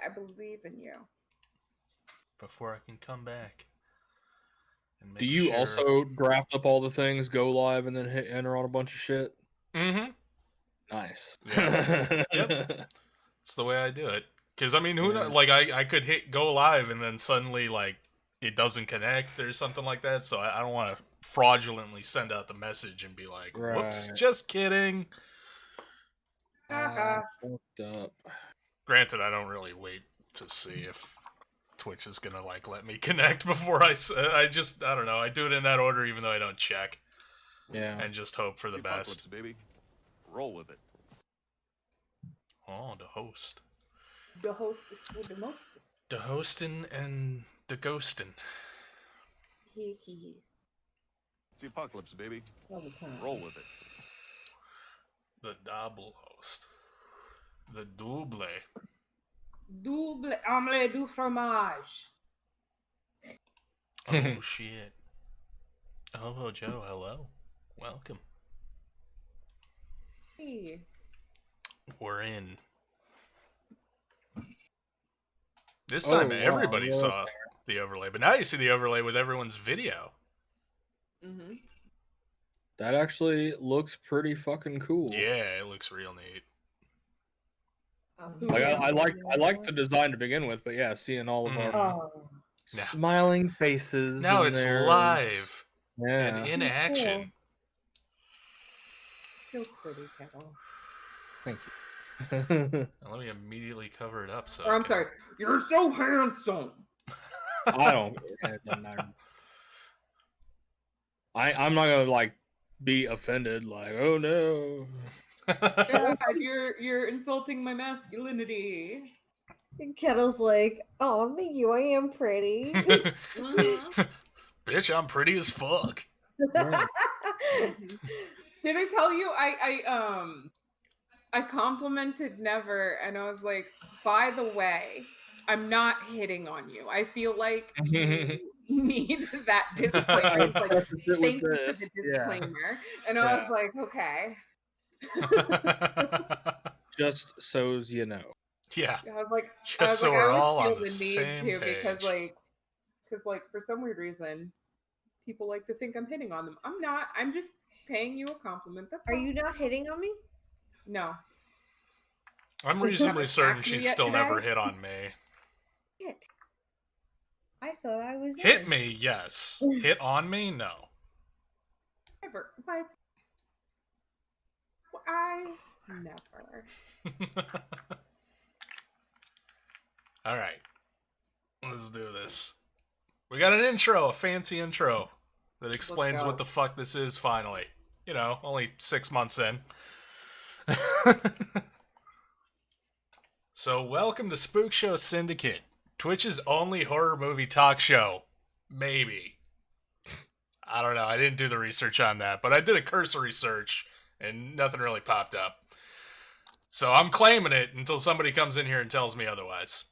I believe in you. Before I can come back. And make Do you sure... also draft up all the things, go live, and then hit enter on a bunch of shit? Mm-hmm. Nice. Yeah. Yep. It's the way I do it. Because, I mean, who knows? Like, I could hit go live and then suddenly, like, it doesn't connect or something like that. So I don't want to fraudulently send out the message and be like, whoops, just kidding. Fucked up. Granted, I don't really wait to see if Twitch is going to, like, let me connect before I don't know. I do it in that order even though I don't check. Yeah. And just hope for the best. Baby. Roll with it. Oh, the host. The hostess with the mostest. The hostin' and the ghostin'. He's. It's the apocalypse, baby. All the time. Roll with it. The double host. The double. Double omelette du fromage. Oh, shit. Oh, Joe, hello. Welcome. Hey. We're in. This time everybody saw the overlay, but now you see the overlay with everyone's video. Mm-hmm. That actually looks pretty fucking cool. Yeah, it looks real neat. Like I like the design to begin with, but yeah, seeing all of our smiling faces. Now it's live and in action. So pretty, Kettle. Thank you. Let me immediately cover it up. I'm sorry. You're so handsome. I don't. It doesn't matter. I'm not gonna like be offended. Like, oh no. God, you're insulting my masculinity. And Kettle's like, oh, thank you. I am pretty. Bitch, I'm pretty as fuck. Did I tell you I complimented Never, and I was like, by the way, I'm not hitting on you. I feel like you need that disclaimer. It's like, thank you for the disclaimer. Yeah. And I was like, okay. Just so's you know. Yeah. I was like, just so we're all on the same page. Because for some weird reason, people like to think I'm hitting on them. I'm not. I'm just paying you a compliment. That's Are you not hitting on me? No. I'm reasonably certain she still never hit on me. Shit. I thought I was Hit me, yes. Hit on me, no. Never. But I never. Alright. Let's do this. We got an intro, a fancy intro, that explains what the fuck this is finally. You know, only 6 months in. So, welcome to Spookshow Syndicate, Twitch's only horror movie talk show. Maybe. I don't know, I didn't do the research on that, but I did a cursory search, and nothing really popped up. So I'm claiming it until somebody comes in here and tells me otherwise.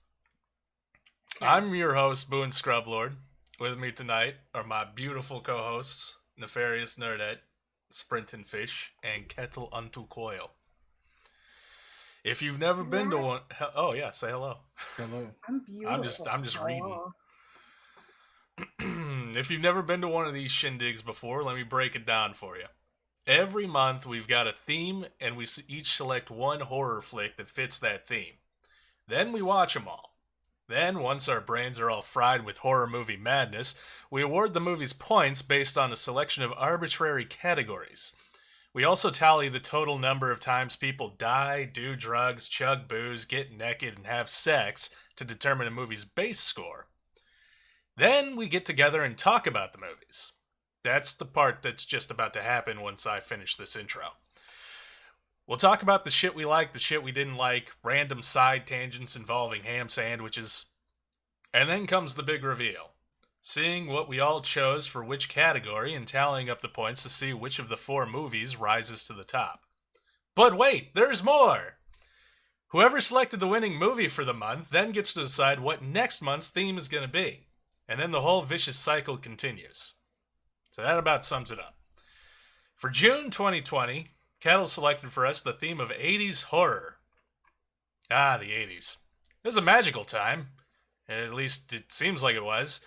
Okay. I'm your host, Boone Scrublord. With me tonight are my beautiful co-hosts, Nefarious Nerdette, Sprintin' Fish, and Kettle Unto Coil. If you've never been to one, oh yeah, say hello. Hello. I'm beautiful. I'm just reading. If you've never been to one of these shindigs before, let me break it down for you. Every month we've got a theme, and we each select one horror flick that fits that theme. Then we watch them all. Then, once our brains are all fried with horror movie madness, we award the movies points based on a selection of arbitrary categories. We also tally the total number of times people die, do drugs, chug booze, get naked, and have sex to determine a movie's base score. Then we get together and talk about the movies. That's the part that's just about to happen once I finish this intro. We'll talk about the shit we liked, the shit we didn't like, random side tangents involving ham sandwiches. And then comes the big reveal. Seeing what we all chose for which category and tallying up the points to see which of the 4 movies rises to the top. But wait, there's more! Whoever selected the winning movie for the month then gets to decide what next month's theme is going to be. And then the whole vicious cycle continues. So that about sums it up. For June 2020, Kettle selected for us the theme of 80's horror. Ah, the 80s. It was a magical time. At least it seems like it was.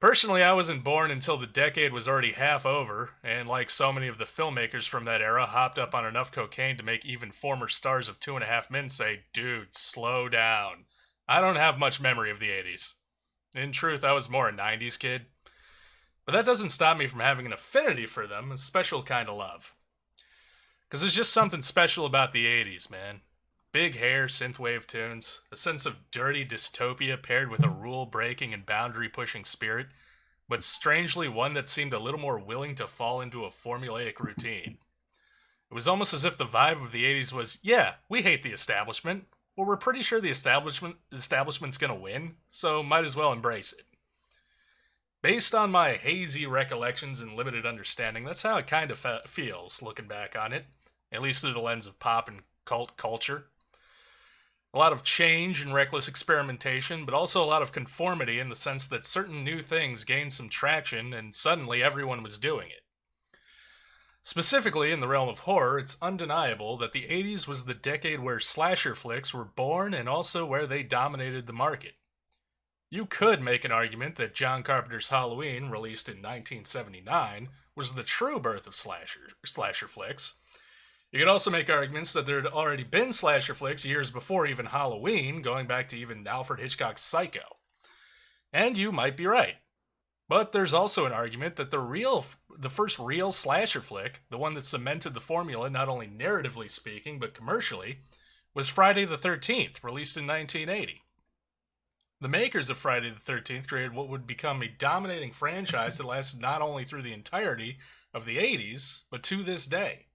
Personally, I wasn't born until the decade was already half over, and like so many of the filmmakers from that era, hopped up on enough cocaine to make even former stars of 2.5 Men say, dude, slow down. I don't have much memory of the 80s. In truth, I was more a 90s kid. But that doesn't stop me from having an affinity for them, a special kind of love. Because there's just something special about the 80s, man. Big hair, synthwave tunes, a sense of dirty dystopia paired with a rule-breaking and boundary-pushing spirit, but strangely one that seemed a little more willing to fall into a formulaic routine. It was almost as if the vibe of the 80s was, yeah, we hate the establishment, but we're pretty sure the establishment's gonna win, so might as well embrace it. Based on my hazy recollections and limited understanding, that's how it kind of feels, looking back on it, at least through the lens of pop and cult culture. A lot of change and reckless experimentation, but also a lot of conformity in the sense that certain new things gained some traction and suddenly everyone was doing it. Specifically, in the realm of horror, it's undeniable that the 80s was the decade where slasher flicks were born and also where they dominated the market. You could make an argument that John Carpenter's Halloween, released in 1979, was the true birth of slasher flicks. You could also make arguments that there had already been slasher flicks years before even Halloween, going back to even Alfred Hitchcock's Psycho. And you might be right. But there's also an argument that the first real slasher flick, the one that cemented the formula not only narratively speaking, but commercially, was Friday the 13th, released in 1980. The makers of Friday the 13th created what would become a dominating franchise that lasted not only through the entirety of the 80s, but to this day.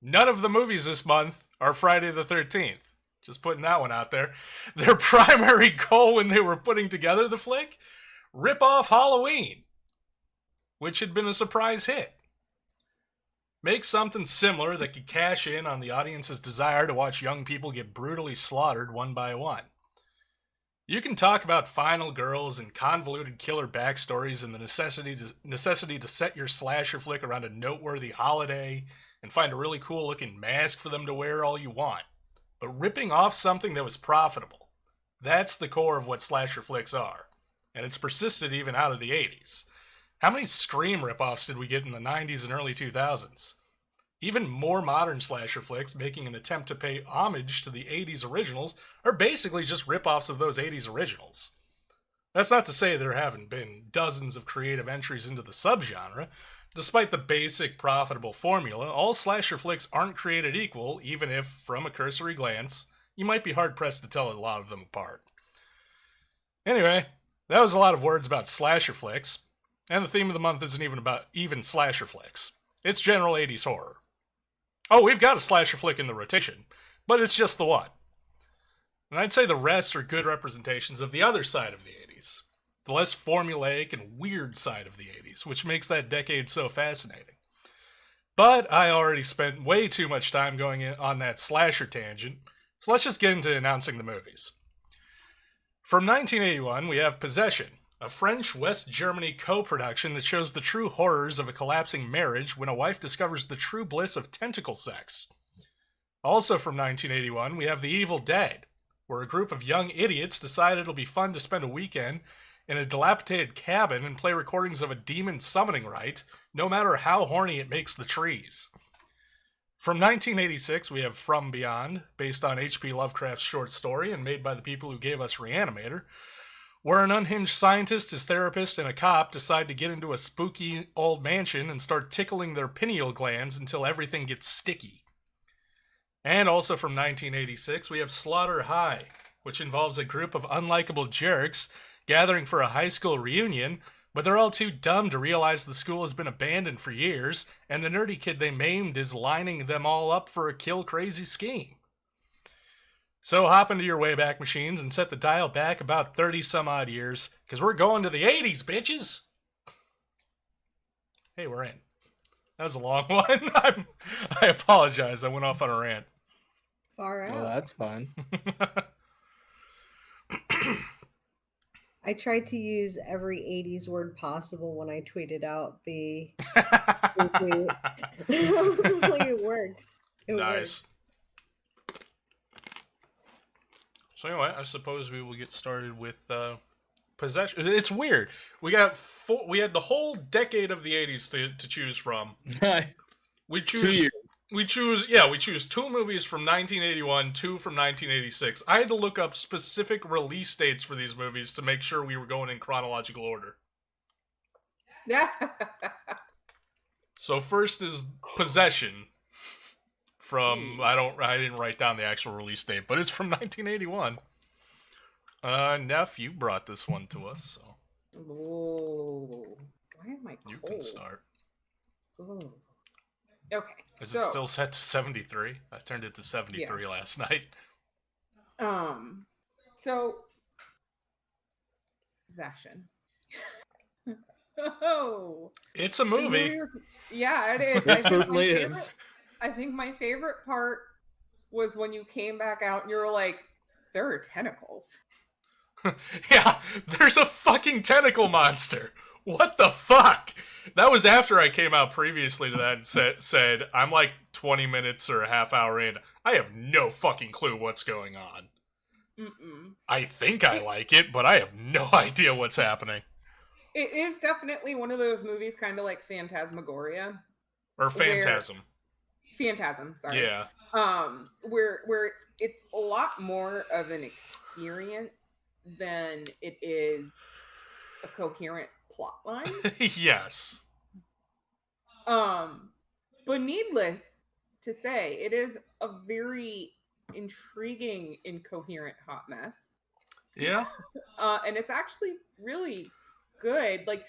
None of the movies this month are Friday the 13th. Just putting that one out there. Their primary goal when they were putting together the flick? Rip off Halloween, which had been a surprise hit. Make something similar that could cash in on the audience's desire to watch young people get brutally slaughtered one by one. You can talk about final girls and convoluted killer backstories and the necessity to set your slasher flick around a noteworthy holiday and find a really cool looking mask for them to wear all you want. But ripping off something that was profitable, that's the core of what slasher flicks are. And it's persisted even out of the 80s. How many Scream ripoffs did we get in the 90s and early 2000s? Even more modern slasher flicks making an attempt to pay homage to the 80s originals are basically just ripoffs of those 80s originals. That's not to say there haven't been dozens of creative entries into the subgenre. Despite the basic profitable formula, all slasher flicks aren't created equal, even if, from a cursory glance, you might be hard-pressed to tell a lot of them apart. Anyway, that was a lot of words about slasher flicks, and the theme of the month isn't even about even slasher flicks. It's general 80s horror. Oh, we've got a slasher flick in the rotation, but it's just the one. And I'd say the rest are good representations of the other side of the 80s. The less formulaic and weird side of the 80s, which makes that decade so fascinating. But I already spent way too much time going on that slasher tangent, so let's just get into announcing the movies. From 1981, we have Possession, a French West Germany co-production that shows the true horrors of a collapsing marriage when a wife discovers the true bliss of tentacle sex. Also from 1981, we have The Evil Dead, where a group of young idiots decide it'll be fun to spend a weekend in a dilapidated cabin and play recordings of a demon summoning rite, no matter how horny it makes the trees. From 1986, we have From Beyond, based on H.P. Lovecraft's short story and made by the people who gave us Reanimator, where an unhinged scientist, his therapist, and a cop decide to get into a spooky old mansion and start tickling their pineal glands until everything gets sticky. And also from 1986, we have Slaughter High, which involves a group of unlikable jerks gathering for a high school reunion, but they're all too dumb to realize the school has been abandoned for years, and the nerdy kid they maimed is lining them all up for a kill-crazy scheme. So hop into your Wayback Machines and set the dial back about 30-some-odd years, because we're going to the 80s, bitches! Hey, we're in. That was a long one. I apologize, I went off on a rant. Far out. Oh, that's fine. I tried to use every 80s word possible when I tweeted out the tweet. It works. It nice. Works. So anyway, I suppose we will get started with possession. It's weird. We got we had the whole decade of the 80s to choose from. We choose 2 years. we choose 2 movies from 1981, 2 from 1986. I had to look up specific release dates for these movies to make sure we were going in chronological order. Yeah. So first is Possession from I didn't write down the actual release date, but it's from 1981. Neff, you brought this one to us, so. Oh, why am I cold? You can start. Oh. Okay. Is it still set to 73? I turned it to 73 last night. So Possession. Oh, it's a movie. Yeah, it is. It certainly is. I think my favorite part was when you came back out and you were like, there are tentacles. Yeah, there's a fucking tentacle monster. What the fuck? That was after I came out previously to that and said I'm like 20 minutes or a half hour in. I have no fucking clue what's going on. I think I like it, but I have no idea what's happening. It is definitely one of those movies kind of like Phantasmagoria. Or Phantasm. Phantasm, sorry. Yeah. Where it's a lot more of an experience than it is a coherent plot line. Yes. But needless to say, it is a very intriguing, incoherent hot mess. Yeah. And it's actually really good. Like,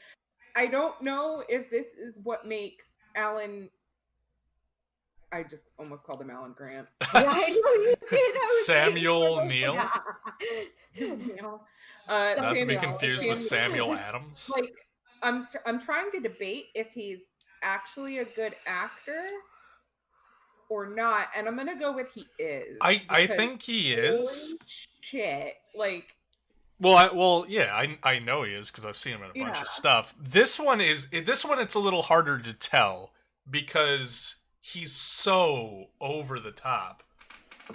I don't know if this is what makes Alan. I just almost called him Alan Grant. Yeah, I know you did. Samuel Neal. Not to be confused with Samuel Adams. Like, I'm trying to debate if he's actually a good actor or not, and I'm gonna go with he is. I think he is. Shit, like. Well, yeah, I know he is because I've seen him in a bunch of stuff. This one it's a little harder to tell because he's so over the top,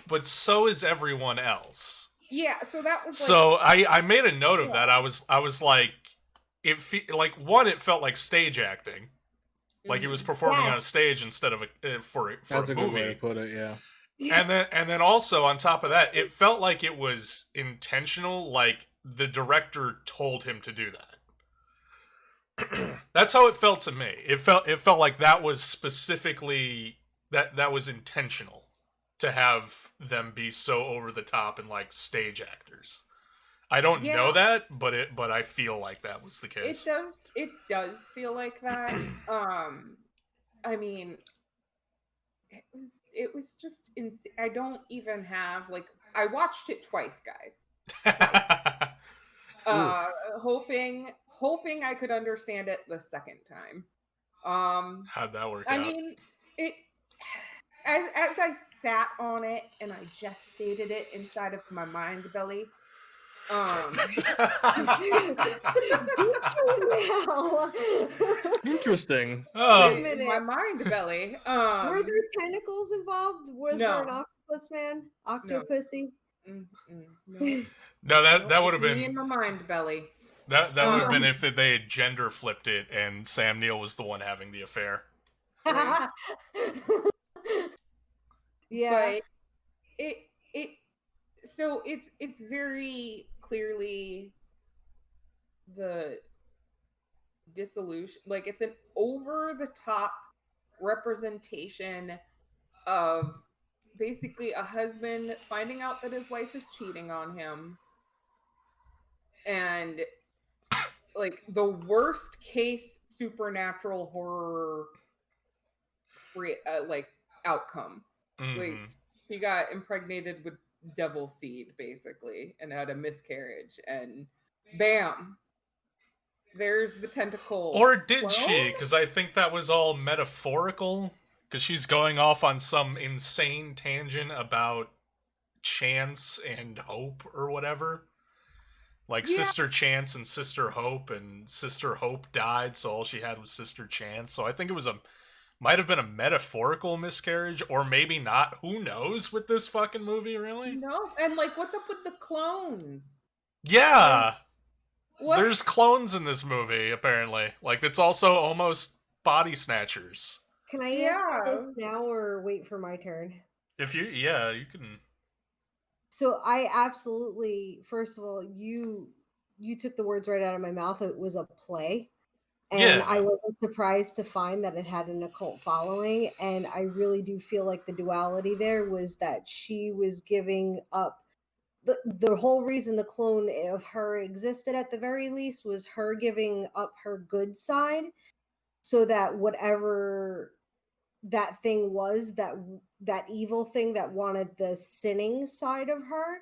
but so is everyone else. Yeah, so that was. So I made a note of that. I was like, it felt like stage acting, like he was performing on a stage instead of for That's a a movie. good way to put it, yeah. And then also on top of that, it felt like it was intentional, like the director told him to do that. That's how it felt to me. It felt like that was specifically that was intentional to have them be so over the top and like stage actors. I don't know that, but I feel like that was the case. It does feel like that. I mean, it was just insane. I don't even have I watched it twice, guys. Hoping I could understand it the second time. How'd that work out? I mean, it as I sat on it and I gestated it inside of my mind belly. Interesting. In my mind belly. Were there tentacles involved? Was there an octopus man? Octopussy? No, that would have been in my mind belly. That would have been if they had gender flipped it and Sam Neill was the one having the affair. Yeah. But so it's very clearly the dissolution, like it's an over the top representation of basically a husband finding out that his wife is cheating on him, and like the worst case supernatural horror outcome. Like he got impregnated with devil seed basically and had a miscarriage, and bam, there's the tentacle. Or did she? Because I think that was all metaphorical, because she's going off on some insane tangent about chance and hope or whatever. Like Sister Chance and Sister Hope, and Sister Hope died, so all she had was Sister Chance. So I think it was a might have been a metaphorical miscarriage, or maybe not. Who knows with this fucking movie, really? No, and like, what's up with the clones? Yeah. What? There's clones in this movie, apparently. Like, it's also almost body snatchers. Can I answer this now or wait for my turn? If you, yeah, you can. So I absolutely, first of all, you took the words right out of my mouth. It was a play. And I wasn't surprised to find that it had an occult following. And I really do feel like the duality there was that she was giving up. The whole reason the clone of her existed at the very least was her giving up her good side so that whatever that thing was, that evil thing that wanted the sinning side of her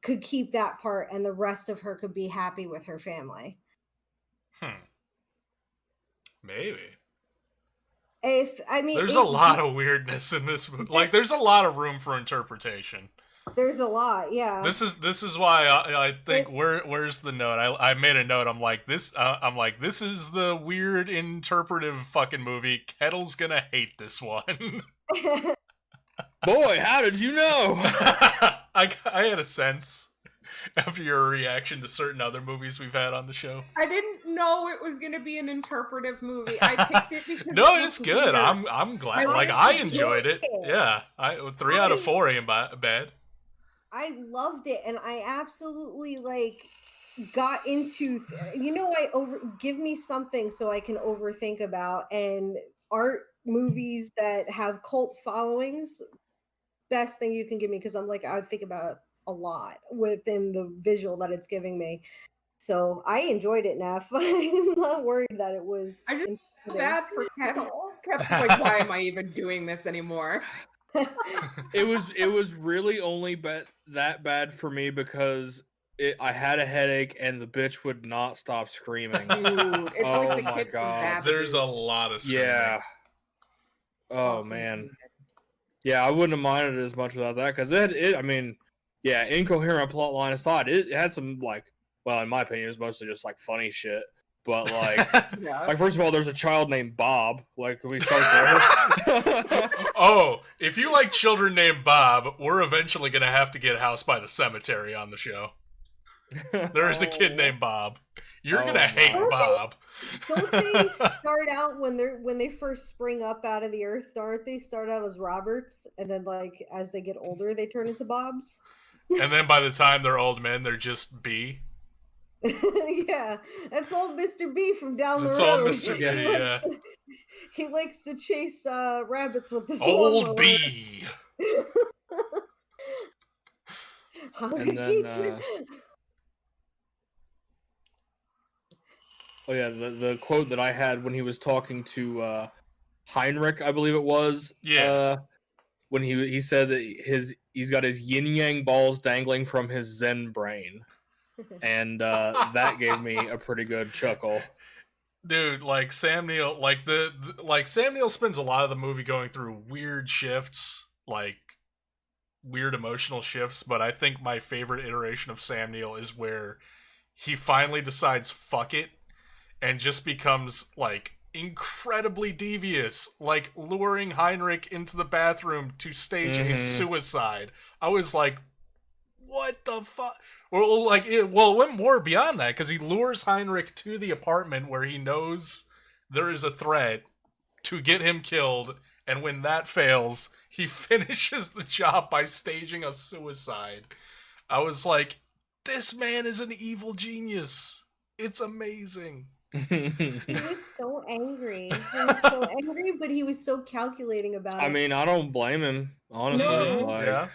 could keep that part and the rest of her could be happy with her family. Maybe. There's a lot of weirdness in this movie. Like, there's a lot of room for interpretation. There's a lot, yeah. This is why I think where's the note? I made a note. I'm like this is the weird interpretive fucking movie. Kettle's gonna hate this one. Boy, how did you know? I had a sense after your reaction to certain other movies we've had on the show. I didn't know it was going to be an interpretive movie. I picked it because no, it's good. Weird. I'm glad. I enjoyed it. Yeah, 3 out of 4 ain't bad. I loved it, and I absolutely got into. Give me something so I can overthink about, and art movies that have cult followings. Best thing you can give me, because I'm I would think about a lot within the visual that it's giving me. So I enjoyed it, Neff. I'm not worried that it was. I just feel bad for Kettle. Kettle's like, why am I even doing this anymore? It was really only that bad for me because I had a headache and the bitch would not stop screaming. Dude, it's oh like the my kid god! There's a lot of screaming. Yeah. Oh man. Yeah, I wouldn't have minded it as much without that because incoherent plot line aside, it had some in my opinion, it was mostly just funny shit. But first of all, there's a child named Bob. Can we start there? Oh, if you like children named Bob, we're eventually gonna have to get House by the Cemetery on the show. There is a kid named Bob. You're gonna hate Bob. Don't they start out when they first spring up out of the earth? Aren't they start out as Roberts, and then as they get older, they turn into Bobs? And then by the time they're old men, they're just B. Yeah, that's old Mr. B from down the road. That's old Mr. B. Yeah. He likes to chase rabbits with his old B. And then, oh yeah, the quote that I had when he was talking to Heinrich, I believe it was. Yeah. When he said that he's got his yin yang balls dangling from his Zen brain, and that gave me a pretty good chuckle. Dude, Sam Neill, Sam Neill spends a lot of the movie going through weird shifts, weird emotional shifts. But I think my favorite iteration of Sam Neill is where he finally decides fuck it and just becomes incredibly devious, luring Heinrich into the bathroom to stage a suicide. I was like, what the fuck? Well, it went more beyond that, because he lures Heinrich to the apartment where he knows there is a threat to get him killed, and when that fails, he finishes the job by staging a suicide. I was like, this man is an evil genius. It's amazing. He was so angry. But he was so calculating about it. I mean, I don't blame him, honestly. Yeah.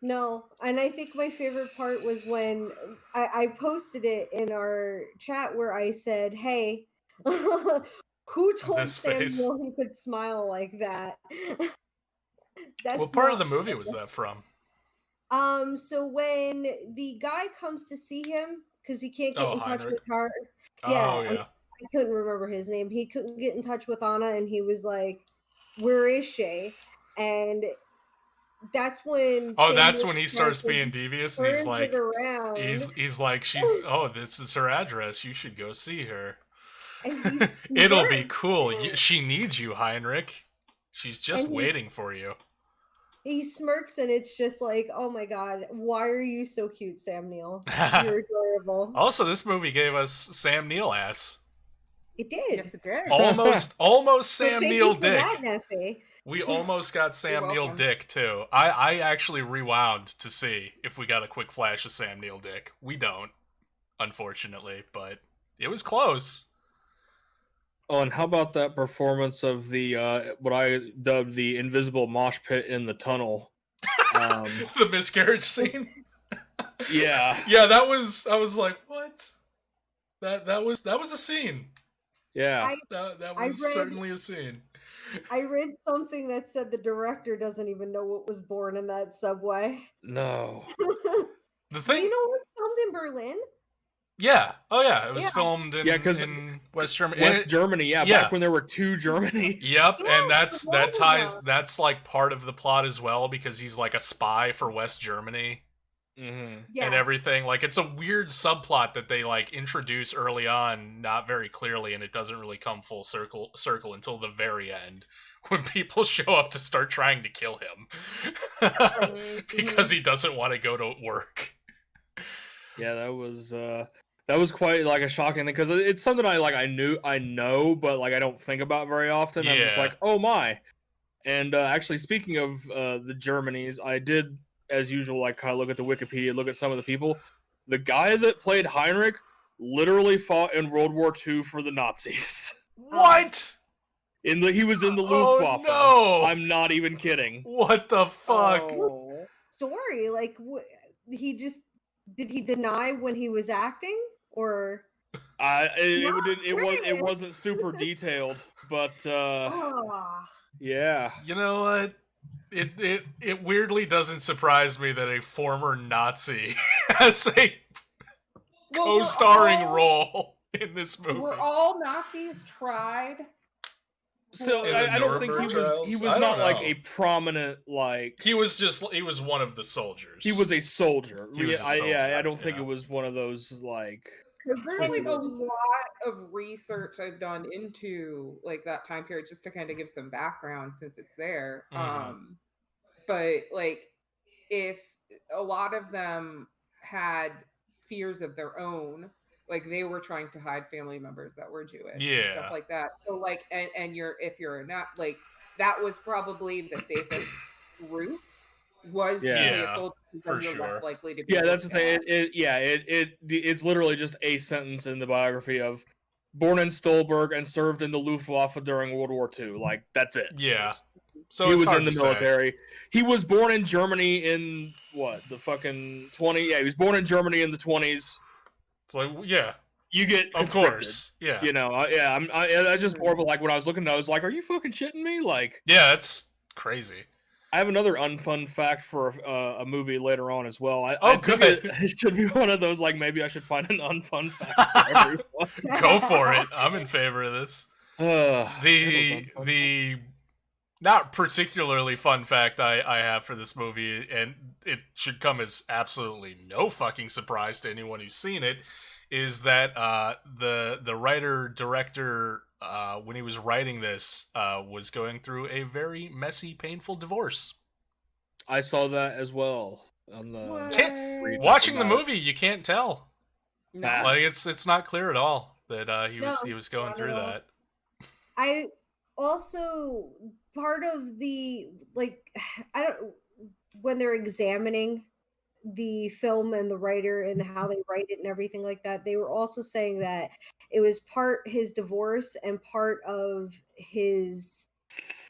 No, and I think my favorite part was when I posted it in our chat where I said, hey, who told Samuel he could smile like that? What part of the movie was that from? So when the guy comes to see him, because he can't get in touch with her. Yeah. I couldn't remember his name. He couldn't get in touch with Anna, and he was like, where is she? And that's when that's when he starts being devious, and he's like, this is her address, you should go see her. And he It'll be smirks. cool. She needs you, Heinrich. She's just And waiting for you. he smirks, and it's just like, oh my god, why are you so cute, Sam Neill? You're adorable. Also, this movie gave us Sam Neill ass. It did. Yes, it did. Almost Sam Neill dick. That, Neffy. We almost got Sam Neill welcome. dick too. I actually rewound to see if we got a quick flash of Sam Neill dick. We don't, unfortunately, but it was close. Oh, and how about that performance of the what I dubbed the invisible mosh pit in the tunnel? The miscarriage scene. Yeah, Yeah, that was. I was like, what? That was a scene. yeah. That was certainly a scene. I read something that said the director doesn't even know what was born in that subway. No. The thing. You know, it was filmed in Berlin. Yeah. Oh yeah. It was filmed in, in West Germany. West Germany, yeah. Back when there were 2 Germanys. Yep, Yeah, and that ties. That's like part of the plot as well because he's like a spy for West Germany. Yes. And everything. Like, it's a weird subplot that they like introduce early on, not very clearly, and it doesn't really come full circle until the very end, when people show up to start trying to kill him because he doesn't want to go to work. Yeah, that was quite like a shocking thing because it's something I know, but like I don't think about very often. I'm just like, oh my. And actually, speaking of the Germanys, I did, as usual, like kind of look at the Wikipedia, look at some of the people. The guy that played Heinrich literally fought in World War II for the Nazis. What? He was in the Luftwaffe. Oh, no. I'm not even kidding. What the fuck? Story, like did he deny when he was acting, or? It wasn't super detailed, but yeah. You know what? It weirdly doesn't surprise me that a former Nazi has a co-starring role in this movie. Were all Nazis tried? So I don't think he was not like a prominent like. He was one of the soldiers. He was a soldier. I don't think yeah. it was one of those like. Because there's like a lot of research I've done into like that time period just to kind of give some background since it's there. But like, if a lot of them had fears of their own, like they were trying to hide family members that were Jewish, and stuff like that. So like, and if you're not like, that was probably the safest route. Was a soldier, for you're sure. less likely to be. Yeah, that's the thing. It's literally just a sentence in the biography of born in Stolberg and served in the Luftwaffe during World War II. Like that's it. Yeah. So he was in the military. He was born in Germany in what, the fucking 20? Yeah, he was born in Germany in the 20s. It's like, yeah, you get of course, yeah. You know, I just more of a, like when I was looking, I was like, are you fucking shitting me? Like, yeah, that's crazy. I have another unfun fact for a movie later on as well. I think it should be one of those, like, maybe I should find an unfun fact for everyone. Go for it. I'm in favor of this. The not particularly fun fact I have for this movie, and it should come as absolutely no fucking surprise to anyone who's seen it, is that the writer-director, when he was writing this, was going through a very messy, painful divorce. I saw that as well. On the watching the movie, you can't tell. No. Like it's not clear at all that he was going through that. I also, part of the, like, I don't, when they're examining the film and the writer and how they write it and everything like that, they were also saying that it was part his divorce and part of his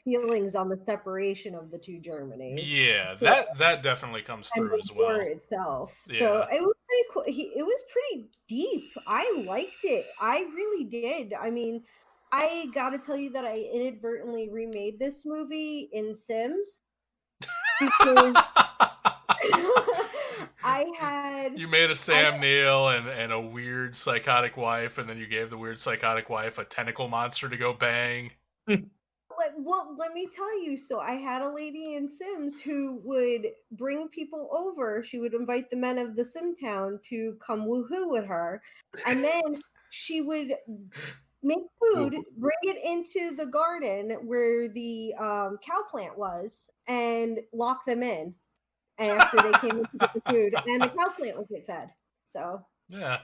feelings on the separation of the two Germanys. Yeah, that definitely comes through as well. Itself. Yeah. So it was pretty cool. It was pretty deep. I liked it. I really did. I mean, I gotta tell you that I inadvertently remade this movie in Sims because you made a Sam Neill and a weird psychotic wife, and then you gave the weird psychotic wife a tentacle monster to go bang. Well, let me tell you. So I had a lady in Sims who would bring people over. She would invite the men of the Sim town to come woohoo with her, and then she would make food, bring it into the garden where the cow plant was, and lock them in after they came in to get the food, and the cow plant would get fed. So yeah,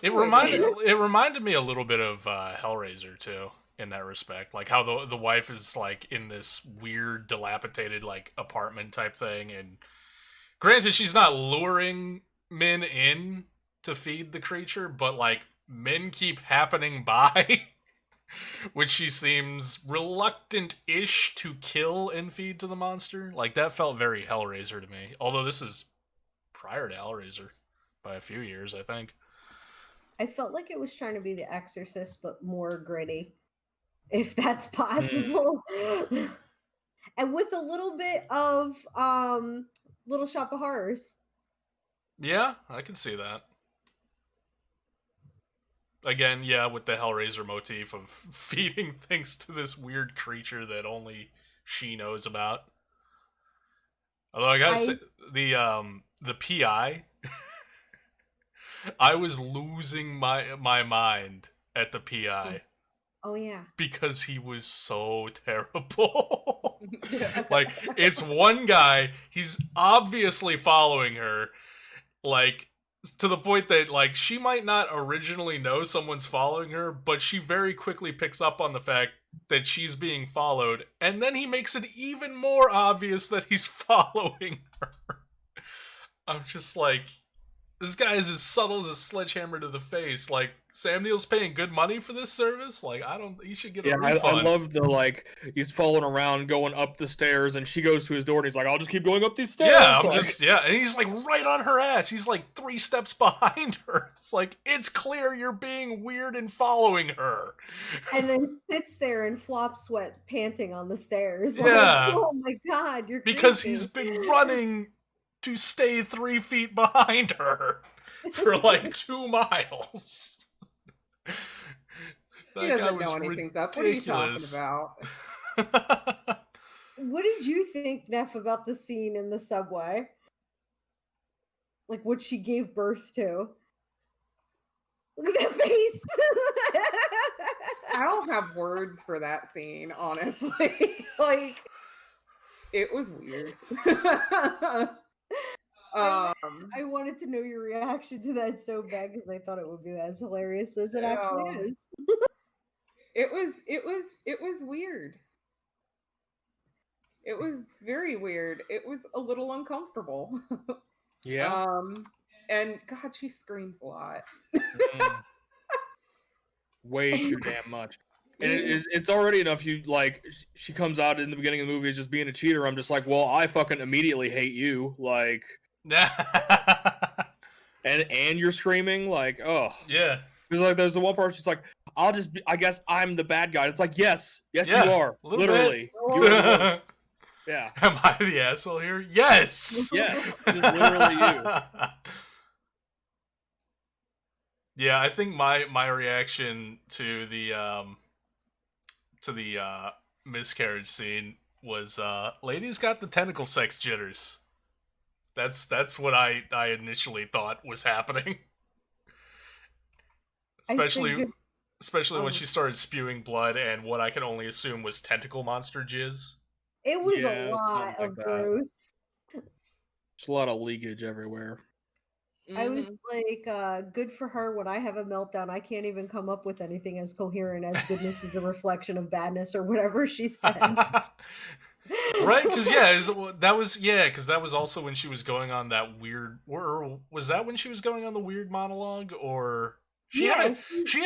it reminded me a little bit of Hellraiser too, in that respect. Like how the wife is like in this weird, dilapidated like apartment type thing, and granted, she's not luring men in to feed the creature, but like men keep happening by, which she seems reluctant-ish to kill and feed to the monster. Like that felt very Hellraiser to me. Although this is prior to Hellraiser by a few years, I think. I felt like it was trying to be The Exorcist, but more gritty, if that's possible. And with a little bit of Little Shop of Horrors. Yeah, I can see that. Again, yeah, with the Hellraiser motif of feeding things to this weird creature that only she knows about. Although I gotta say, the PI, I was losing my mind at the PI. Oh yeah. Because he was so terrible. Like, it's one guy, he's obviously following her, like, to the point that, like, she might not originally know someone's following her, but she very quickly picks up on the fact that she's being followed, and then he makes it even more obvious that he's following her. I'm just like, this guy is as subtle as a sledgehammer to the face. Like, Sam Neill's paying good money for this service? Like, he should get a refund. I love the, like, he's following around, going up the stairs, and she goes to his door, and he's like, I'll just keep going up these stairs. Yeah, and he's, like, right on her ass. He's, like, 3 steps behind her. It's like, it's clear you're being weird and following her. And then sits there in flop sweat, panting on the stairs. Yeah. Like, oh my god, you're Because creepy. he's been running to stay 3 feet behind her for, like, 2 miles. He doesn't know anything's up. What are you talking about? What did you think, Neff, about the scene in the subway? Like what she gave birth to? Look at that face. I don't have words for that scene, honestly. Like, it was weird. I wanted to know your reaction to that so bad because I thought it would be as hilarious as it actually is. It was weird. It was very weird. It was a little uncomfortable. Yeah. And God, she screams a lot. Way too damn much. And it's already enough. You like, she comes out in the beginning of the movie as just being a cheater. I'm just like, well, I fucking immediately hate you. Like, and you're screaming like, oh yeah. Because like, there's the one part she's like, I guess I'm the bad guy. It's like, yes, yeah, you are. Literally. Yeah. Am I the asshole here? Yes. Yes. It's literally you. Yeah, I think my reaction to the miscarriage scene was lady's got the tentacle sex jitters. That's what I initially thought was happening. Especially when she started spewing blood and what I can only assume was tentacle monster jizz. It was a lot of gross. There's a lot of leakage everywhere. I was like, good for her. When I have a meltdown, I can't even come up with anything as coherent as goodness is a reflection of badness or whatever she said. Right? Because that was also when she was going on that weird. Or was that when she was going on the weird monologue? Or she had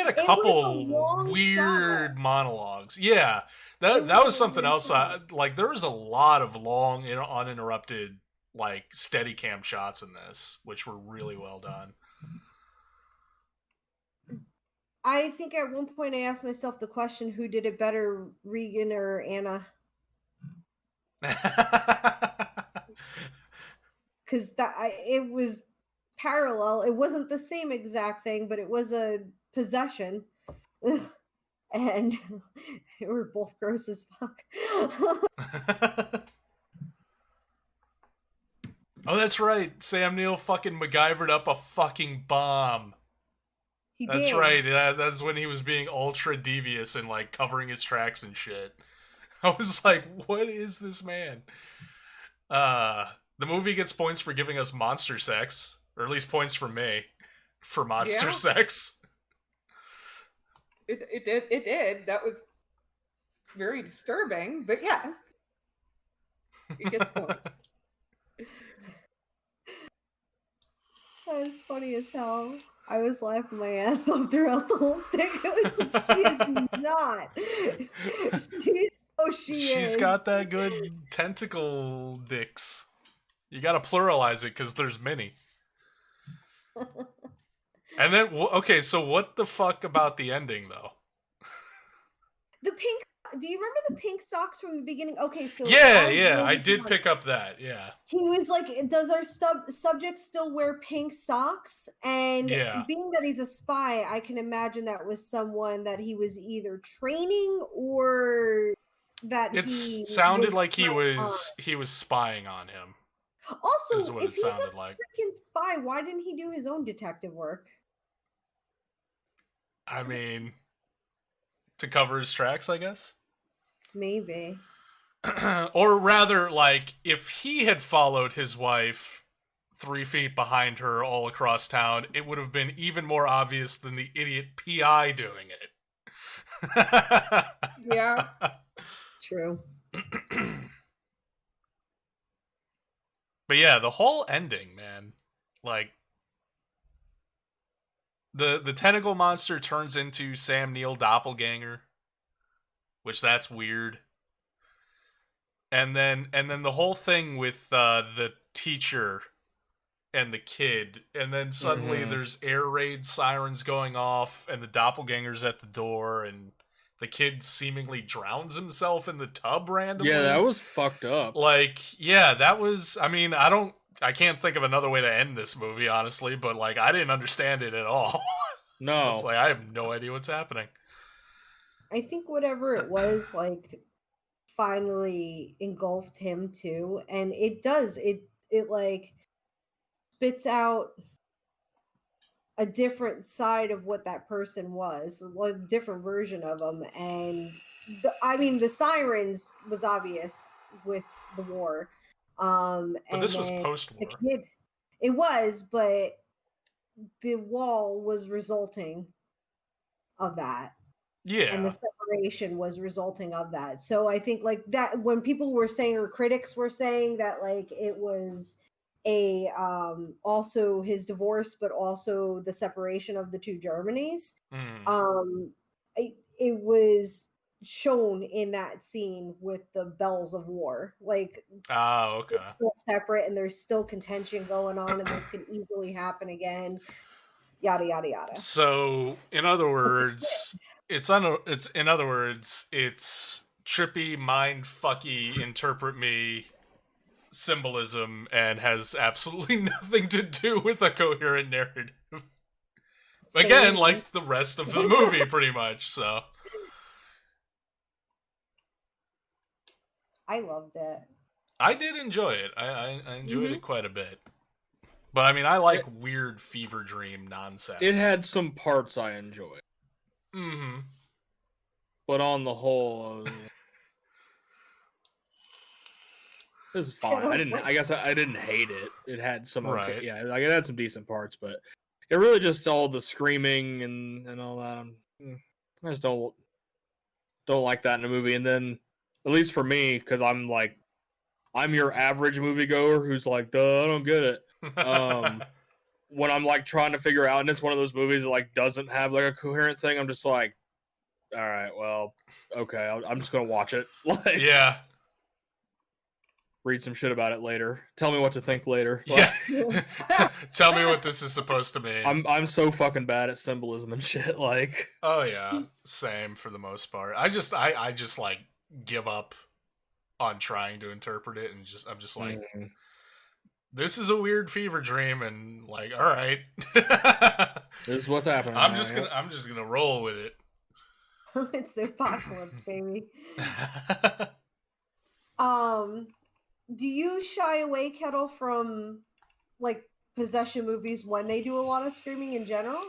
a couple weird monologues. Yeah, that was something else. Like there was a lot of long, uninterrupted, like Steadicam shots in this, which were really well done. I think at one point I asked myself the question, who did it better, Regan or Anna? Because it was parallel. It wasn't the same exact thing, but it was a possession. And they were both gross as fuck. Oh, that's right. Sam Neill fucking MacGyvered up a fucking bomb. He That's did. right. That's when he was being ultra devious and like covering his tracks and shit. I was like, what is this man? The movie gets points for giving us monster sex, or at least points from me for monster sex. It did. That was very disturbing, but yes. It gets points. That was funny as hell. I was laughing my ass off throughout the whole thing. I was like, she is not. She's got that good tentacle dicks. You gotta pluralize it because there's many. And then, okay, so what the fuck about the ending, though? The pink. Do you remember the pink socks from the beginning? Okay, so yeah, I did pick up that. Yeah, he was like, "Does our subject still wear pink socks?" And being that he's a spy, I can imagine that was someone that he was either training or that it sounded like he was spying on him. Also, if he's a freaking spy, why didn't he do his own detective work? I mean, to cover his tracks, I guess. Maybe. Or rather, like, if he had followed his wife 3 feet behind her all across town, it would have been even more obvious than the idiot PI doing it. Yeah. True. But yeah, the whole ending, man. Like, the tentacle monster turns into Sam Neill doppelganger, which that's weird. And then the whole thing with the teacher and the kid, and then suddenly there's air raid sirens going off, and the doppelganger's at the door, and the kid seemingly drowns himself in the tub randomly. Yeah, that was fucked up. Like, yeah, that was. I mean, I can't think of another way to end this movie, honestly. But like, I didn't understand it at all. No, it's like I have no idea what's happening. I think whatever it was, like, finally engulfed him too, and it does. It like spits out a different side of what that person was, a different version of them. And I mean, the sirens was obvious with the war. But this was post-war. It was, but the wall was resulting of that. Yeah. And the separation was resulting of that. So I think like that when people were saying, or critics were saying that like it was a also his divorce, but also the separation of the two Germanys. It was shown in that scene with the bells of war. Like, okay, it's still separate, and there's still contention going on, and this could easily happen again. Yada yada yada. So, in other words, it's trippy, mind fucky, interpret me symbolism, and has absolutely nothing to do with a coherent narrative. Again, like the rest of the movie, pretty much. So, I loved it. I did enjoy it. I enjoyed it quite a bit. But I mean, I like weird fever dream nonsense. It had some parts I enjoyed. But on the whole, it was fine. I guess I didn't hate it. It had some okay, yeah, like it had some decent parts, but it really just all the screaming and all that. I just don't like that in a movie. And then, at least for me, because I'm your average moviegoer who's like, duh, I don't get it. When I'm like trying to figure out, and it's one of those movies that like doesn't have like a coherent thing, I'm just like, all right, well, okay, I'm just gonna watch it. Like, yeah, read some shit about it later. Tell me what to think later. Yeah, tell me what this is supposed to mean. I'm so fucking bad at symbolism and shit. Like, oh yeah, same for the most part. I just like give up on trying to interpret it, and I'm just like. This is a weird fever dream, and like, all right, this is what's happening. I'm just gonna roll with it. It's the apocalypse, baby. Do you shy away, Kettle, from like possession movies when they do a lot of screaming in general?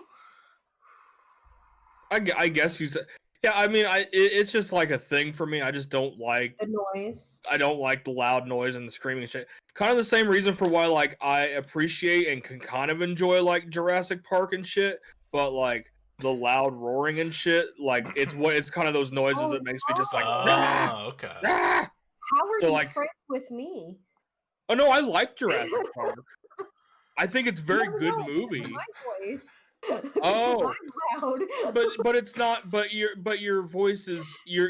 I guess you said. Yeah, I mean, it's just like a thing for me. I just don't like the noise. I don't like the loud noise and the screaming and shit. Kind of the same reason for why like I appreciate and can kind of enjoy like Jurassic Park and shit, but like the loud roaring and shit, like it's kind of those noises that makes me just like okay. Rah! How are So, you like, friends with me? Oh no, I like Jurassic Park. I think it's a very good movie. My voice. Oh, I'm loud. but it's not. But your voice is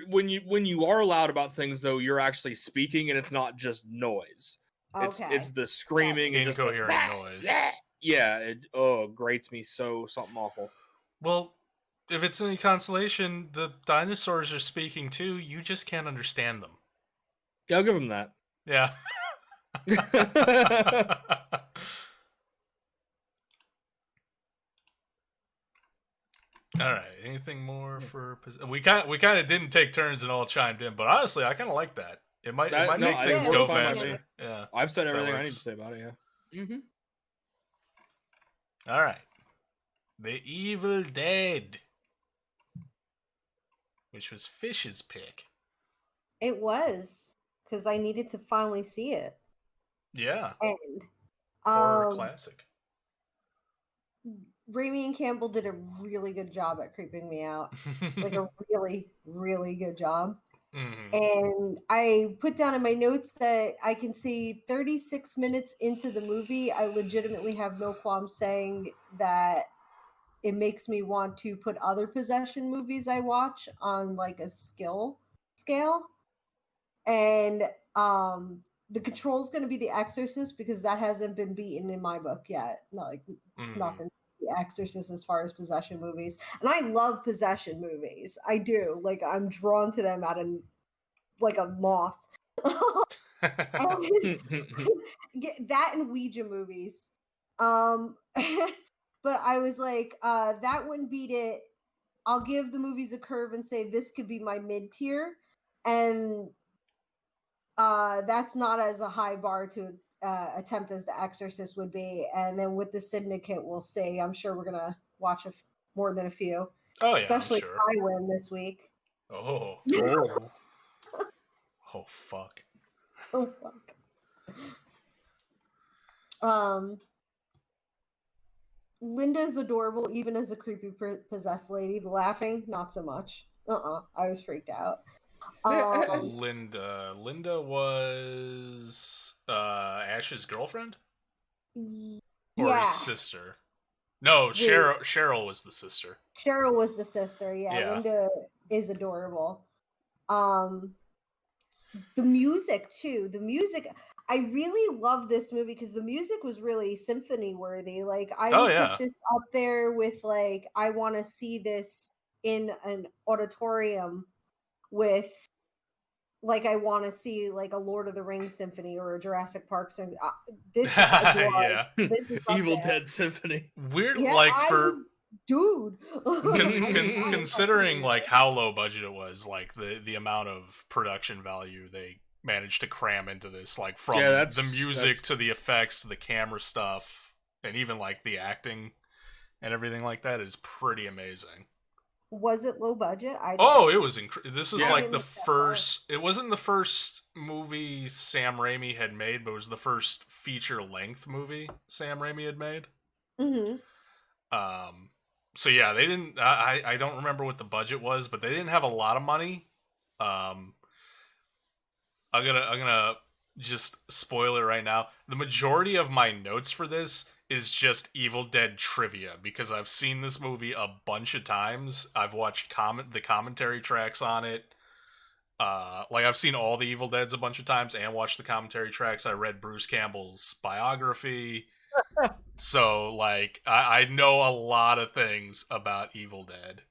when you are loud about things though, you're actually speaking and it's not just noise. Okay. It's the screaming and just incoherent noise. Yeah, it grates me something awful. Well, if it's any consolation, the dinosaurs are speaking too. You just can't understand them. Yeah, I'll give them that. Yeah. All right. Anything more for we kind of didn't take turns and all chimed in, but honestly, I kind of like that. It might make things go faster. Yeah. I've said everything I need to say about it. Yeah. Mm-hmm. All right. The Evil Dead, which was Fish's pick. It was because I needed to finally see it. Yeah. And horror classic. Raimi and Campbell did a really good job at creeping me out. Like a really, really good job. Mm-hmm. And I put down in my notes that I can see 36 minutes into the movie, I legitimately have no qualms saying that it makes me want to put other possession movies I watch on like a skill scale. And the control's going to be The Exorcist because that hasn't been beaten in my book yet. It's nothing. The Exorcist as far as possession movies, and I love possession movies. I do. Like I'm drawn to them out of like a moth. That and Ouija movies. But I was like, that wouldn't beat it. I'll give the movies a curve and say this could be my mid tier, and that's not as a high bar to attempt as The Exorcist would be. And then with the Syndicate, we'll see. I'm sure we're gonna watch more than a few. Oh yeah, especially sure. if I win this week. Oh. Oh fuck. Oh fuck. Linda's adorable, even as a creepy possessed lady. The laughing, not so much. I was freaked out. Linda was Ash's girlfriend? Or his sister? No, Cheryl was the sister. Cheryl was the sister, yeah. Linda is adorable. The music too. I really love this movie because the music was really symphony worthy. Like I would put this up there with like I want to see this in an auditorium with like I want to see like a Lord of the Rings symphony or a Jurassic Park symphony. This is this is Evil Dead symphony. Weird, like for dude. Considering like how low budget it was, like the amount of production value they managed to cram into this, like from the music to the effects to the camera stuff and even like the acting and everything like that is pretty amazing. Was it low budget? It was this was like the first it wasn't the first movie Sam Raimi had made, but it was the first feature length movie Sam Raimi had made. So yeah, they didn't I don't remember what the budget was, but they didn't have a lot of money. I'm gonna just spoil it right now. The majority of my notes for this is just Evil Dead trivia because I've seen this movie a bunch of times. I've watched the commentary tracks on it. Like I've seen all the Evil Deads a bunch of times and watched the commentary tracks. I read Bruce Campbell's biography. So like I know a lot of things about Evil Dead.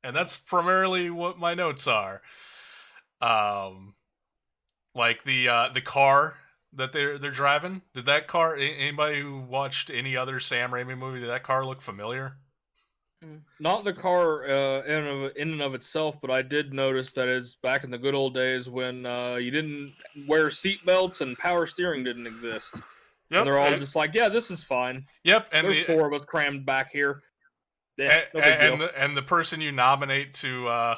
And that's primarily what my notes are. Like the car that they're driving. Did that car? Anybody who watched any other Sam Raimi movie? Did that car look familiar? Not the car in and of itself, but I did notice that it's back in the good old days when you didn't wear seatbelts and power steering didn't exist. Yep. And they're all just like, yeah, this is fine. Yep. And there's 4 of us crammed back here. Yeah, no big deal. And the person you nominate to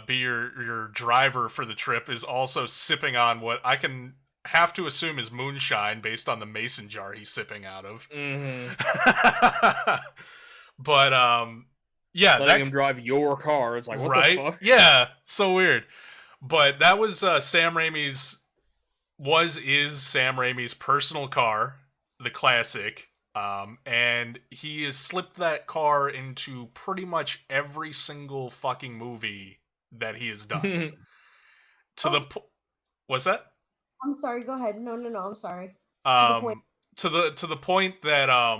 be your driver for the trip is also sipping on what I can have to assume is moonshine based on the mason jar he's sipping out of. Mm-hmm. But yeah, letting him drive your car. It's like, what the fuck? Yeah, so weird. But that was Sam Raimi's Sam Raimi's personal car, the classic. And he has slipped that car into pretty much every single fucking movie that he has done. What's that? I'm sorry. Go ahead. No. I'm sorry. To the point that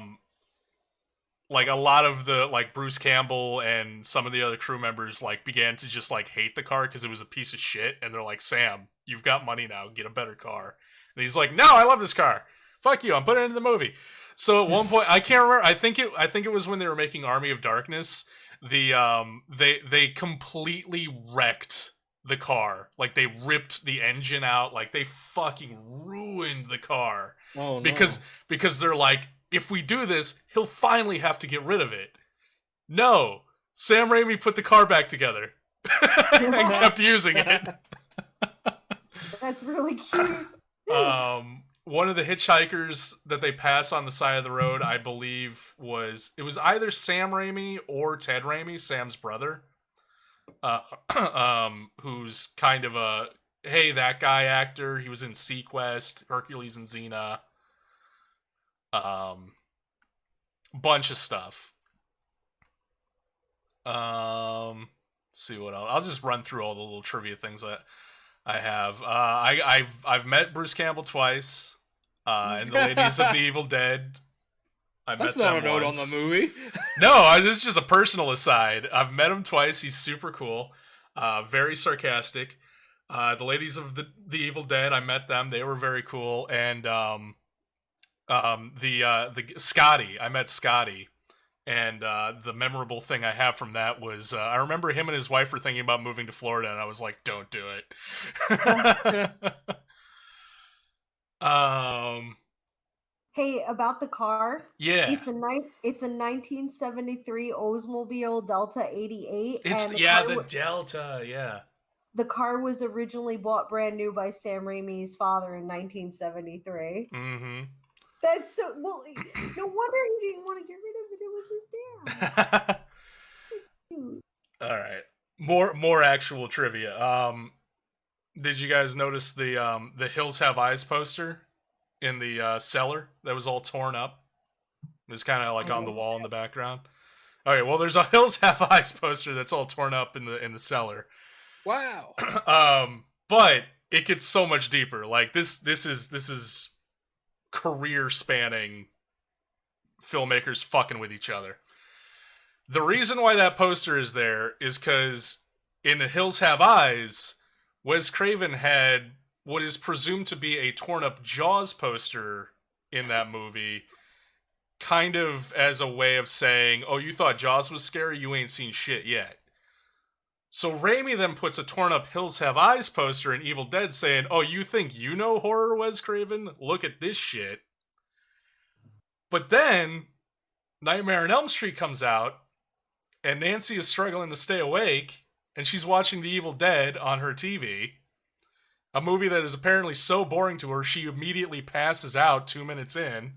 like a lot of the like Bruce Campbell and some of the other crew members like began to just like hate the car because it was a piece of shit, and they're like, Sam, you've got money now, get a better car. And he's like, no, I love this car. Fuck you, I'm putting it in the movie. So at one point, I can't remember. I think it was when they were making Army of Darkness. They completely wrecked the car. Like they ripped the engine out. Like they fucking ruined the car. Oh, no. Because they're like, if we do this, he'll finally have to get rid of it. No, Sam Raimi put the car back together and kept using it. That's really cute. One of the hitchhikers that they pass on the side of the road, I believe, was either Sam Raimi or Ted Raimi, Sam's brother, who's kind of a hey, that guy actor. He was in Sequest, Hercules and Xena, bunch of stuff. See what else. I'll just run through all the little trivia things that I have. I've met Bruce Campbell twice. And the ladies of the Evil Dead. That's not a note on the movie. No, this is just a personal aside. I've met him twice. He's super cool. Very sarcastic. The ladies of the Evil Dead, I met them. They were very cool. And the Scotty, I met Scotty. And the memorable thing I have from that was I remember him and his wife were thinking about moving to Florida, and I was like, don't do it. Hey, about the car. Yeah. It's a 1973 Oldsmobile Delta 88. It's the Delta, yeah. The car was originally bought brand new by Sam Raimi's father in 1973. Mm-hmm. That's so well. No wonder he didn't want to get rid of it. It was his dad. It's cute. All right, more actual trivia. Did you guys notice the Hills Have Eyes poster in the cellar that was all torn up? It was kind of like on the wall in the background. Okay, well, there's a Hills Have Eyes poster that's all torn up in the cellar. Wow. But it gets so much deeper. Like this is career spanning filmmakers fucking with each other. The reason why that poster is there is because in The Hills Have Eyes, Wes Craven had what is presumed to be a torn up Jaws poster in that movie, kind of as a way of saying, oh, you thought Jaws was scary? You ain't seen shit yet. So Raimi then puts a torn up Hills Have Eyes poster in Evil Dead saying, oh, you think you know horror, Wes Craven? Look at this shit. But then Nightmare on Elm Street comes out, and Nancy is struggling to stay awake, and she's watching The Evil Dead on her TV, a movie that is apparently so boring to her she immediately passes out 2 minutes in.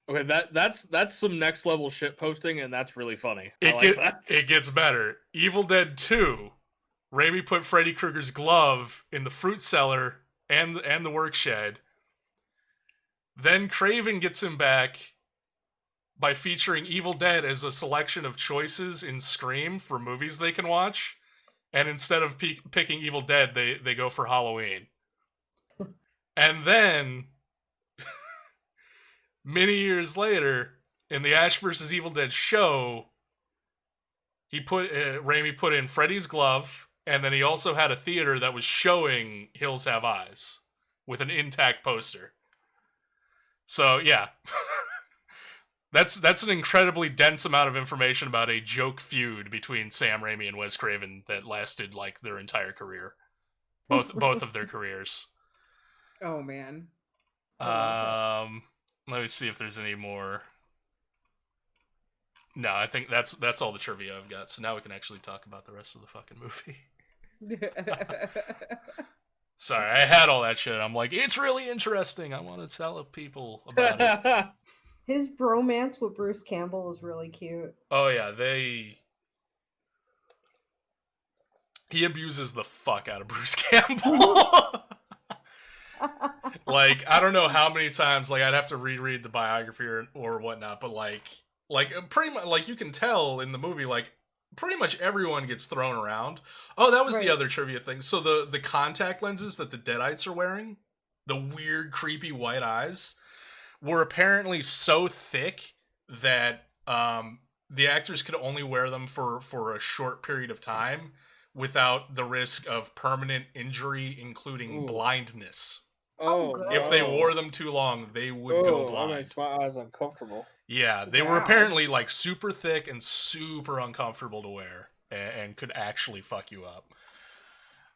Okay, that's some next level shit posting, and that's really funny. It gets better. Evil Dead 2, Raimi put Freddy Krueger's glove in the fruit cellar and the work shed. Then Craven gets him back by featuring Evil Dead as a selection of choices in Scream for movies they can watch. And instead of picking Evil Dead, they go for Halloween. And then, many years later, in the Ash vs. Evil Dead show, Raimi put in Freddy's glove, and then he also had a theater that was showing Hills Have Eyes with an intact poster. So, yeah. That's an incredibly dense amount of information about a joke feud between Sam Raimi and Wes Craven that lasted like their entire career. Both of their careers. Oh man. Let me see if there's any more No, I think that's all the trivia I've got. So now we can actually talk about the rest of the fucking movie. Sorry, I had all that shit. I'm like, it's really interesting. I want to tell people about it. His bromance with Bruce Campbell is really cute. Oh yeah, he abuses the fuck out of Bruce Campbell. Like, I don't know how many times, like, I'd have to reread the biography or whatnot, but like pretty much, like, you can tell in the movie, like, pretty much everyone gets thrown around. Oh, that was the other trivia thing. So the contact lenses that the Deadites are wearing, the weird, creepy white eyes, were apparently so thick that the actors could only wear them for a short period of time without the risk of permanent injury, including blindness. Oh, if they wore them too long, they would go blind. That makes my eyes uncomfortable. Yeah, they were apparently like super thick and super uncomfortable to wear, and could actually fuck you up.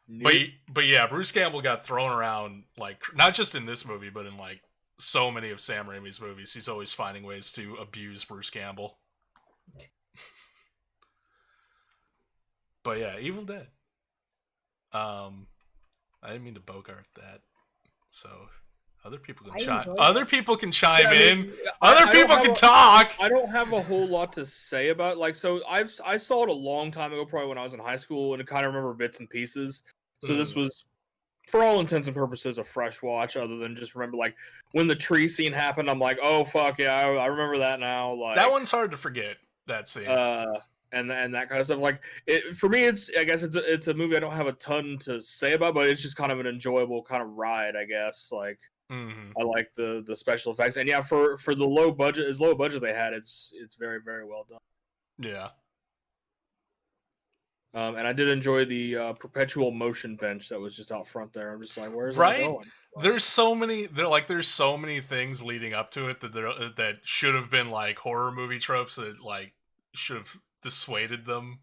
Nope. But yeah, Bruce Campbell got thrown around, like, not just in this movie, but in like so many of Sam Raimi's movies. He's always finding ways to abuse Bruce Campbell. But yeah, Evil Dead. I didn't mean to bogart that. So other people can chime. Other people can chime in. Other people can talk. I don't have a whole lot to say about it. Like, so I saw it a long time ago, probably when I was in high school, and I kind of remember bits and pieces. So this was, for all intents and purposes, a fresh watch. Other than just remember, like, when the tree scene happened, I'm like, oh fuck yeah, I remember that now. Like, that one's hard to forget. That scene. And that kind of stuff. Like, for me, I guess it's a movie I don't have a ton to say about, but it's just kind of an enjoyable kind of ride, I guess. Like, I like the special effects, and yeah, for the low budget they had, it's very, very well done. Yeah. And I did enjoy the perpetual motion bench that was just out front there. I'm just like, where's that going? There's so many things leading up to it that should have been like horror movie tropes that like should have dissuaded them.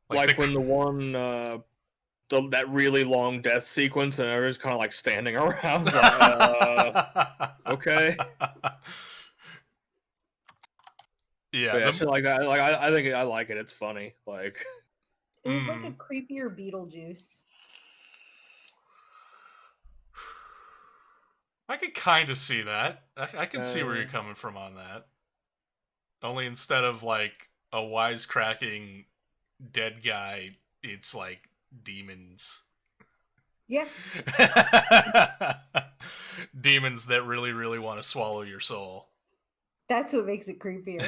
Like when the one that really long death sequence and everyone's kind of like standing around. Okay. Yeah, shit like that. Like I think I like it. It's funny. Like, it was like a creepier Beetlejuice. I could kind of see that. I can see where you're coming from on that. Only instead of like a wisecracking dead guy, it's like demons. Yeah. Demons that really, really want to swallow your soul. That's what makes it creepier.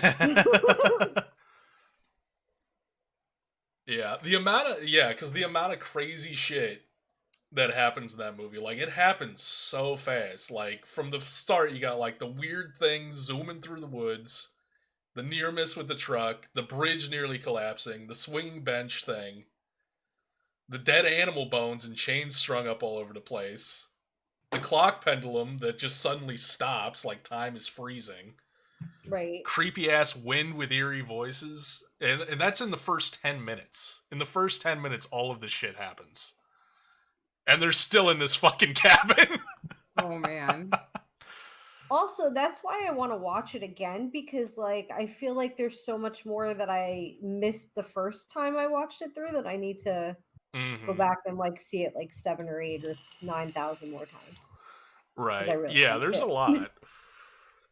Yeah, because the amount of crazy shit that happens in that movie, like, it happens so fast. Like, from the start, you got like the weird things zooming through the woods, the near miss with the truck, the bridge nearly collapsing, the swinging bench thing, the dead animal bones and chains strung up all over the place, the clock pendulum that just suddenly stops like time is freezing. Right. Creepy ass wind with eerie voices. And that's in the first 10 minutes. In the first 10 minutes, all of this shit happens. And they're still in this fucking cabin. Oh, man. Also, that's why I want to watch it again, because like I feel like there's so much more that I missed the first time I watched it through that I need to go back and like see it like 7 or 8 or 9,000 more times. Right. Really there's a lot.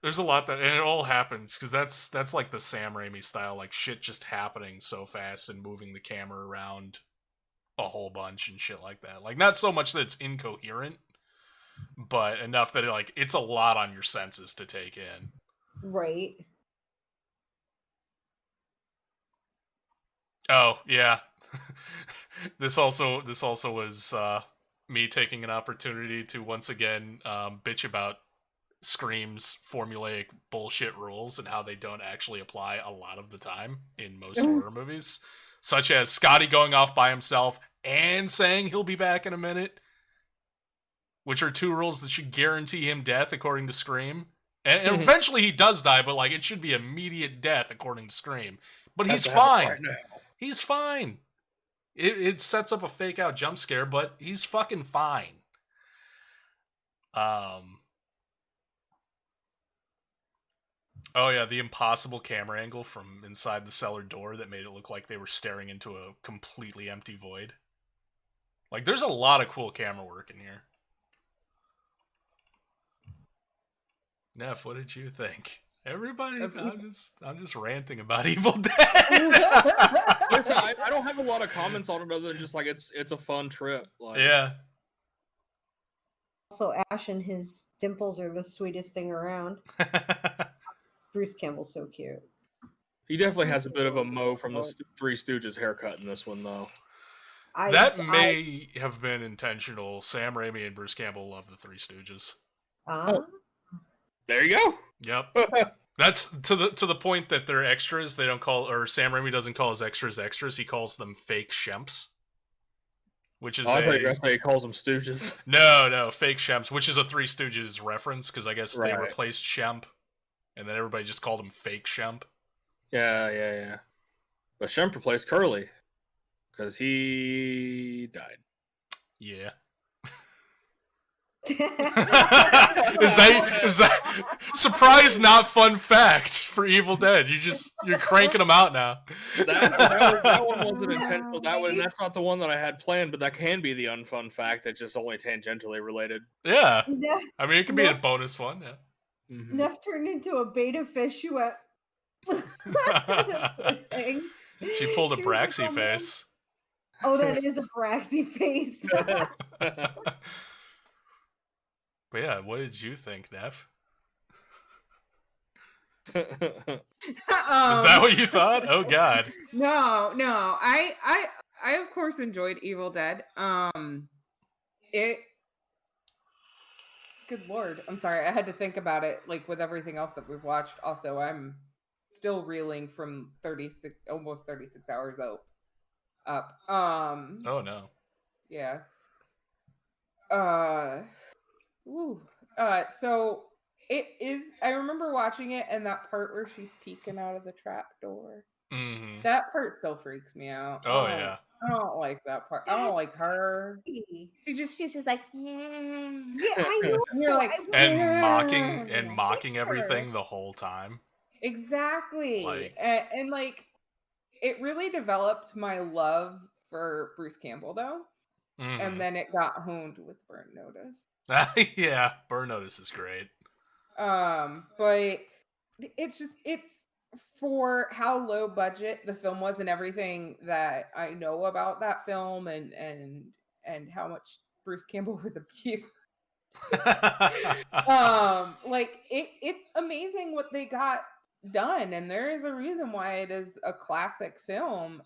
There's a lot and it all happens because that's like the Sam Raimi style, like shit just happening so fast and moving the camera around a whole bunch and shit like that. Like, not so much that it's incoherent, but enough that it's a lot on your senses to take in. Right. Oh, yeah. This also was me taking an opportunity to once again bitch about Scream's formulaic bullshit rules and how they don't actually apply a lot of the time in most horror movies, such as Scotty going off by himself and saying he'll be back in a minute, which are 2 rules that should guarantee him death according to Scream. And eventually he does die, but like it should be immediate death according to Scream. But he's fine. Right, he's fine. It sets up a fake out jump scare, but he's fucking fine. Oh yeah, the impossible camera angle from inside the cellar door that made it look like they were staring into a completely empty void. Like, there's a lot of cool camera work in here. Neff, what did you think? Everybody, I'm just ranting about Evil Dead. I don't have a lot of comments on it other than just like it's a fun trip. Like, yeah. Also, Ash and his dimples are the sweetest thing around. Bruce Campbell's so cute. He definitely has a bit of a Mo from the Three Stooges haircut in this one, though. That may have been intentional. Sam Raimi and Bruce Campbell love the Three Stooges. There you go. Yep. That's to the point that they're extras. They don't call, or Sam Raimi doesn't call his extras extras. He calls them fake shemps. Which is I thought you were saying he calls them Stooges. No, fake shemps, which is a Three Stooges reference, because I guess they replaced Shemp, and then everybody just called him fake Shemp. Yeah. But Shemp replaced Curly, because he died. Yeah. is that surprise not fun fact for Evil Dead? You're cranking them out now. That one wasn't intentional. That's not the one that I had planned, but that can be the unfun fact that's just only tangentially related. Yeah. I mean, it could be a bonus one, yeah. Mm-hmm. Neff turned into a beta fish who went She pulled a Braxy face. Oh, that is a Braxy face. But yeah, what did you think, Neff? Is that what you thought? Oh God. No. I of course enjoyed Evil Dead. Good Lord. I'm sorry. I had to think about it. Like with everything else that we've watched. Also, I'm still reeling from almost 36 hours up. Oh no. Yeah. So it is. I remember watching it, and that part where she's peeking out of the trap door. Mm-hmm. That part still freaks me out. Oh yeah. I don't like that part. I don't like her. She's just like, yeah, I know. You're like, and mocking everything the whole time. Exactly. Like, and like, it really developed my love for Bruce Campbell though. Mm-hmm. And then it got honed with Burn Notice. Yeah, Burn Notice is great. But it's for how low budget the film was and everything that I know about that film and how much Bruce Campbell was abused. Like it's amazing what they got done, and there is a reason why it is a classic film.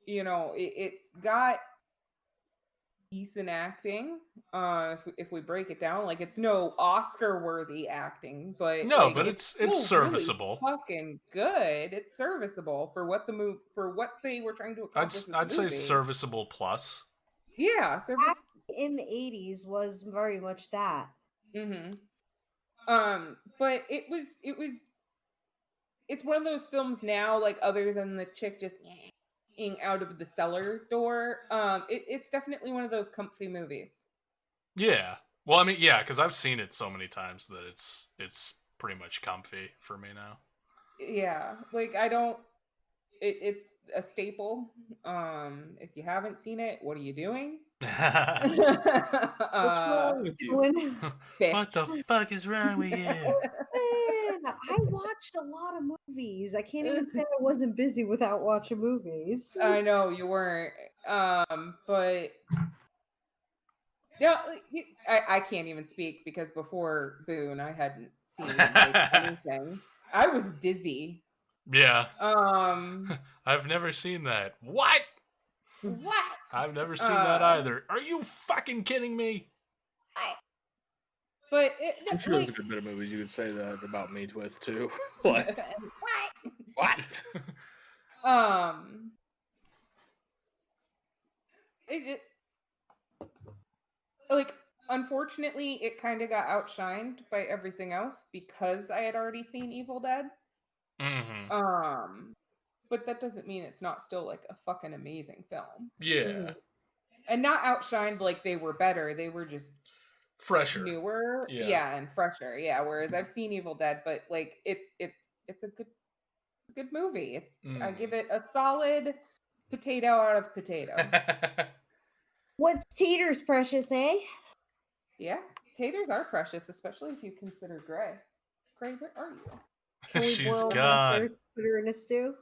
It's got decent acting. If we break it down, like it's no Oscar-worthy acting, but no, like, but it's serviceable. Really fucking good. It's serviceable for what they were trying to accomplish. I'd say serviceable plus. Yeah, in the 80s was very much that. Mm-hmm. But it's one of those films now, like other than the chick just out of the cellar door, it's definitely one of those comfy movies. Yeah. Well, I mean, yeah, because I've seen it so many times that it's pretty much comfy for me now. Yeah, like it's a staple. If you haven't seen it, what are you doing? What's wrong with you? What the fuck is wrong with you? I watched a lot of movies. I can't even say I wasn't busy without watching movies. I know you weren't. But no, I can't even speak because before Boone, I hadn't seen like, anything. I was dizzy. Yeah. I've never seen that. What? I've never seen that either. Are you fucking kidding me? But I'm sure there's a good bit of movies you could say that about me with too. What? Like, unfortunately, it kind of got outshined by everything else because I had already seen Evil Dead. Mm-hmm. But that doesn't mean it's not still like a fucking amazing film. Yeah. And not outshined like they were better. They were just newer, and fresher. Yeah, whereas I've seen Evil Dead, but like it's a good movie. I give it a solid potato out of potato. What's taters, precious, eh? Yeah, taters are precious, especially if you consider Gray. Gray, where are you? Can we She's boil gone. put her in a stew?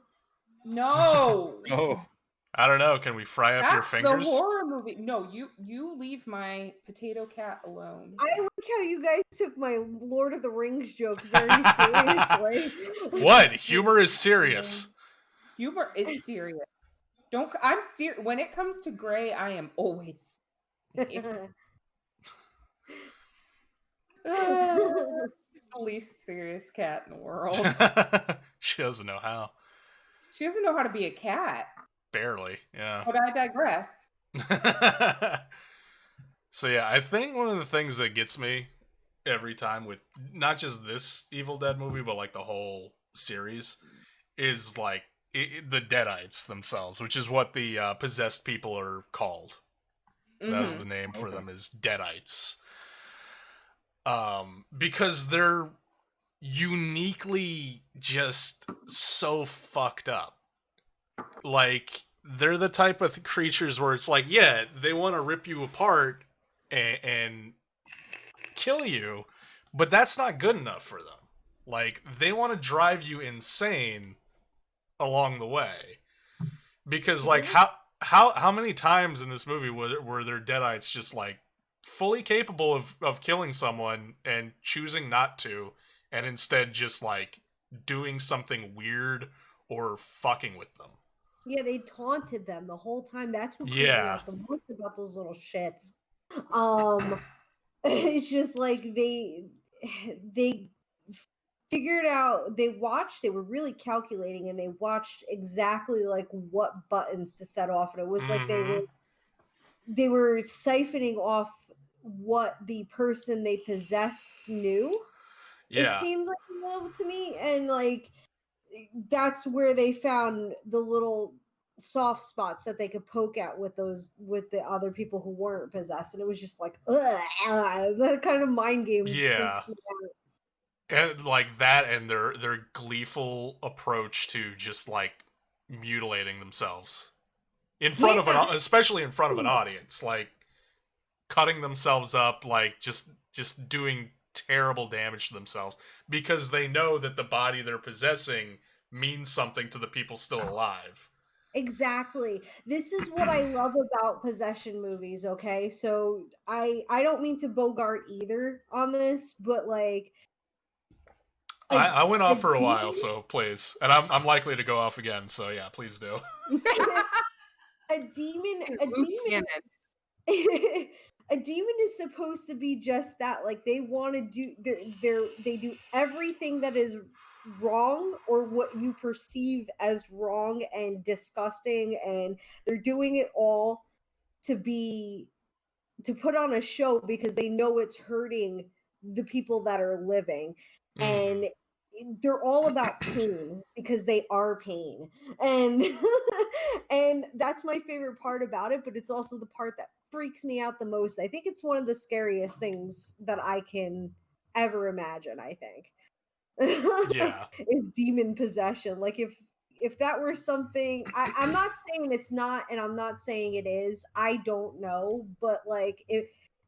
No. Oh. I don't know. Can we fry up your fingers? The horror movie. No, you leave my potato cat alone. I like how you guys took my Lord of the Rings joke very seriously. What? Humor is serious. Humor is serious. I'm serious. When it comes to Gray, I am always the least serious cat in the world. She doesn't know how. She doesn't know how to be a cat. Barely, yeah. But I digress. So yeah, I think one of the things that gets me every time with not just this Evil Dead movie, but like the whole series, is like the Deadites themselves, which is what the possessed people are called. That's the name for them, is Deadites. Because they're uniquely just so fucked up. Like, they're the type of creatures where it's like, yeah, they want to rip you apart and kill you, but that's not good enough for them. Like, they want to drive you insane along the way. Because, like, how many times in this movie were there Deadites just, like, fully capable of killing someone and choosing not to, and instead just, like, doing something weird or fucking with them? Yeah, they taunted them the whole time. That's what creeped me out the most about those little shits. It's just like they figured out, they were really calculating, and they watched exactly like what buttons to set off, and it was like they were siphoning off what the person they possessed knew. It seemed like a little to me, and like that's where they found the little soft spots that they could poke at with the other people who weren't possessed, and it was just like that kind of mind game. And like that, and their gleeful approach to just like mutilating themselves in front of especially in front of an audience, like cutting themselves up, like just doing terrible damage to themselves because they know that the body they're possessing means something to the people still alive. Exactly. This is what I love about possession movies, okay? So I don't mean to bogart either on this, but like I went off for a while, so please. And I'm likely to go off again, so yeah, please do. a demon a demon is supposed to be just that. Like, they want to do they do everything that is wrong, or what you perceive as wrong and disgusting, and they're doing it all to put on a show because they know it's hurting the people that are living. And they're all about pain because they are pain, and and that's my favorite part about it, but it's also the part that freaks me out the most. I think it's one of the scariest things that I can ever imagine, I think. Is demon possession. Like, if that were something, I'm not saying it's not, and I'm not saying it is, I don't know, but like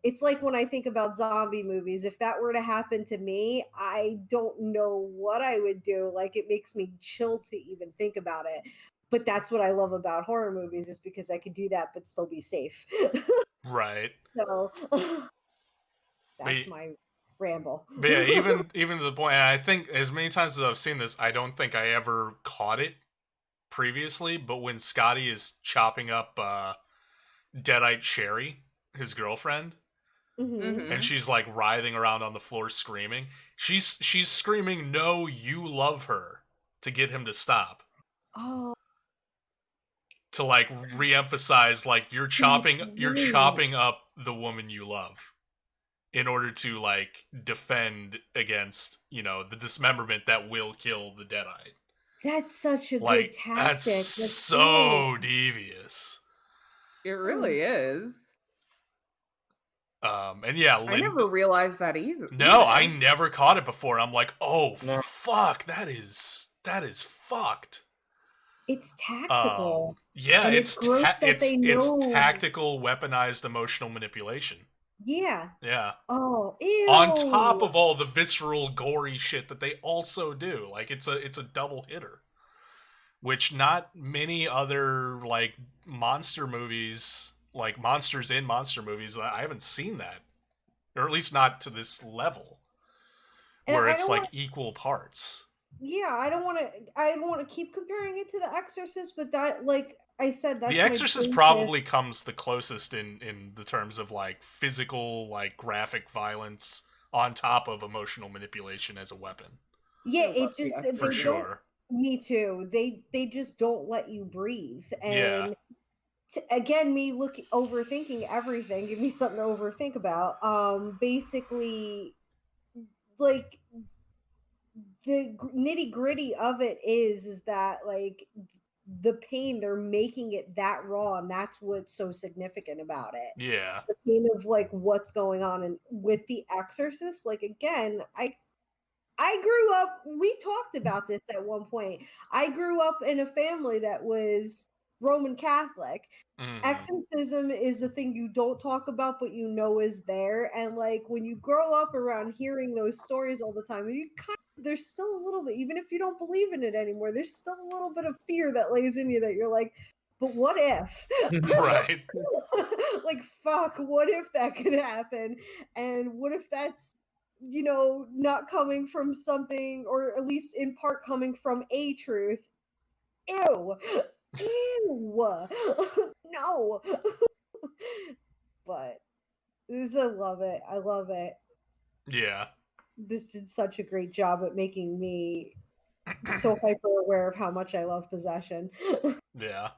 it's like when I think about zombie movies, if that were to happen to me, I don't know what I would do. Like, it makes me chill to even think about it. But that's what I love about horror movies, is because I could do that but still be safe. Right. So that's my ramble. But yeah, even to the point, and I think as many times as I've seen this, I don't think I ever caught it previously, but when Scotty is chopping up Deadite Sherry, his girlfriend, and she's like writhing around on the floor screaming, she's screaming, "No, you love her," to get him to stop. Oh. To like re-emphasize, like, you're chopping up the woman you love in order to like defend against, you know, the dismemberment that will kill the Deadite. That's such a good tactic. That's so devious. It really is. And yeah, I never realized that either. No, I never caught it before. I'm like, oh No. fuck, that is fucked. It's tactical. Yeah, And it's know. tactical weaponized emotional manipulation. Yeah. Yeah. Oh, ew. On top of all the visceral, gory shit that they also do, like it's a double hitter, which not many other like monster movies, like monsters in monster movies, I haven't seen that, or at least not to this level, where it's like equal parts. Yeah, I don't want to keep comparing it to The Exorcist, but that, like I said, that's The Exorcist probably comes the closest in the terms of like physical, like graphic violence on top of emotional manipulation as a weapon. Yeah, it just for sure. Me too. They just don't let you breathe, and again, me overthinking everything. Give me something to overthink about. Basically, like the nitty gritty of it is that like the pain, they're making it that raw, and that's what's so significant about it. Yeah, the pain of like what's going on. And with The Exorcist, like again, I grew up, we talked about this at one point, I grew up in a family that was Roman Catholic. Exorcism is the thing you don't talk about, but you know is there. And like when you grow up around hearing those stories all the time, there's still a little bit, even if you don't believe in it anymore, there's still a little bit of fear that lays in you that you're like, but what if? Right. Like, fuck, what if that could happen? And what if that's, not coming from something, or at least in part coming from a truth? Ew. Ew. No. But I love it. I love it. Yeah. This did such a great job at making me so hyper aware of how much I love possession. Yeah.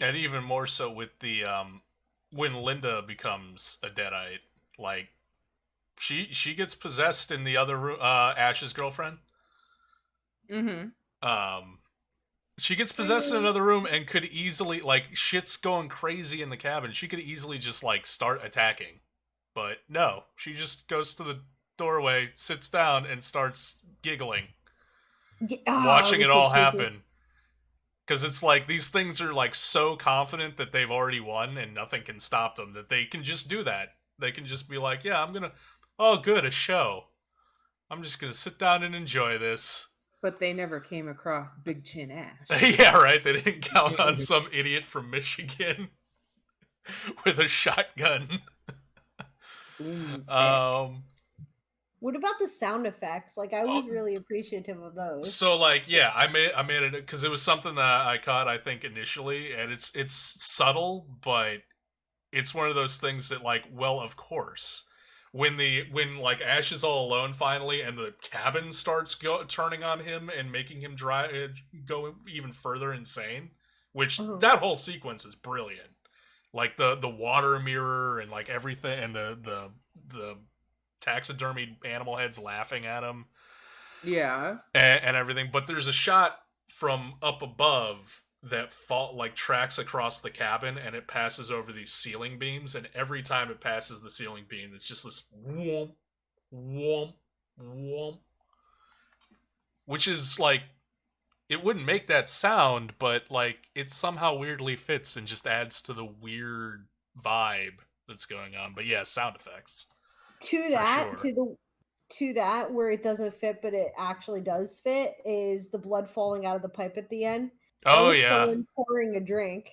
And even more so with the when Linda becomes a deadite, like she gets possessed in the other room, Ash's girlfriend. She gets possessed in another room and could easily, like, shit's going crazy in the cabin. She could easily just like start attacking. But no, she just goes to the doorway, sits down, and starts giggling. Watching it all happen. Because it's like, these things are like so confident that they've already won and nothing can stop them, that they can just do that. They can just be like, yeah, oh good, a show. I'm just gonna sit down and enjoy this. But they never came across Big Chin Ash. Yeah, right, they didn't count on some idiot from Michigan with a shotgun. What about the sound effects? Like, I was really appreciative of those. So, like, yeah, I made it because it was something that I caught, I think, initially, and it's subtle, but it's one of those things that, like, well, of course, when like Ash is all alone finally, and the cabin starts turning on him and making him go even further insane, which that whole sequence is brilliant. Like the water mirror and like everything, and the taxidermied animal heads laughing at him. Yeah. And everything. But there's a shot from up above that tracks across the cabin, and it passes over these ceiling beams, and every time it passes the ceiling beam, it's just this whoomp, whoomp, whoomp. Which is like, it wouldn't make that sound, but like it somehow weirdly fits and just adds to the weird vibe that's going on. But yeah, sound effects. To that, where it doesn't fit, but it actually does fit, is the blood falling out of the pipe at the end. Oh yeah, someone pouring a drink.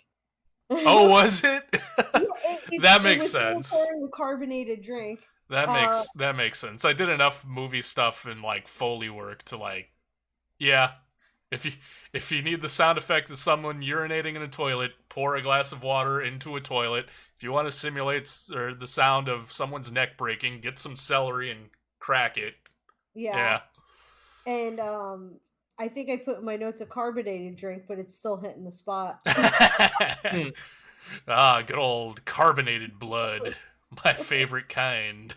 Oh, was it? That makes sense. Pouring a carbonated drink. That makes sense. I did enough movie stuff and like Foley work to like, yeah. If you need the sound effect of someone urinating in a toilet, pour a glass of water into a toilet. If you want to simulate the sound of someone's neck breaking, get some celery and crack it. Yeah. And I think I put in my notes a carbonated drink, but it's still hitting the spot. Good old carbonated blood. My favorite kind.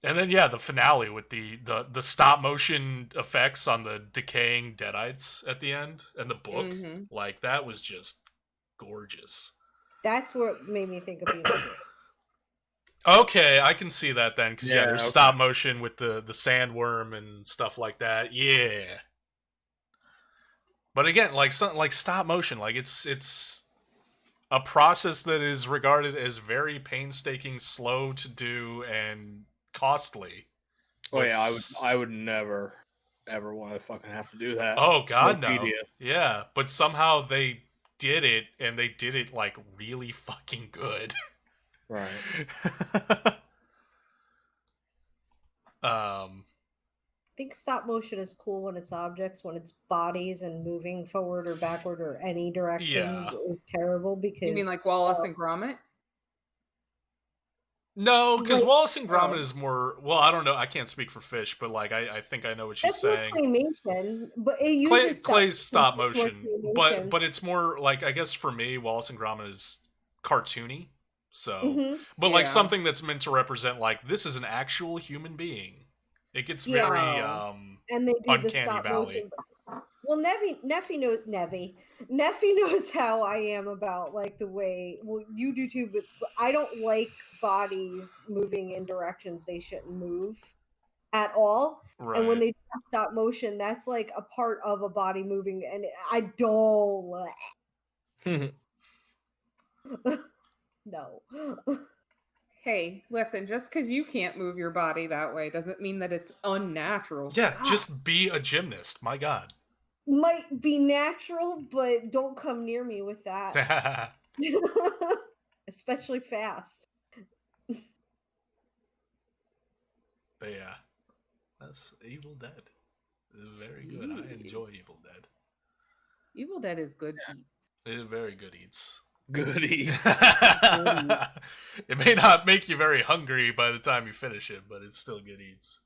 And then yeah, the finale with the stop motion effects on the decaying deadites at the end, and the book, like that was just gorgeous. That's what made me think of Beetlejuice. Okay, I can see that then, because there's okay. stop motion with the sandworm and stuff like that. Yeah, but again, like stop motion, like it's a process that is regarded as very painstaking, slow to do, and costly. Oh yeah, I would never ever want to fucking have to do that. Oh God, so no. tedious. Yeah, but somehow they did it, and they did it like really fucking good. Right. I think stop motion is cool when it's objects, when it's bodies and moving forward or backward or any direction is terrible because You mean like Wallace and Gromit? No, because Like, Wallace and Gromit is more. Well, I don't know. I can't speak for Fish, but like I think I know what she's that's more saying. claymation, but it uses Clay's stop more motion, claymation. but it's more like, I guess for me, Wallace and Gromit is cartoony. So, but like something that's meant to represent like this is an actual human being. It gets very and they do uncanny the stop valley. motion. Well, Neffy knows how I am about like the way. Well, you do too, but I don't like bodies moving in directions they shouldn't move at all. Right. And when they do stop motion, that's like a part of a body moving, and I don't like. No. Hey, listen, just because you can't move your body that way doesn't mean that it's unnatural. Yeah, God. just be a gymnast. My God. Might be natural, but don't come near me with that. Especially fast. But yeah, that's Evil Dead. Very good. I enjoy Evil Dead. Evil Dead is good eats. It is very good eats. Good eats. It may not make you very hungry by the time you finish it, but it's still good eats.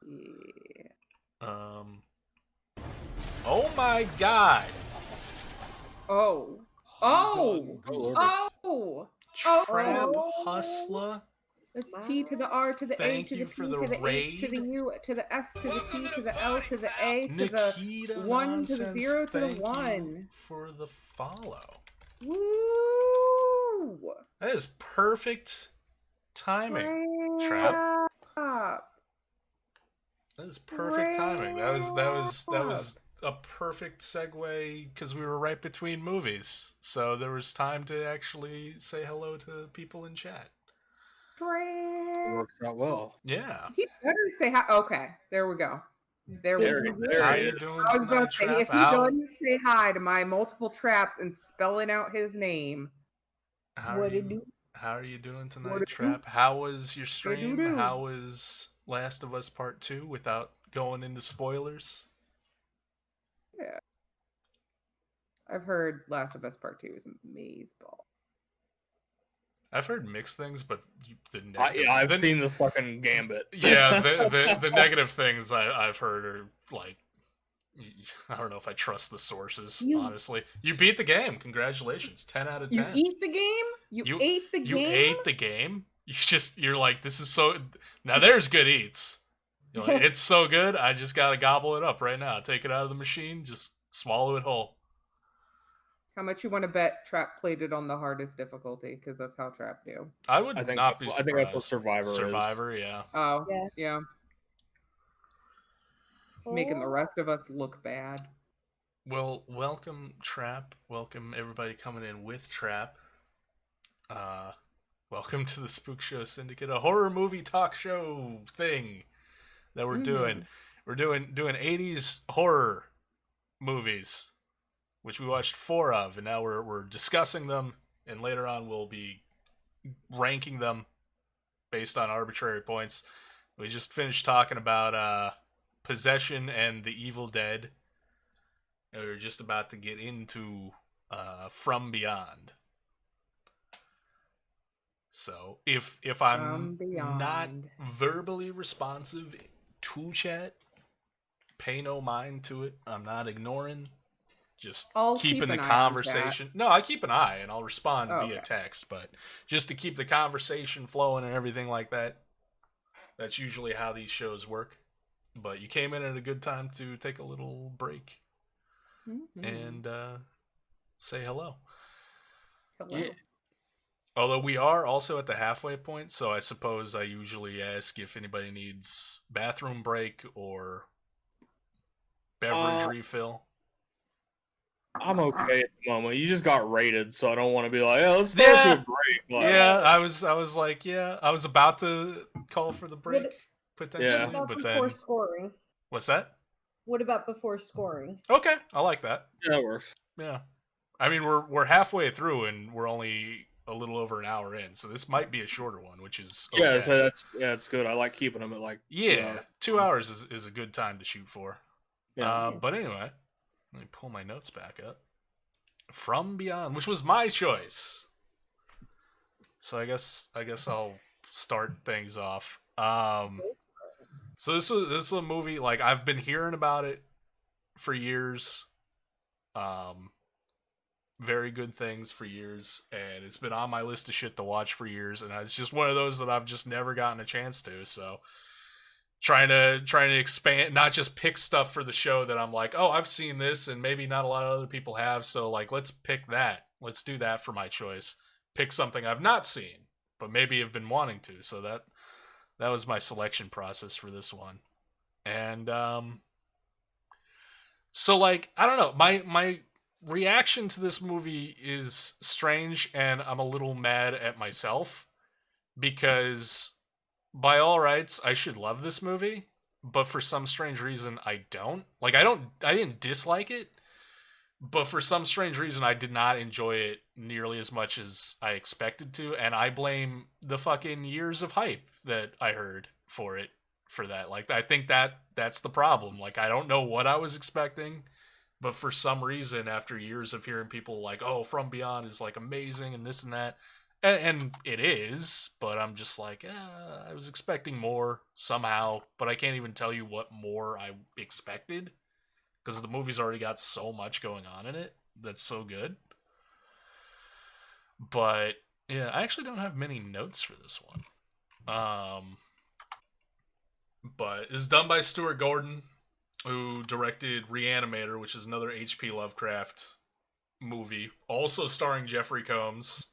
Yeah. Oh my God. Oh. Trap Hustler. It's T to the R to the Thank A to you the for P the to the H to the raid. U to the S to the T to the L to the A to Nikita the 1 Nonsense, to the 0 to the thank 1. you for the follow. Woo! That is perfect timing, Trap. That is perfect timing. That was a perfect segue because we were right between movies, so there was time to actually say hello to people in chat. It works out well. Yeah. He better say hi. Okay, there we go. There we go. How you doing I was tonight, about to say, Trap? if he doesn't say hi to my multiple traps and spelling out his name, How are you doing tonight, Trap? How was your stream? How was Last of Us Part 2 without going into spoilers? Yeah. I've heard Last of Us Part 2 is amazeball. I've heard mixed things, but I've seen the fucking Gambit. Yeah, the negative things I've heard are like, I don't know if I trust the sources, honestly. You beat the game. Congratulations. 10 out of 10. You eat the game? You ate the game? You ate the game? You're like, this is so... Now there's good eats. You're like, it's so good, I just gotta gobble it up right now. Take it out of the machine, just swallow it whole. How much you want to bet Trap played it on the hardest difficulty? Because that's how Trap do. I would not be surprised. I think that's what Survivor is. Survivor, yeah. Oh, yeah. Making the rest of us look bad. Well, welcome, Trap. Welcome, everybody coming in with Trap. Welcome to the Spookshow Syndicate, a horror movie talk show thing that we're doing. We're doing 80s horror movies, which we watched 4 of, and now we're discussing them, and later on we'll be ranking them based on arbitrary points. We just finished talking about Possession and The Evil Dead. And we're just about to get into From Beyond. So if I'm not verbally responsive to chat, pay no mind to it. I'm not ignoring. Just keeping the conversation. No, I keep an eye and I'll respond via text, but just to keep the conversation flowing and everything like that. That's usually how these shows work. But you came in at a good time to take a little break and say hello. Hello. Although we are also at the halfway point, so I suppose I usually ask if anybody needs bathroom break or beverage refill. I'm okay at the moment. You just got rated, so I don't want to be like, let's start to a break. Like, yeah, I was like, I was about to call for the break potentially, what about but before then scoring? What's that? What about before scoring? Okay, I like that. Yeah, that works. Yeah, I mean we're halfway through and we're only a little over an hour in, so this might be a shorter one, which is okay. That's good. I like keeping them at like 2 hours. 2 hours is a good time to shoot for. Yeah. But anyway, let me pull my notes back up. From Beyond, which was my choice. So I guess I'll start things off. So this was a movie, like, I've been hearing about it for years. Very good things for years, and it's been on my list of shit to watch for years, and it's just one of those that I've just never gotten a chance to. So trying to expand, not just pick stuff for the show that I'm like, oh, I've seen this and maybe not a lot of other people have, so like let's pick that. Let's do that for my choice. Pick something I've not seen, but maybe have been wanting to. So that was my selection process for this one. And so like, I don't know, my reaction to this movie is strange, and I'm a little mad at myself because by all rights I should love this movie, but for some strange reason I don't. Like, I didn't dislike it, but for some strange reason I did not enjoy it nearly as much as I expected to, and I blame the fucking years of hype that I heard for it for that. Like, I think that's the problem. Like, I don't know what I was expecting, but for some reason, after years of hearing people like, oh, From Beyond is like amazing and this and that, and it is, but I'm just like, I was expecting more somehow, but I can't even tell you what more I expected because the movie's already got so much going on in it that's so good. But yeah, I actually don't have many notes for this one. But it's done by Stuart Gordon, who directed Reanimator, which is another H.P. Lovecraft movie, also starring Jeffrey Combs,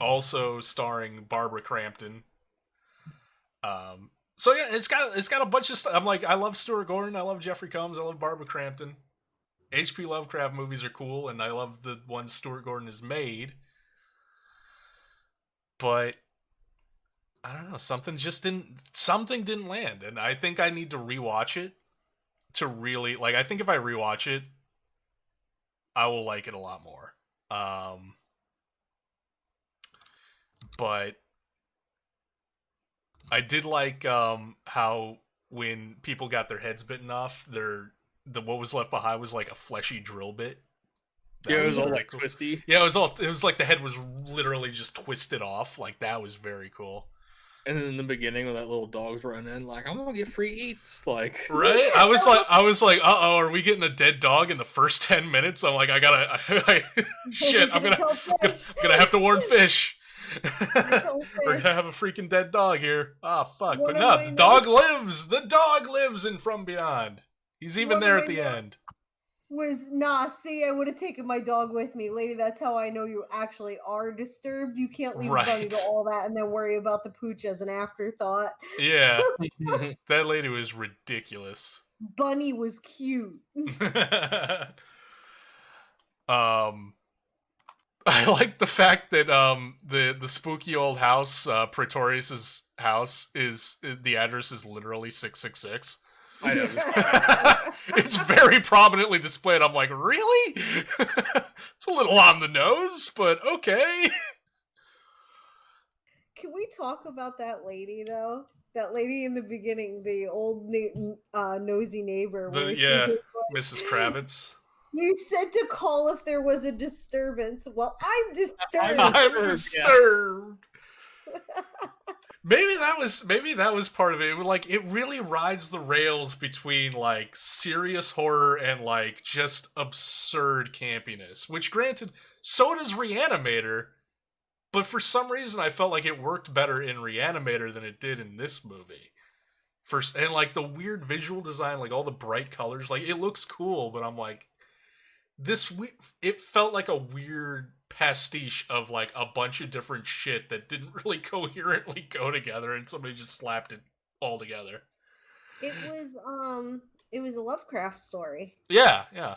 also starring Barbara Crampton. So yeah, it's got a bunch of stuff. I'm like, I love Stuart Gordon, I love Jeffrey Combs, I love Barbara Crampton. H.P. Lovecraft movies are cool, and I love the ones Stuart Gordon has made. But I don't know, something didn't land, and I think I need to rewatch it to really, like, I think if I rewatch it, I will like it a lot more. But I did like how when people got their heads bitten off, what was left behind was like a fleshy drill bit. Yeah, it was all like twisty. Yeah, it was like the head was literally just twisted off. Like, that was very cool. And then in the beginning, when that little dog's running in, like, I'm gonna get free eats, like, right? I was like, uh-oh, are we getting a dead dog in the first 10 minutes? I'm like, shit, I'm gonna have to warn Fish. We're gonna have a freaking dead dog here. Ah, fuck. But no, the dog lives. The dog lives in From Beyond. He's even there at the end. I would have taken my dog with me, lady. That's how I know you actually are disturbed. You can't leave Bunny to all that and then worry about the pooch as an afterthought. Yeah. That lady was ridiculous. Bunny was cute. I like the fact that the spooky old house, Pretorius's house, is the address is literally 666. I know. It's very prominently displayed. I'm like, really? It's a little on the nose, but okay. Can we talk about that lady, though? That lady in the beginning, the old nosy neighbor. Mrs. Kravitz. You said to call if there was a disturbance. Well, I'm disturbed. I'm disturbed. Maybe that was part of it. Like, it really rides the rails between like serious horror and like just absurd campiness. Which, granted, so does Reanimator, but for some reason I felt like it worked better in Reanimator than it did in this movie. And like the weird visual design, like all the bright colors, like it looks cool, but I'm like, it felt like a weird pastiche of like a bunch of different shit that didn't really coherently go together, and somebody just slapped it all together. It was a Lovecraft story. Yeah. Yeah.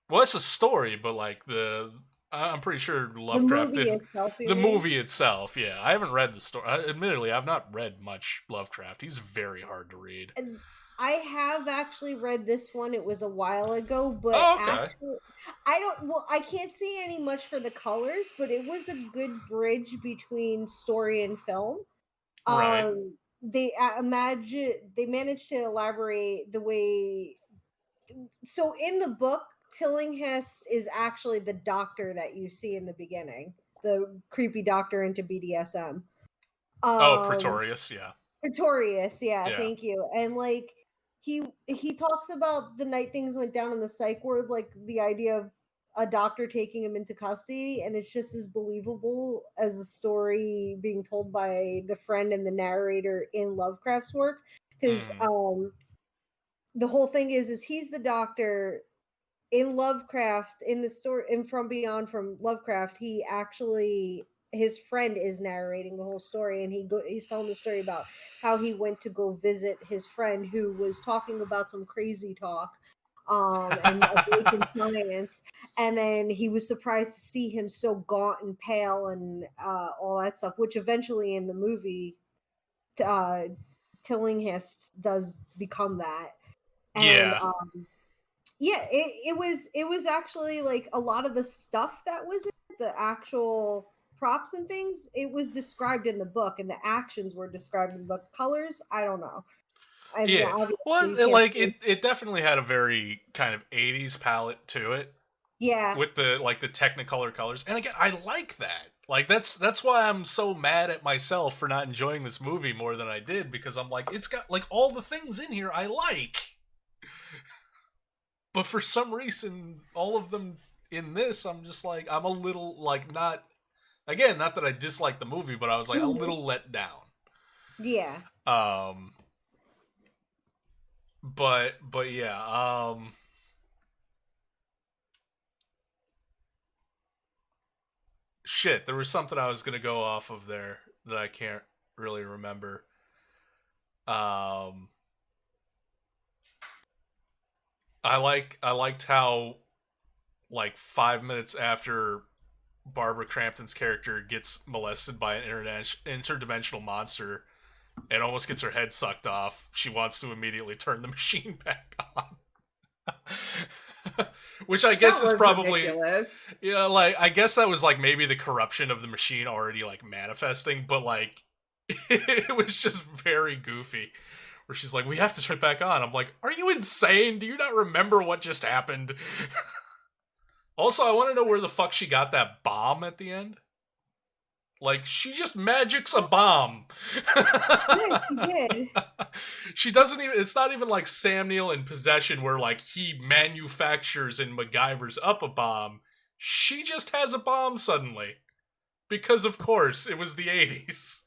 Well, it's a story, but like I'm pretty sure Lovecraft the movie did itself. the movie itself. Yeah, I haven't read the story. Admittedly, I've not read much Lovecraft. He's very hard to read. And I have actually read this one. It was a while ago, but actually, I can't see any much for the colors, but it was a good bridge between story and film. Right. They managed to elaborate the way. So in the book, Tillinghast is actually the doctor that you see in the beginning, the creepy doctor into BDSM. Pretorius, yeah. Pretorius, yeah, thank you. And like he talks about the night things went down in the psych ward, like the idea of a doctor taking him into custody, and it's just as believable as a story being told by the friend and the narrator in Lovecraft's work, because the whole thing is he's the doctor in Lovecraft, in the story in From Beyond from Lovecraft. He actually, his friend is narrating the whole story, and he's telling the story about how he went to go visit his friend who was talking about some crazy talk and awakened science, and then he was surprised to see him so gaunt and pale and all that stuff, which eventually in the movie Tillinghast does become that. And it was actually like a lot of the stuff that was in it, the actual props and things, it was described in the book, and the actions were described in the book. Colors, I don't know. Well, like it definitely had a very kind of 80s palette to it. Yeah. With the like the Technicolor colors. And again, I like that. Like that's why I'm so mad at myself for not enjoying this movie more than I did, because I'm like, it's got like all the things in here I like. But for some reason, all of them in this, I'm just like, I'm a little like not that I dislike the movie, but I was like a little let down. Yeah. But yeah, shit, there was something I was gonna go off of there that I can't really remember. I liked how, like, 5 minutes after Barbara Crampton's character gets molested by an interdimensional monster and almost gets her head sucked off, she wants to immediately turn the machine back on. Which I guess is probably ridiculous. Yeah, like I guess that was like maybe the corruption of the machine already like manifesting, but like it was just very goofy. Where she's like, "We have to turn it back on." I'm like, "Are you insane? Do you not remember what just happened?" Also, I want to know where the fuck she got that bomb at the end. Like, she just magics a bomb. Yeah, she did. She doesn't even, it's not even like Sam Neill in Possession where like he manufactures and MacGyvers up a bomb. She just has a bomb suddenly. Because of course, it was the 80s.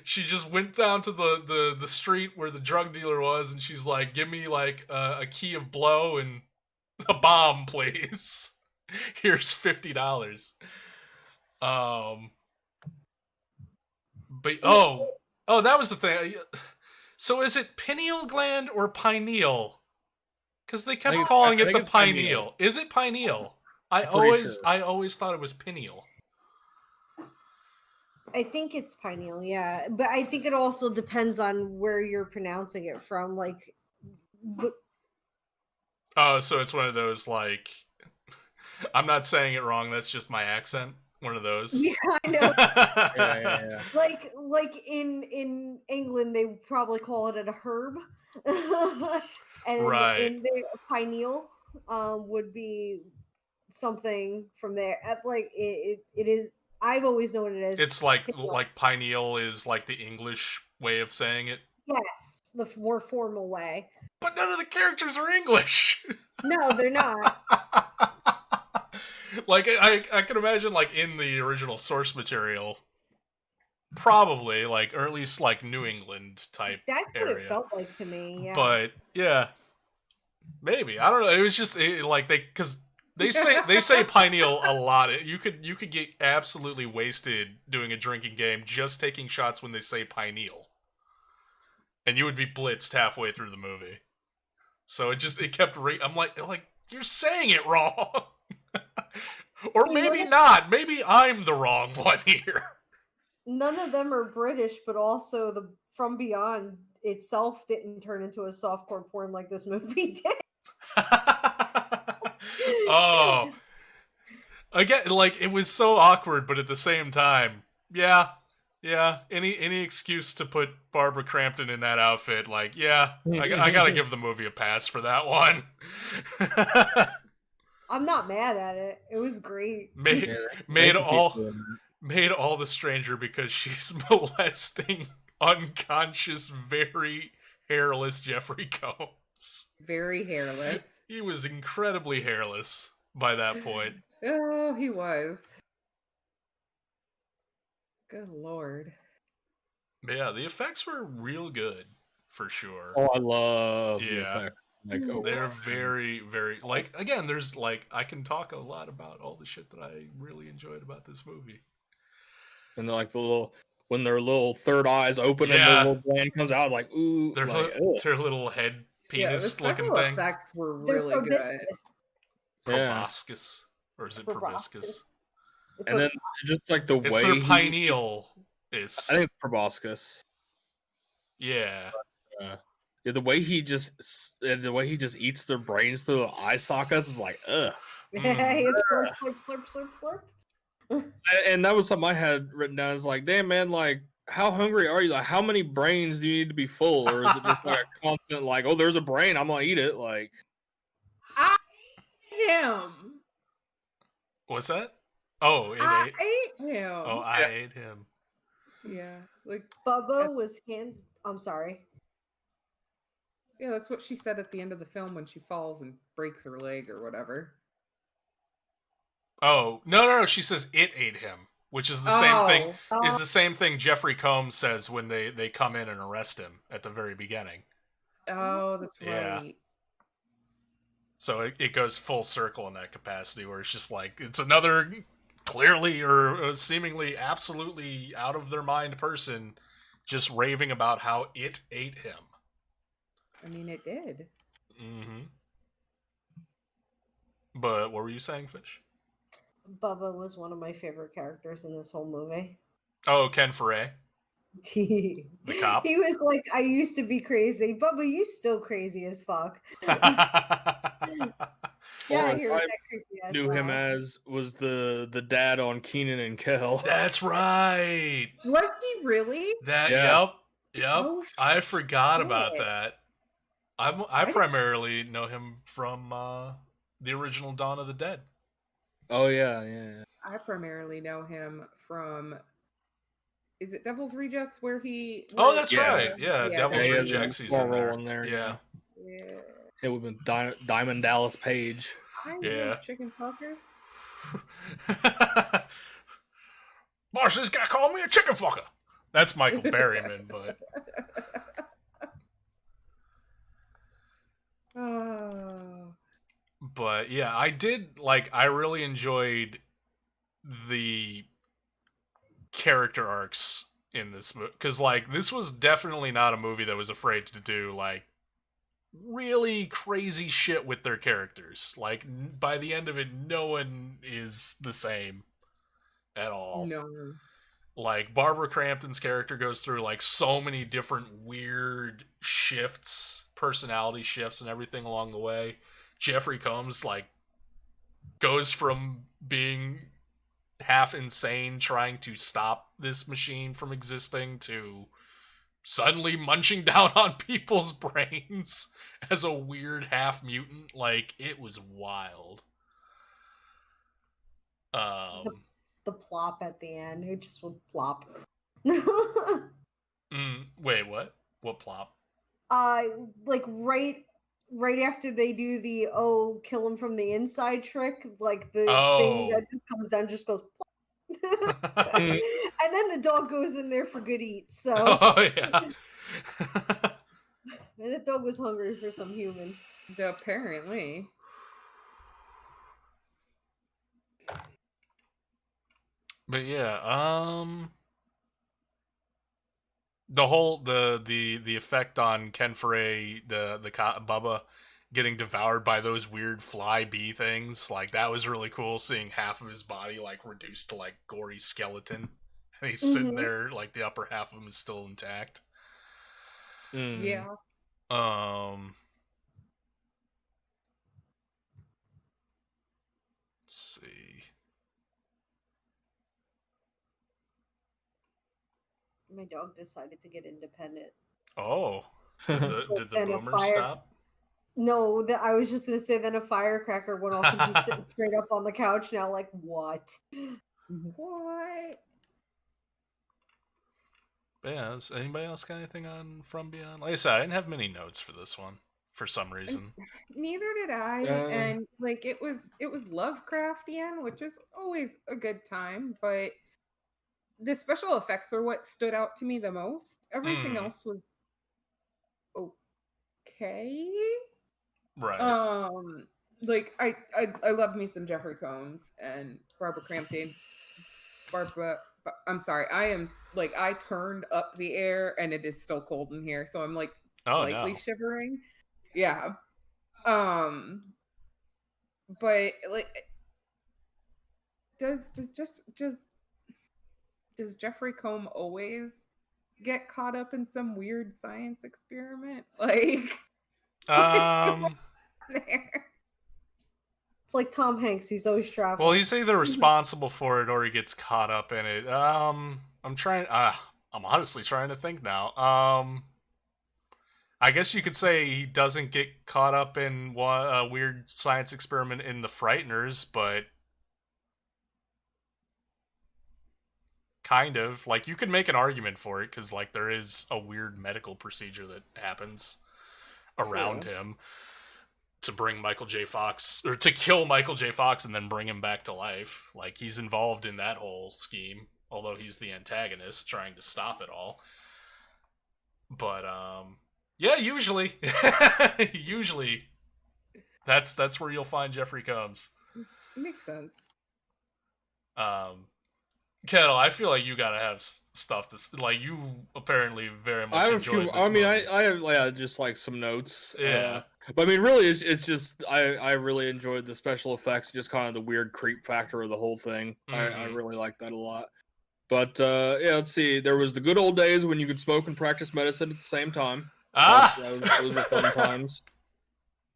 She just went down to the street where the drug dealer was, and she's like, "Give me like a key of blow and a bomb, please. Here's $50." But that was the thing. So is it pineal gland or pineal? Because they kept calling it the pineal. Is it pineal? I always thought it was pineal. I think it's pineal, yeah, but I think it also depends on where you're pronouncing it from. Like, so it's one of those like, I'm not saying it wrong. That's just my accent. One of those. Yeah, I know. Yeah. Like in England, they probably call it a herb, and right. in the pineal would be something from there. Like it is. I've always known it as. It's like pineal is like the English way of saying it. Yes, the more formal way. But none of the characters are English. No, they're not. Like, I can imagine, like, in the original source material, probably, like, or at least, like, New England type That's area. what it felt like to me, yeah. But, yeah. Maybe. I don't know. It was just, because They say pineal a lot. You could get absolutely wasted doing a drinking game just taking shots when they say pineal, and you would be blitzed halfway through the movie. So it kept. I'm like you're saying it wrong, or maybe not. Maybe I'm the wrong one here. None of them are British, but also the From Beyond itself didn't turn into a softcore porn like this movie did. Oh, again, like it was so awkward, but at the same time, yeah. Any excuse to put Barbara Crampton in that outfit, like, yeah, I gotta give the movie a pass for that one. I'm not mad at it. It was great. Made all the stranger because she's molesting unconscious, very hairless Jeffrey Combs. Very hairless. He was incredibly hairless by that point. Oh, he was. Good lord. But yeah, the effects were real good, for sure. Oh, I love the effects. Like, they're very, very, like, again, there's, like, I can talk a lot about all the shit that I really enjoyed about this movie. And they're like when their little third eyes open and the little gland comes out, like, ooh. Their little head penis looking thing. The effects were really good. Proboscis. Or is it proboscis? And then just like the way their pineal. I think it's proboscis. Yeah. The way he just eats their brains through the eye sockets is like, ugh. It's slurp, slurp, slurp, slurp. And that was something I had written down. It's like, damn man, like, how hungry are you? Like, how many brains do you need to be full, or is it just like a constant, like, oh, there's a brain, I'm gonna eat it? Like, I ate him. What's that? Oh, I ate him. Oh, I ate him. Yeah, like Bubba was hands. I'm sorry. Yeah, that's what she said at the end of the film when she falls and breaks her leg or whatever. Oh, no. She says it ate him, which is the same thing. Is the same thing Jeffrey Combs says when they come in and arrest him at the very beginning. Oh, that's right. Yeah. So it goes full circle in that capacity, where it's just like it's another clearly or seemingly absolutely out of their mind person just raving about how it ate him. I mean, it did. Mm-hmm. But what were you saying, Fish? Bubba was one of my favorite characters in this whole movie. Oh, Ken Foray. The cop? He was like, I used to be crazy. Bubba, you still crazy as fuck. Yeah, he was that creepy ass knew him as was the dad on Kenan and Kel. That's right. Was he really? Yep. Oh, I forgot about that. I primarily know him from the original Dawn of the Dead. Oh yeah. I primarily know him from. Is it Devil's Rejects where he? Oh, that's right. Yeah, Devil's Rejects. He's in there. Yeah. It would have been Diamond Dallas Page. I love chicken fucker. Boss, this guy called me a chicken fucker. That's Michael Berryman, but. But yeah, I really enjoyed the character arcs in this movie, because like this was definitely not a movie that was afraid to do like really crazy shit with their characters. Like by the end of it, no one is the same at all. No. Like Barbara Crampton's character goes through like so many different weird shifts, personality shifts and everything along the way. Jeffrey Combs like goes from being half insane trying to stop this machine from existing to suddenly munching down on people's brains as a weird half mutant. Like it was wild. The plop at the end, it just would plop. Wait, what? What plop? Like right after they do the kill him from the inside trick, like the thing that just comes down just goes plop. And then the dog goes in there for good eat. So yeah. And the dog was hungry for some human. Apparently. But yeah, the whole the effect on Ken Foray, Bubba getting devoured by those weird fly bee things, like that was really cool. Seeing half of his body like reduced to like gory skeleton, and he's sitting there like the upper half of him is still intact. Yeah. Let's see. My dog decided to get independent. Oh, did the boomers stop? No, I was just gonna say then a firecracker went off and she's sitting straight up on the couch now, like what? What? But yeah, does anybody else got anything on From Beyond? Like I said, I didn't have many notes for this one for some reason. Neither did I, and like it was Lovecraftian, which is always a good time, but the special effects are what stood out to me the most. Everything else was okay. Right. Like I love me some Jeffrey Combs and Barbara Crampton. I'm sorry. I turned up the air and it is still cold in here, so I'm like slightly shivering. Yeah. But like does Jeffrey Combs always get caught up in some weird science experiment? Like there? It's like Tom Hanks, he's always traveling. Well, he's either responsible for it or he gets caught up in it. I'm honestly trying to think now. I guess you could say he doesn't get caught up in a weird science experiment in The Frighteners, but kind of. Like, you could make an argument for it, because, like, there is a weird medical procedure that happens around him to bring Michael J. Fox, or to kill Michael J. Fox and then bring him back to life. Like, he's involved in that whole scheme, although he's the antagonist trying to stop it all. But, yeah, usually that's where you'll find Jeffrey Combs. Makes sense. Kettle, I feel like you gotta have stuff to like. You apparently very much enjoyed this movie. I have just like some notes. Yeah, but I mean, really, it's just I really enjoyed the special effects, just kind of the weird creep factor of the whole thing. I really like that a lot. But yeah, let's see. There was the good old days when you could smoke and practice medicine at the same time. Those were fun times.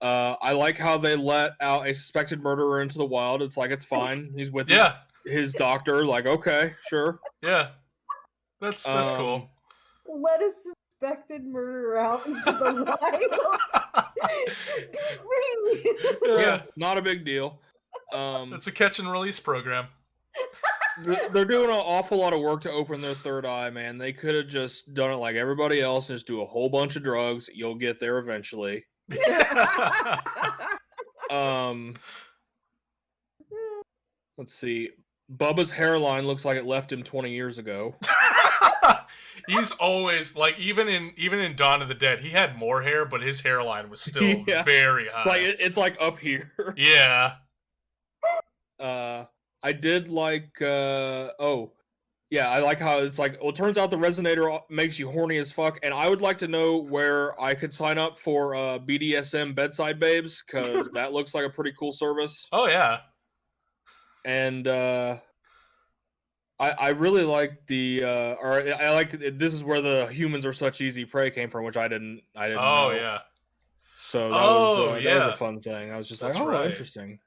I like how they let out a suspected murderer into the wild. It's like it's fine. He's with his doctor. Like, okay, sure. Yeah, that's cool. Let a suspected murderer out into the wild. Yeah, not a big deal. It's a catch and release program. They're doing an awful lot of work to open their third eye, man. They could have just done it like everybody else and just do a whole bunch of drugs. You'll get there eventually. Let's see. Bubba's hairline looks like it left him 20 years ago. He's always like even in Dawn of the Dead, he had more hair, but his hairline was still very high. Like it's like up here. Yeah. I did like I like how it's like, well, it turns out the resonator makes you horny as fuck, and I would like to know where I could sign up for BDSM bedside babes, because that looks like a pretty cool service. Oh yeah. And I really like I like this is where the humans are such easy prey came from, which I didn't know. Oh yeah. So that was a fun thing. I was just like, interesting.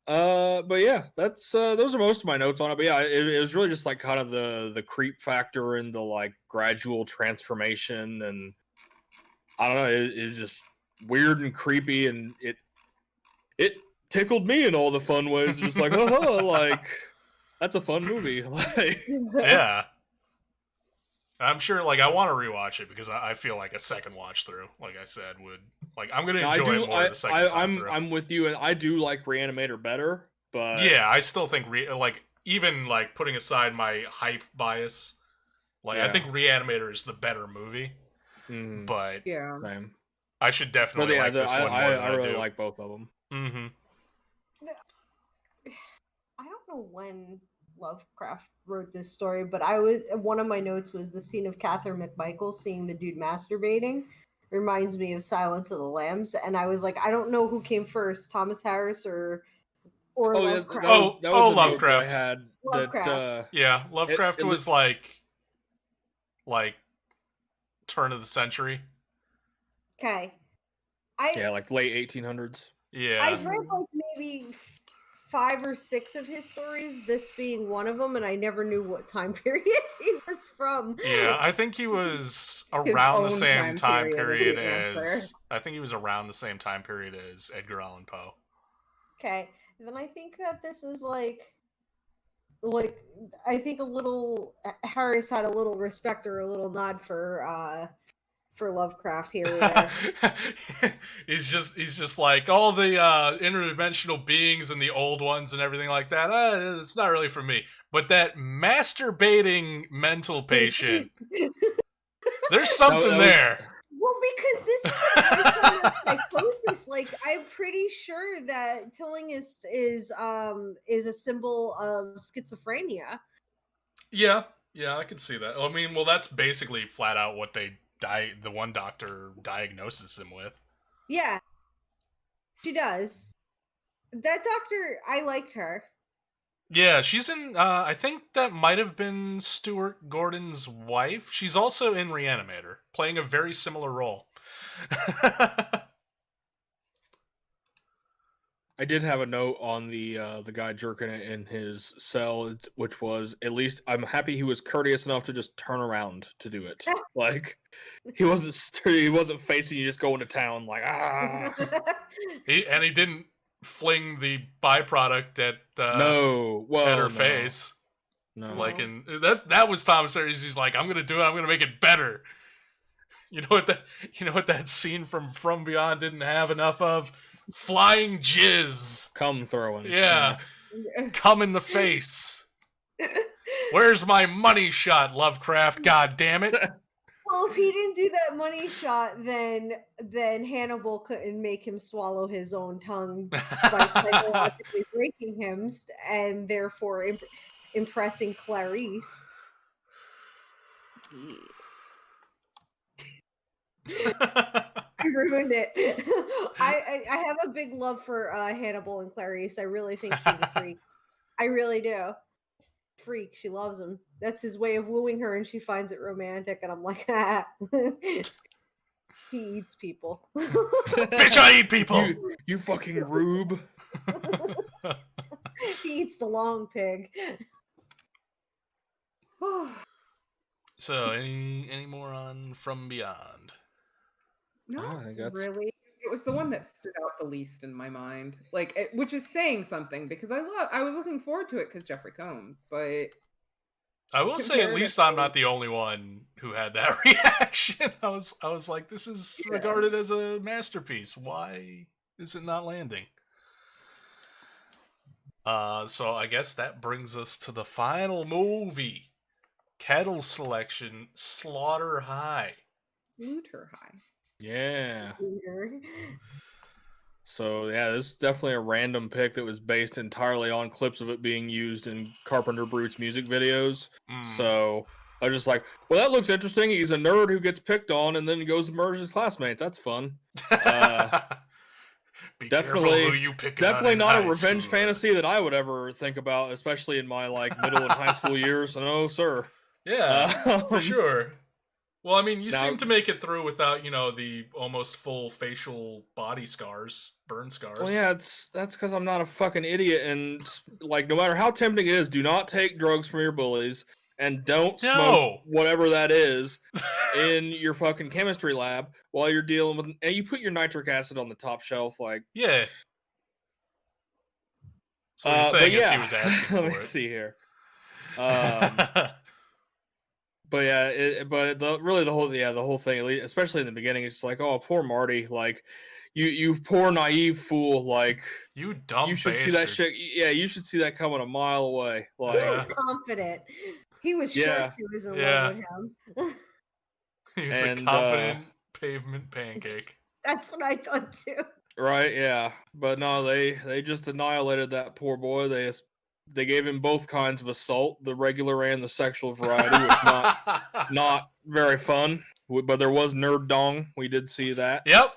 But yeah, that's those are most of my notes on it. But yeah, it was really just like kind of the creep factor and the like gradual transformation, and I don't know, it's just weird and creepy, and it tickled me in all the fun ways. Just like, like that's a fun movie. Like, yeah. I'm sure, like, I want to rewatch it because I feel like a second watch through, like I said, would like I'm gonna enjoy it more the second time through. I'm with you, and I do like Reanimator better, but yeah, I still think like even like putting aside my hype bias, like I think Reanimator is the better movie. But same. I should definitely like this one more than I really do. like both of them. I don't know when Lovecraft wrote this story, but one of my notes was the scene of Catherine McMichael seeing the dude masturbating reminds me of Silence of the Lambs, and I was like, I don't know who came first, Thomas Harris or Lovecraft. That was a Lovecraft. note that I had. Lovecraft. Yeah, Lovecraft was like turn of the century. Okay. Like late 1800s. Yeah. I've read like maybe 5 or 6 of his stories, this being one of them, and I never knew what time period he was from. Yeah, I think he was around the same time period as Edgar Allan Poe. Okay. Then I think that this is like I think Harris had a little respect or a little nod for Lovecraft here or there. he's just like all the interdimensional beings and the old ones and everything like that. It's not really for me. But that masturbating mental patient, there's something there. Well, because this is a psychosis. Like, I'm pretty sure that Tilling is a symbol of schizophrenia. Yeah, I can see that. I mean, well, that's basically flat out what the one doctor diagnoses him with. Yeah, she does. That doctor, I liked her. Yeah, she's in, I think that might have been Stuart Gordon's wife. She's also in Reanimator, playing a very similar role. I did have a note on the guy jerking it in his cell, which was, at least I'm happy he was courteous enough to just turn around to do it. Like, he wasn't facing you, just going to town like He didn't fling the byproduct at her face. No, like that was Thomas Harris. He's like, I'm gonna do it. I'm gonna make it better. You know what that scene from Beyond didn't have enough of? Flying jizz. Cum throwing. Yeah. Cum in the face. Where's my money shot, Lovecraft? God damn it. Well, if he didn't do that money shot, then Hannibal couldn't make him swallow his own tongue by psychologically breaking him, and therefore impressing Clarice. I ruined it. I have a big love for Hannibal and Clarice. I really think she's a freak. I really do. Freak. She loves him. That's his way of wooing her, and she finds it romantic. And I'm like, he eats people. Bitch, I eat people. You fucking rube. He eats the long pig. So, any more on From Beyond? No, really. It was the one that stood out the least in my mind, which is saying something because I was looking forward to it because Jeffrey Combs, but I will say at least I'm not the only one who had that reaction. I was like, this is regarded as a masterpiece. Why is it not landing? So I guess that brings us to the final movie, Kettle Selection, Slaughter High. Slaughter High. Yeah. So yeah, this is definitely a random pick that was based entirely on clips of it being used in Carpenter Brute's music videos. So I was just like, well, that looks interesting. He's a nerd who gets picked on and then goes and murders his classmates. That's fun. Definitely who you pick. Definitely not a revenge fantasy that I would ever think about, especially in my middle and high school years. No, sir. Yeah, for sure. Well, I mean, you seem to make it through without, the almost full facial body scars, burn scars. Well, yeah, that's because I'm not a fucking idiot, and no matter how tempting it is, do not take drugs from your bullies, and don't smoke whatever that is in your fucking chemistry lab while you're dealing with. And you put your nitric acid on the top shelf, yeah. So what you're saying is he was asking for it. Let me see here. But yeah, the whole thing, especially in the beginning, it's just like, oh, poor Marty, you poor naive fool, you dumb. You should see that shit. Yeah, you should see that coming a mile away. He was confident. He was sure he was in love with him. He was a confident pavement pancake. That's what I thought too. Right? Yeah, but no, they just annihilated that poor boy. They just they gave him both kinds of assault, the regular and the sexual variety, which not very fun. But there was nerd dong. We did see that. Yep.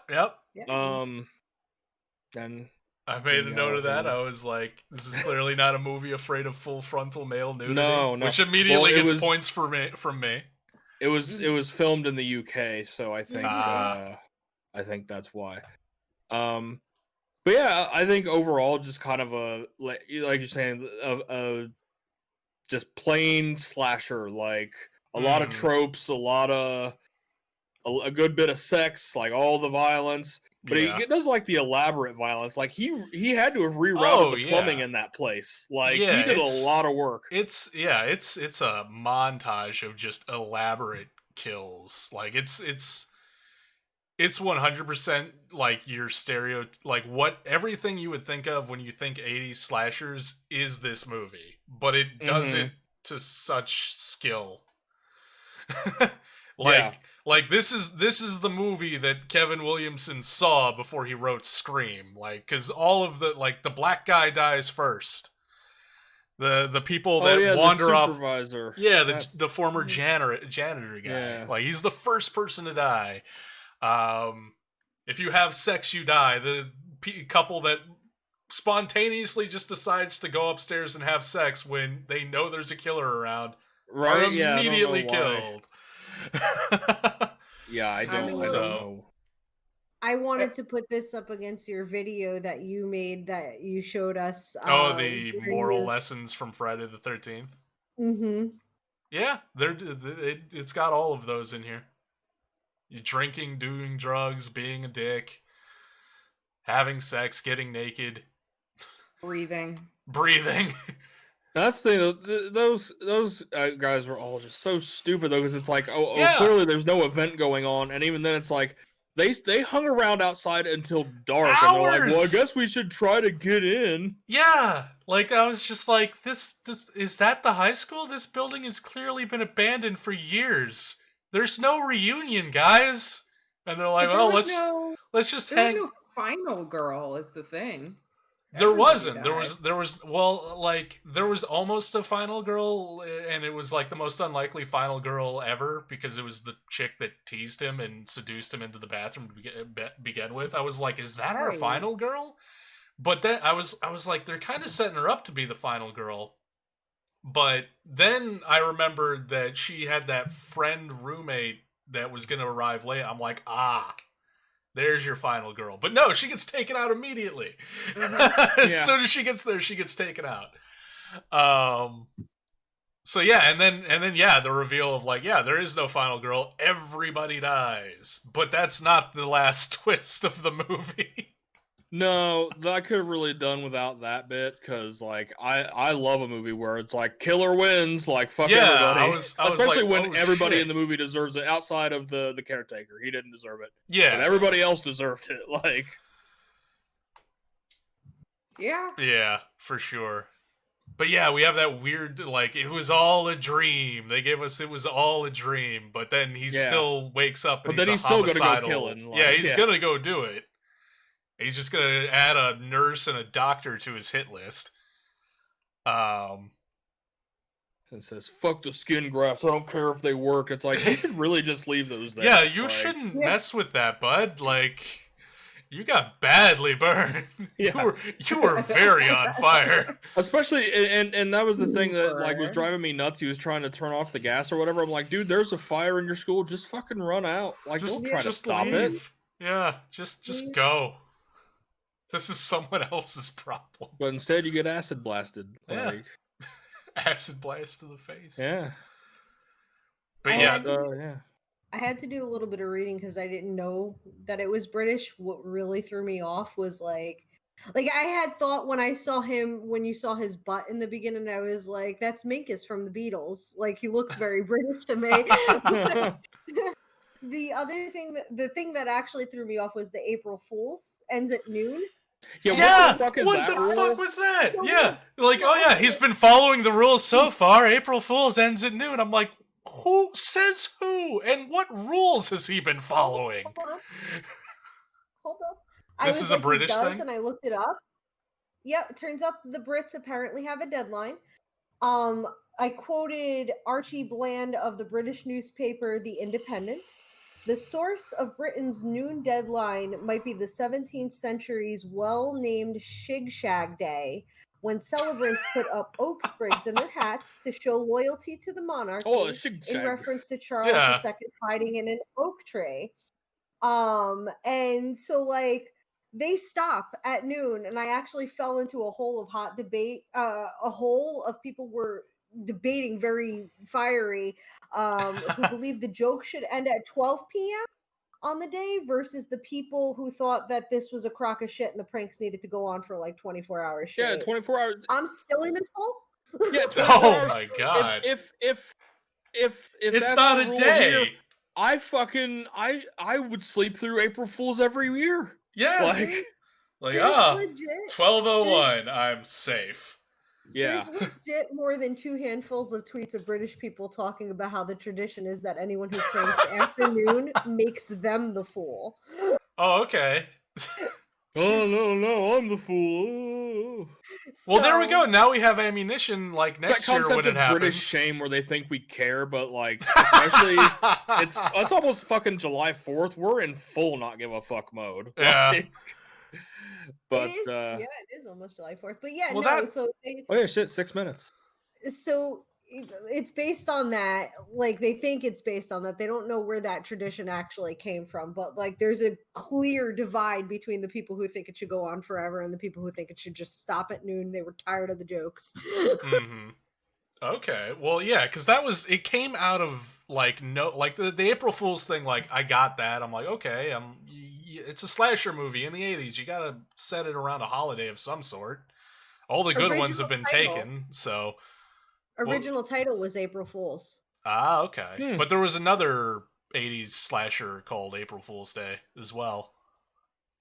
And I made a note of that. I was like, this is clearly not a movie afraid of full frontal male nudity. No. Which immediately gets points from me. It was filmed in the UK, so I think that's why. But yeah, I think overall, just kind of like you're saying, a just plain slasher, like a lot of tropes, a good bit of sex, like all the violence. But he does like the elaborate violence. Like he had to have rerouted the plumbing in that place. Like he did a lot of work. It's a montage of just elaborate kills. Like it's 100% like your like everything you would think of when you think 80s slashers is this movie, but it does it to such skill. Like this is the movie that Kevin Williamson saw before he wrote Scream. Like, because all of the black guy dies first. The people that wander off. Yeah, the former janitor guy. Yeah. Like, he's the first person to die. If you have sex, you die. The couple that spontaneously just decides to go upstairs and have sex when they know there's a killer around are immediately killed. I don't know. I wanted to put this up against your video that you made that you showed us. The moral lessons from Friday the 13th. Mm-hmm. Yeah, it's got all of those in here. You drinking, doing drugs, being a dick, having sex, getting naked, breathing. That's the thing. Those guys were all just so stupid though, because it's like, clearly there's no event going on, and even then it's like they hung around outside until dark, and they're like, well, I guess we should try to get in. Yeah, like I was just like, this is that the high school? This building has clearly been abandoned for years. There's no reunion, guys. And they're like, well, let's just hang. No final girl is the thing. There wasn't. There was almost a final girl, and it was like the most unlikely final girl ever because it was the chick that teased him and seduced him into the bathroom to begin with. I was like, is that our final girl? But then I was like, they're kind of setting her up to be the final girl. But then I remembered that she had that friend roommate that was going to arrive late. I'm like, there's your final girl. But no, she gets taken out immediately. As soon as she gets there, she gets taken out. So yeah, and then the reveal of like, there is no final girl. Everybody dies. But that's not the last twist of the movie. No, I could have really done without that bit, because like I love a movie where it's like killer wins, like fuck everybody. Especially when everybody in the movie deserves it, outside of the caretaker. He didn't deserve it. Yeah. But everybody else deserved it. Like, yeah, for sure. But yeah, we have that weird, like, it was all a dream. They gave us it was all a dream, but then he still wakes up and he's still gonna go killing. Like, he's gonna go do it. He's just gonna add a nurse and a doctor to his hit list. And says, "Fuck the skin grafts. I don't care if they work." It's like, you should really just leave those there. Yeah, you shouldn't mess with that, bud. Like, you got badly burned. Yeah. You were very on fire. Especially, and that was the thing that like was driving me nuts. He was trying to turn off the gas or whatever. I'm like, dude, there's a fire in your school. Just fucking run out. Like, don't try to stop it. Yeah, just go. This is someone else's problem. But instead, you get acid blasted. Like, acid blast to the face. Yeah. But I had to do a little bit of reading because I didn't know that it was British. What really threw me off was like I had thought when you saw his butt in the beginning, I was like, that's Minkus from the Beatles. Like, he looks very British to me. The other thing, the thing that actually threw me off was the April Fool's ends at noon. Yeah, what the fuck was that? So he's been following the rules so far. April Fool's ends at noon. I'm like, who says who? And what rules has he been following? Hold up. This is a British thing? And I looked it up. Yep, it turns out the Brits apparently have a deadline. I quoted Archie Bland of the British newspaper The Independent. The source of Britain's noon deadline might be the 17th century's well-named Shig Shag Day, when celebrants put up oak sprigs in their hats to show loyalty to the monarchy, in reference to Charles II's hiding in an oak tree. And so like they stop at noon, and I actually fell into a hole of hot debate, a hole of people were debating very fiery, who believed the joke should end at 12 p.m. on the day versus the people who thought that this was a crock of shit and the pranks needed to go on for like 24 hours straight. Yeah, 24 hours. I'm still in this hole. Yeah, oh hours. My god. If it's not a day. Here, I would sleep through April Fools every year. Yeah. Like 12:01, I'm safe. Yeah. There's legit more than 2 handfuls of tweets of British people talking about how the tradition is that anyone who pranks afternoon makes them the fool. Oh, okay. Oh no, I'm the fool. Well, there we go. Now we have ammunition. Like next year when it happens. British shame where they think we care, but like especially it's almost fucking July 4th. We're in full not give a fuck mode. Yeah. Like, but it is almost July 4th. But yeah, well, oh yeah, shit, 6 minutes. So it's based on that. Like they think it's based on that. They don't know where that tradition actually came from, but like there's a clear divide between the people who think it should go on forever and the people who think it should just stop at noon. They were tired of the jokes. Mm-hmm. Okay, well, yeah, because it came out of like the April Fool's thing. Like I got that. I'm like, okay, it's a slasher movie in the 80s. You gotta set it around a holiday of some sort. All the good ones have been taken, so. Original title was April Fool's. Ah, okay. But there was another 80s slasher called April Fool's Day as well,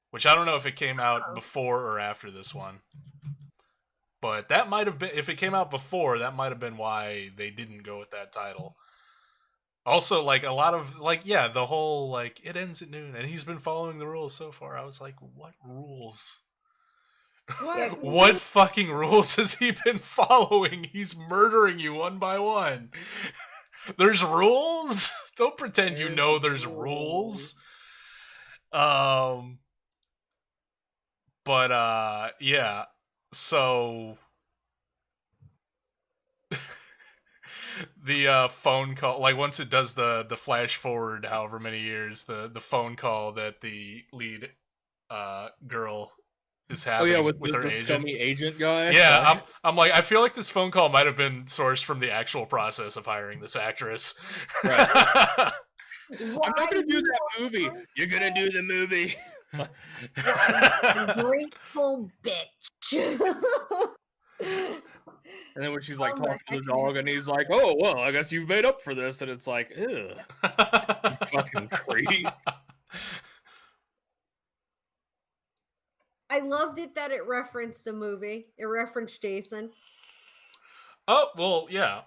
which I don't know if it came out before or after this one. But that might have been, if it came out before, that might have been why they didn't go with that title. Also, like, a lot of, like, yeah, the whole, like, it ends at noon, and he's been following the rules so far. I was like, what rules? What fucking rules has he been following? He's murdering you one by one. There's rules? Don't pretend you know there's rules. But yeah. So the phone call, like once it does the flash forward however many years, the phone call that the lead girl is having with her agent. Scummy agent guy. Yeah, I'm like, I feel like this phone call might have been sourced from the actual process of hiring this actress. Right. I'm not gonna do that movie. You're gonna do the movie. Grateful bitch. And then when she's like talking to the dog, and he's like, "Oh well, I guess you've made up for this," and it's like, "Ew, you fucking creep." I loved it that it referenced a movie. It referenced Jason. Oh, well, yeah.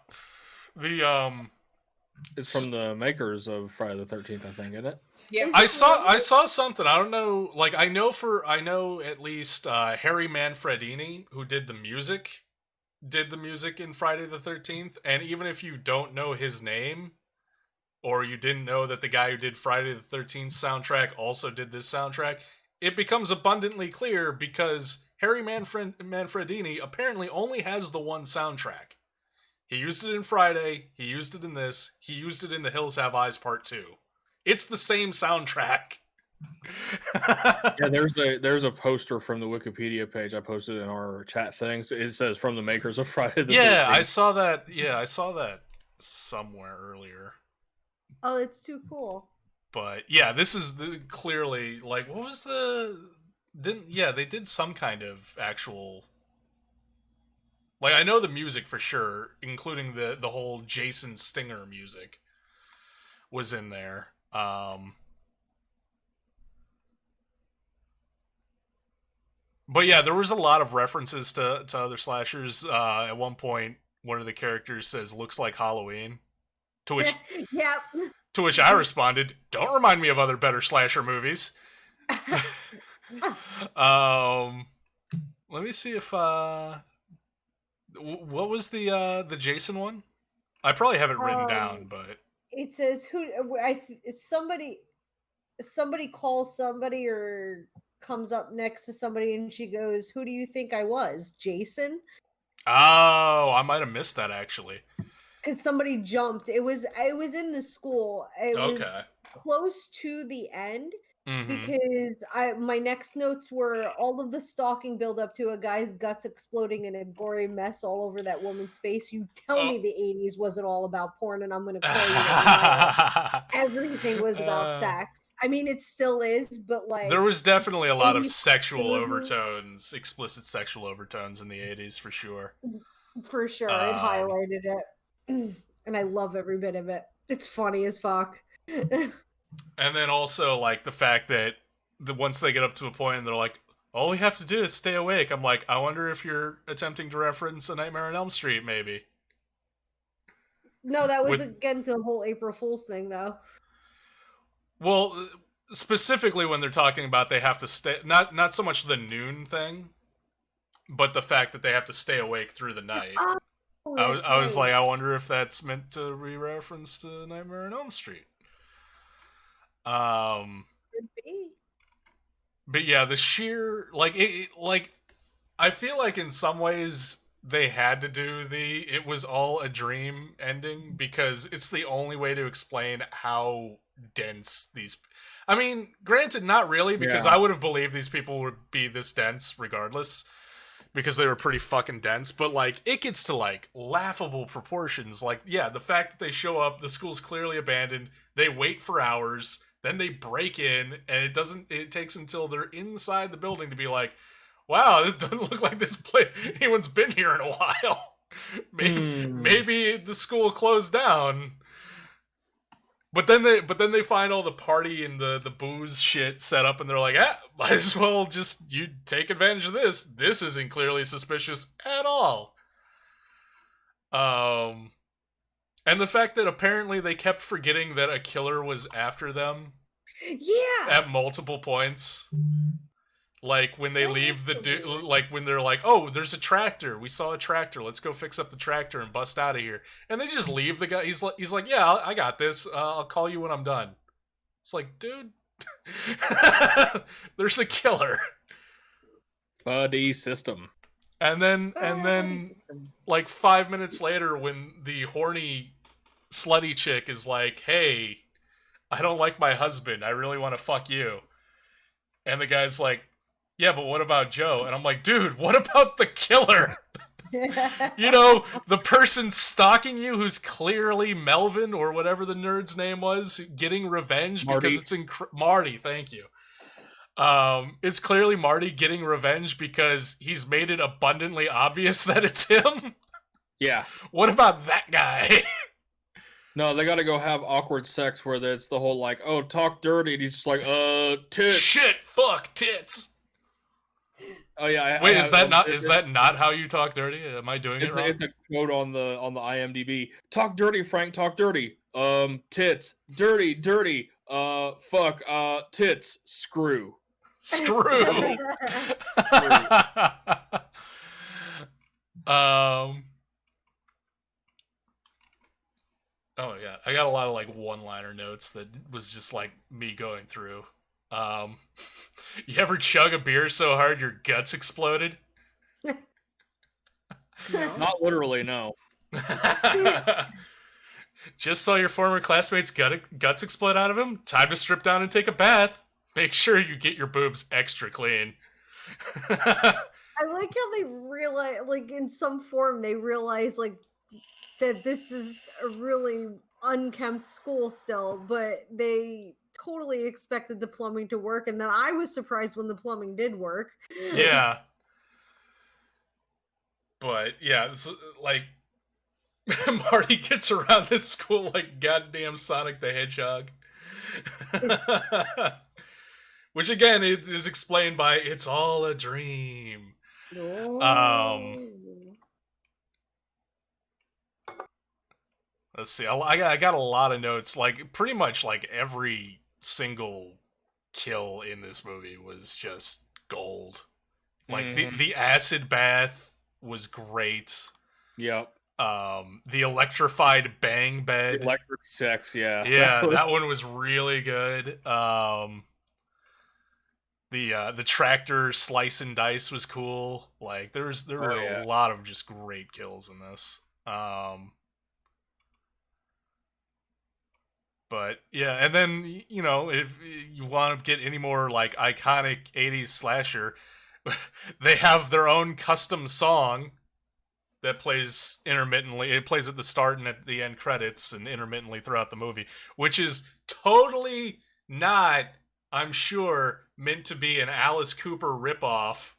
It's from the makers of Friday the 13th, I think, isn't it? Yeah. I saw something. I don't know. Like I know at least Harry Manfredini, who did the music in Friday the 13th, and even if you don't know his name, or you didn't know that the guy who did Friday the 13th soundtrack also did this soundtrack, it becomes abundantly clear because Harry Manfredini apparently only has the one soundtrack. He used it in Friday, he used it in this, he used it in The Hills Have Eyes Part 2. It's the same soundtrack. Yeah, there's a poster from the Wikipedia page I posted in our chat things. It says from the makers of Friday the 13th. Yeah, I saw that. Yeah, I saw that somewhere earlier. Oh, it's too cool. But yeah, this is clearly like, what was they did some kind of actual, like, I know the music for sure, including the whole Jason Stinger music was in there. But yeah, there was a lot of references to other slashers. At one point, one of the characters says, "Looks like Halloween," to which yeah. To which I responded, "Don't remind me of other better slasher movies." Let me see if what was the Jason one? I probably have it written down, but it says it's somebody calls somebody or comes up next to somebody and she goes, "Who do you think I was, Jason?" Oh, I might have missed that actually. Because somebody jumped. It was in the school. It was close to the end. Because my next notes were all of the stalking build up to a guy's guts exploding in a gory mess all over that woman's face. You tell me the 80s wasn't all about porn, and I'm going to call you everything was about sex. I mean, it still is, but like there was definitely a lot of sexual overtones, explicit sexual overtones in the 80s for sure. For sure, it highlighted it, and I love every bit of it. It's funny as fuck. And then also, like, the fact that once they get up to a point and they're like, all we have to do is stay awake. I'm like, I wonder if you're attempting to reference A Nightmare on Elm Street, maybe. No, that was again the whole April Fool's thing, though. Well, specifically when they're talking about they have to stay, not so much the noon thing, but the fact that they have to stay awake through the night. I was like, I wonder if that's meant to re-reference to Nightmare on Elm Street. Could be. But yeah, the sheer like I feel like in some ways they had to do it was all a dream ending because it's the only way to explain how dense these. I mean, granted, not really, because I would have believed these people would be this dense regardless, because they were pretty fucking dense, but like it gets to like laughable proportions. Like, yeah, the fact that they show up, the school's clearly abandoned, they wait for hours, then they break in, and it takes until they're inside the building to be like, wow, this doesn't look like this place anyone's been here in a while. Maybe the school closed down. But then they find all the party and the booze shit set up, and they're like, might as well just you take advantage of this. This isn't clearly suspicious at all. And the fact that apparently they kept forgetting that a killer was after them. Yeah. At multiple points. Like when they leave like when they're like, oh, there's a tractor. We saw a tractor. Let's go fix up the tractor and bust out of here. And they just leave the guy. He's like, yeah, I got this. I'll call you when I'm done. It's like, dude, there's a killer. Buddy system. And then like 5 minutes later, when the horny slutty chick is like, hey, I don't like my husband. I really want to fuck you. And the guy's like, yeah, but what about Joe? And I'm like, dude, what about the killer? You know, the person stalking you who's clearly Melvin or whatever the nerd's name was, getting revenge because it's Marty, thank you. It's clearly Marty getting revenge because he's made it abundantly obvious that it's him. Yeah. What about that guy? No, they gotta go have awkward sex where it's the whole like, oh, talk dirty, and he's just like, tits. Shit, fuck, tits. Oh yeah. Wait, is that not how you talk dirty? Am I doing it wrong? It's a quote on the IMDb. Talk dirty, Frank. Talk dirty. Tits. Dirty. Fuck. Tits. Screw. Screw. Oh yeah, I got a lot of like one-liner notes that was just like me going through. You ever chug a beer so hard your guts exploded? No. Not literally, no. Just saw your former classmate's guts explode out of him? Time to strip down and take a bath. Make sure you get your boobs extra clean. I like how they realize, like in some form, they realize like that this is a really unkempt school still, but they totally expected the plumbing to work, and then I was surprised when the plumbing did work. Yeah. But yeah, it's like Marty gets around this school like goddamn Sonic the Hedgehog. Which again is explained by it's all a dream. Oh. Let's see. I got a lot of notes. Like pretty much like every single kill in this movie was just gold. Like the acid bath was great. Yep. The electrified bang bed. The electric sex, yeah. Yeah, that one was really good. The tractor slice and dice was cool. Like there were a lot of just great kills in this. But yeah, and then if you want to get any more like iconic 80s slasher, they have their own custom song that plays intermittently. It plays at the start and at the end credits and intermittently throughout the movie, which is totally not, I'm sure, meant to be an Alice Cooper ripoff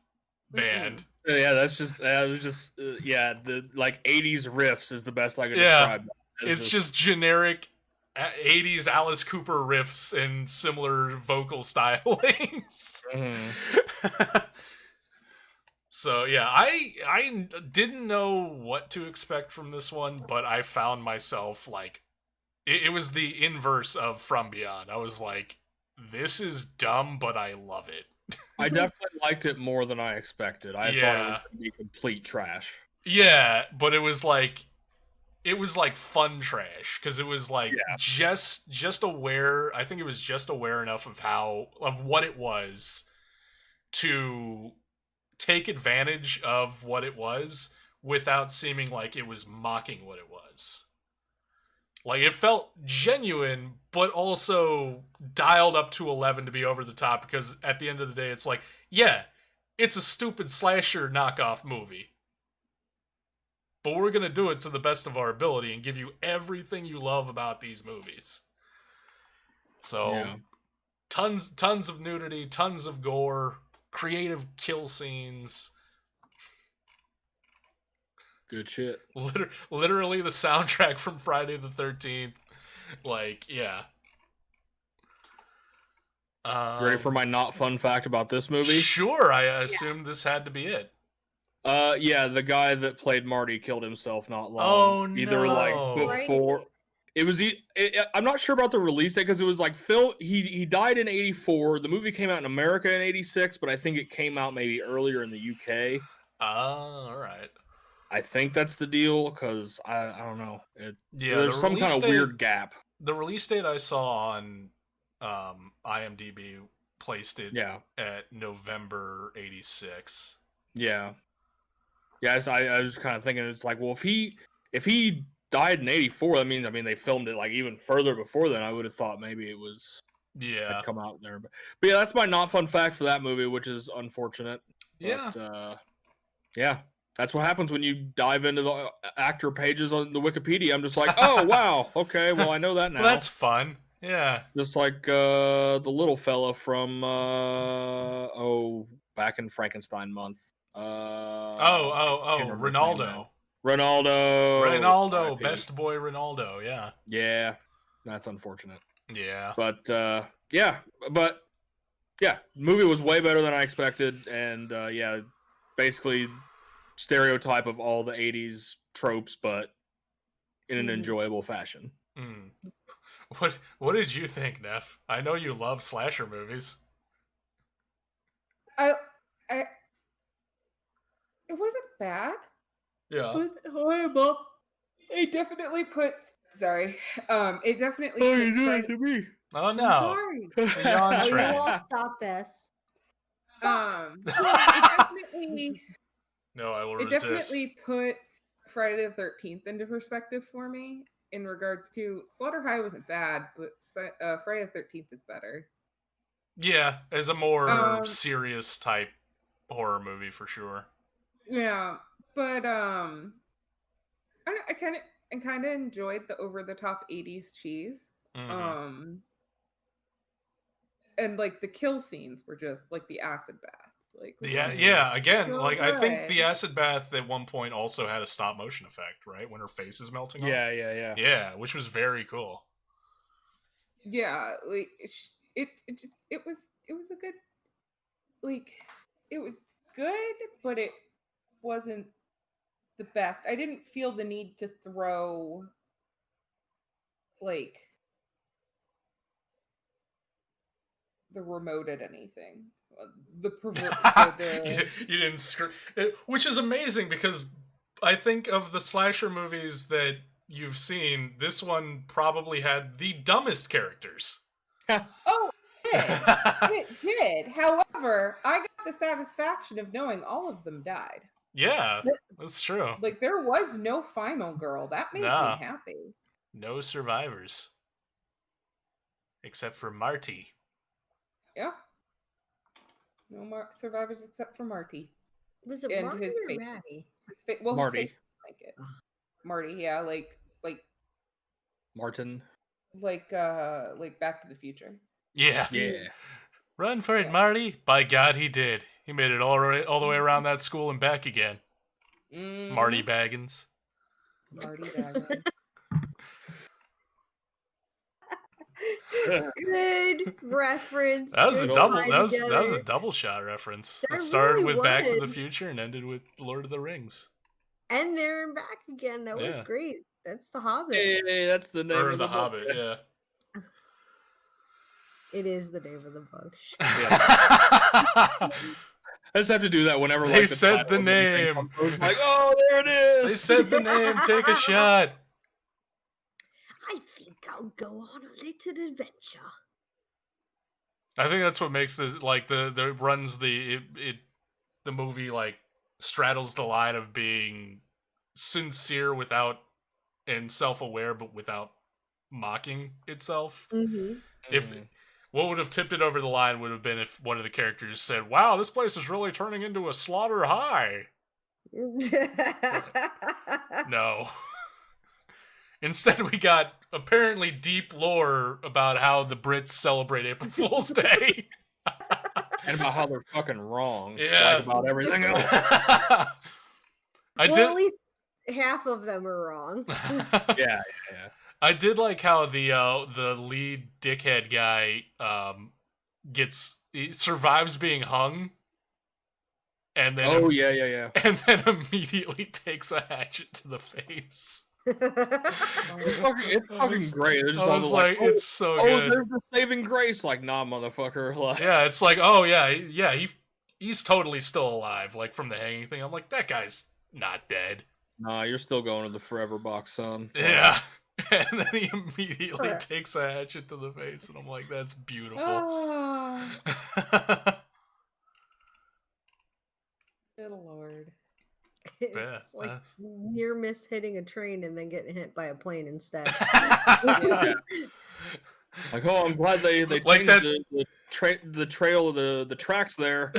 band. Yeah, the like 80s riffs is the best I could describe that. It's just generic 80s Alice Cooper riffs and similar vocal stylings. So yeah, I didn't know what to expect from this one, but I found myself like, it was the inverse of From Beyond. I was like, this is dumb, but I love it. I definitely liked it more than I expected. I thought it was going to be complete trash. Yeah, but it was like fun trash, because it was like just aware. I think it was just aware enough of what it was to take advantage of what it was without seeming like it was mocking what it was. Like, it felt genuine, but also dialed up to 11 to be over the top, because at the end of the day, it's like, yeah, it's a stupid slasher knockoff movie, but we're going to do it to the best of our ability and give you everything you love about these movies. So, tons of nudity, tons of gore, creative kill scenes. Good shit. Literally the soundtrack from Friday the 13th. Like, yeah. Ready for my not fun fact about this movie? Sure, I assumed this had to be it. Yeah, the guy that played Marty killed himself not long. Oh, no. Either like before. It was. I'm not sure about the release date, because it was like he died in '84. The movie came out in America in '86, but I think it came out maybe earlier in the UK. All right. I think that's the deal, because I don't know. There's some kind of weird gap. The release date I saw on IMDb placed it at November '86. Yeah. Yeah, I was kind of thinking, it's like, well, if he died in '84, that means, they filmed it like even further before then. I would have thought maybe it was had come out there, but yeah, that's my not fun fact for that movie, which is unfortunate. But, yeah, that's what happens when you dive into the actor pages on the Wikipedia. I'm just like, oh wow, okay, well, I know that now. Well, that's fun. Yeah, just like the little fella from back in Frankenstein month. Ronaldo. Ronaldo, best boy Ronaldo. Yeah, that's unfortunate. Yeah, but movie was way better than I expected, and basically stereotype of all the 80s tropes, but in an enjoyable fashion. What did you think, Neff? I know you love slasher movies. It wasn't bad. Yeah. It was horrible. It definitely puts. Sorry. It definitely. Oh, you do it to me. Oh no. I'm sorry. Yawn trend. Stop this. It definitely. No, I will resist. It definitely puts Friday the 13th into perspective for me in regards to Slaughter High wasn't bad, but Friday the 13th is better. Yeah, as a more serious type horror movie for sure. Yeah, but I kind of enjoyed the over the top 80s cheese. And like the kill scenes were just like the acid bath. Like again, so like good. I think the acid bath at one point also had a stop motion effect, right? When her face is melting off. Yeah, which was very cool. Yeah, like it was a good, like, it was good, but it wasn't the best. I didn't feel the need to throw like the remote at anything. The pervert. You didn't which is amazing because I think of the slasher movies that you've seen, this one probably had the dumbest characters. Oh, it did. However, I got the satisfaction of knowing all of them died. Yeah, that's true. Like, there was no final girl. That made me happy. No survivors. Except for Marty. Yeah. No survivors except for Marty. Was it and Marty his or face. Maddie? Well, Marty. his face like it. Marty, yeah, like Martin. Like Back to the Future. Yeah. Yeah. Run for it, Marty. By God, he did. He made it all the way around that school and back again. Marty Baggins. Marty Baggins. Good reference. That was Good a double. tie That was together. a double shot reference. That It started really with Back to the was. Future and ended with Lord of the Rings. And there and back again. That was great. That's the Hobbit. Hey, that's the name of the the Hobbit. book. Yeah. It is the name of the book. I just have to do that whenever They like, said the name. Like, oh, there it is. They said the name. Take a shot. I think I'll go on a little adventure. I think that's what makes this like the runs the movie like straddles the line of being sincere without and self-aware but without mocking itself. If what would have tipped it over the line would have been if one of the characters said, "Wow, this place is really turning into a slaughter high." No. Instead, we got apparently deep lore about how the Brits celebrate April Fool's Day. And about how they're fucking wrong. Yeah. Like about everything else. At least half of them are wrong. Yeah. I did like how the lead dickhead guy survives being hung. And then yeah. And then immediately takes a hatchet to the face. It's fucking great. They're just I was like, it's so good. There's the saving grace. Like, nah, motherfucker. Like, yeah, it's like, oh yeah, he's totally still alive. Like from the hanging thing, I'm like, that guy's not dead. Nah, you're still going to the forever box, son. Yeah, and then he immediately takes a hatchet to the face, and I'm like, that's beautiful. Good Lord. It's like near miss hitting a train and then getting hit by a plane instead. Like, oh, I'm glad they like changed that... the trail of the tracks there.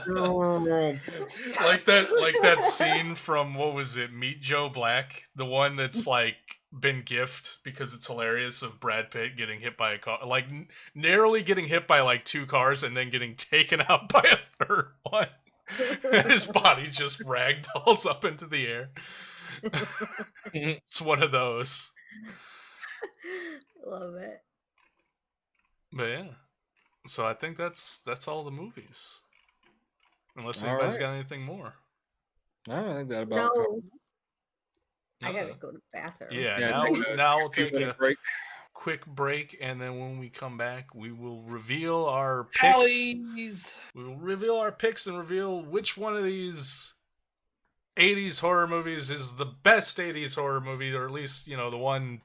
like that scene from, what was it, Meet Joe Black, the one that's like been gift because it's hilarious, of Brad Pitt getting hit by a car, like narrowly getting hit by like 2 cars and then getting taken out by a third one. And his body just ragdolls up into the air. It's one of those. Love it. But yeah, so I think that's all the movies. Unless anybody's got anything more. I don't think that about. No. I gotta go to the bathroom. Yeah, now we'll take a quick break, and then when we come back, we will reveal our picks. We will reveal our picks and reveal which one of these 80s horror movies is the best 80s horror movie, or at least, the one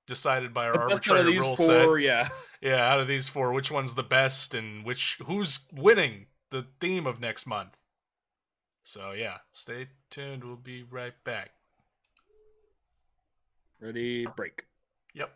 decided by our arbitrary rule set. Yeah, out of these 4, which one's the best, and who's winning the theme of next month. So yeah, stay tuned. We'll be right back. Ready, break. Yep.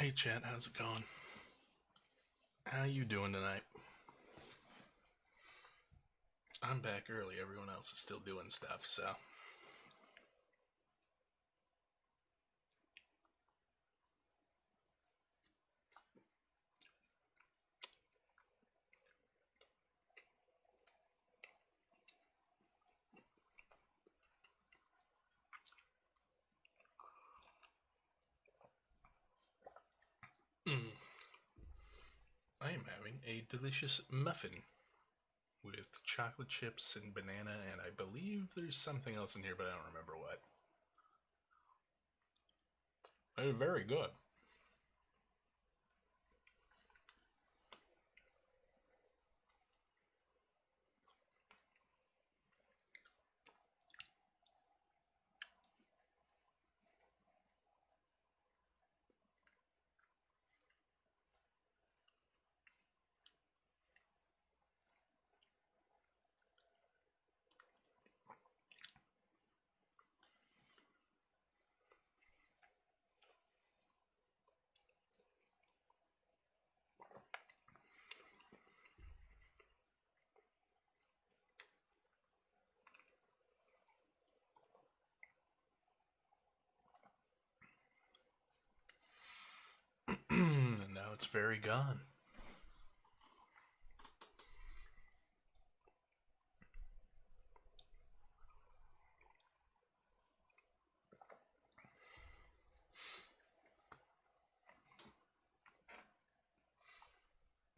Hey chat, how's it going? How you doing tonight? I'm back early, everyone else is still doing stuff, so... I am having a delicious muffin with chocolate chips and banana, and I believe there's something else in here, but I don't remember what. It's very good. And now it's very gone.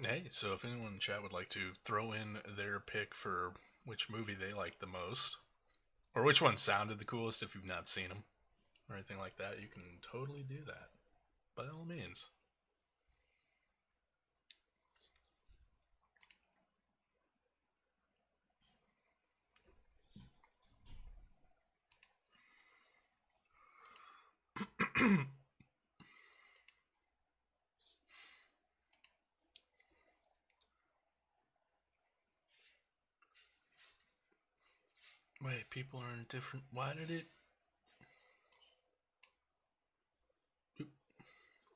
Hey, so if anyone in the chat would like to throw in their pick for which movie they like the most, or which one sounded the coolest if you've not seen them, or anything like that, you can totally do that. By all means. Wait, people are in different... Why did it...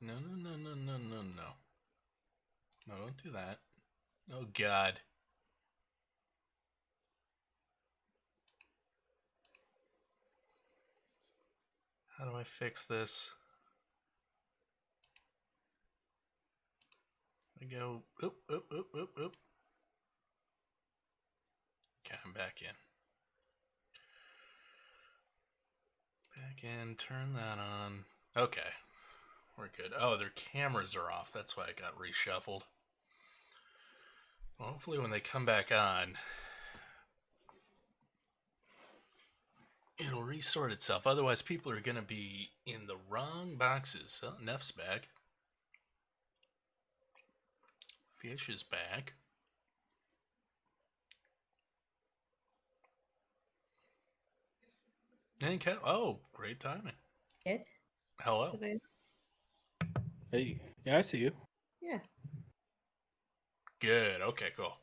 No. No, don't do that. Oh, God. How do I fix this? I go... Oop. Okay, I'm back in. Back in, turn that on. Okay. We're good. Oh, their cameras are off. That's why it got reshuffled. Well, hopefully when they come back on, it'll resort itself. Otherwise, people are going to be in the wrong boxes. Oh, Neff's back. Fish is back. And Cat. Oh, great timing. Ed? Hello. Hey, yeah, I see you. Yeah. Good. Okay, cool.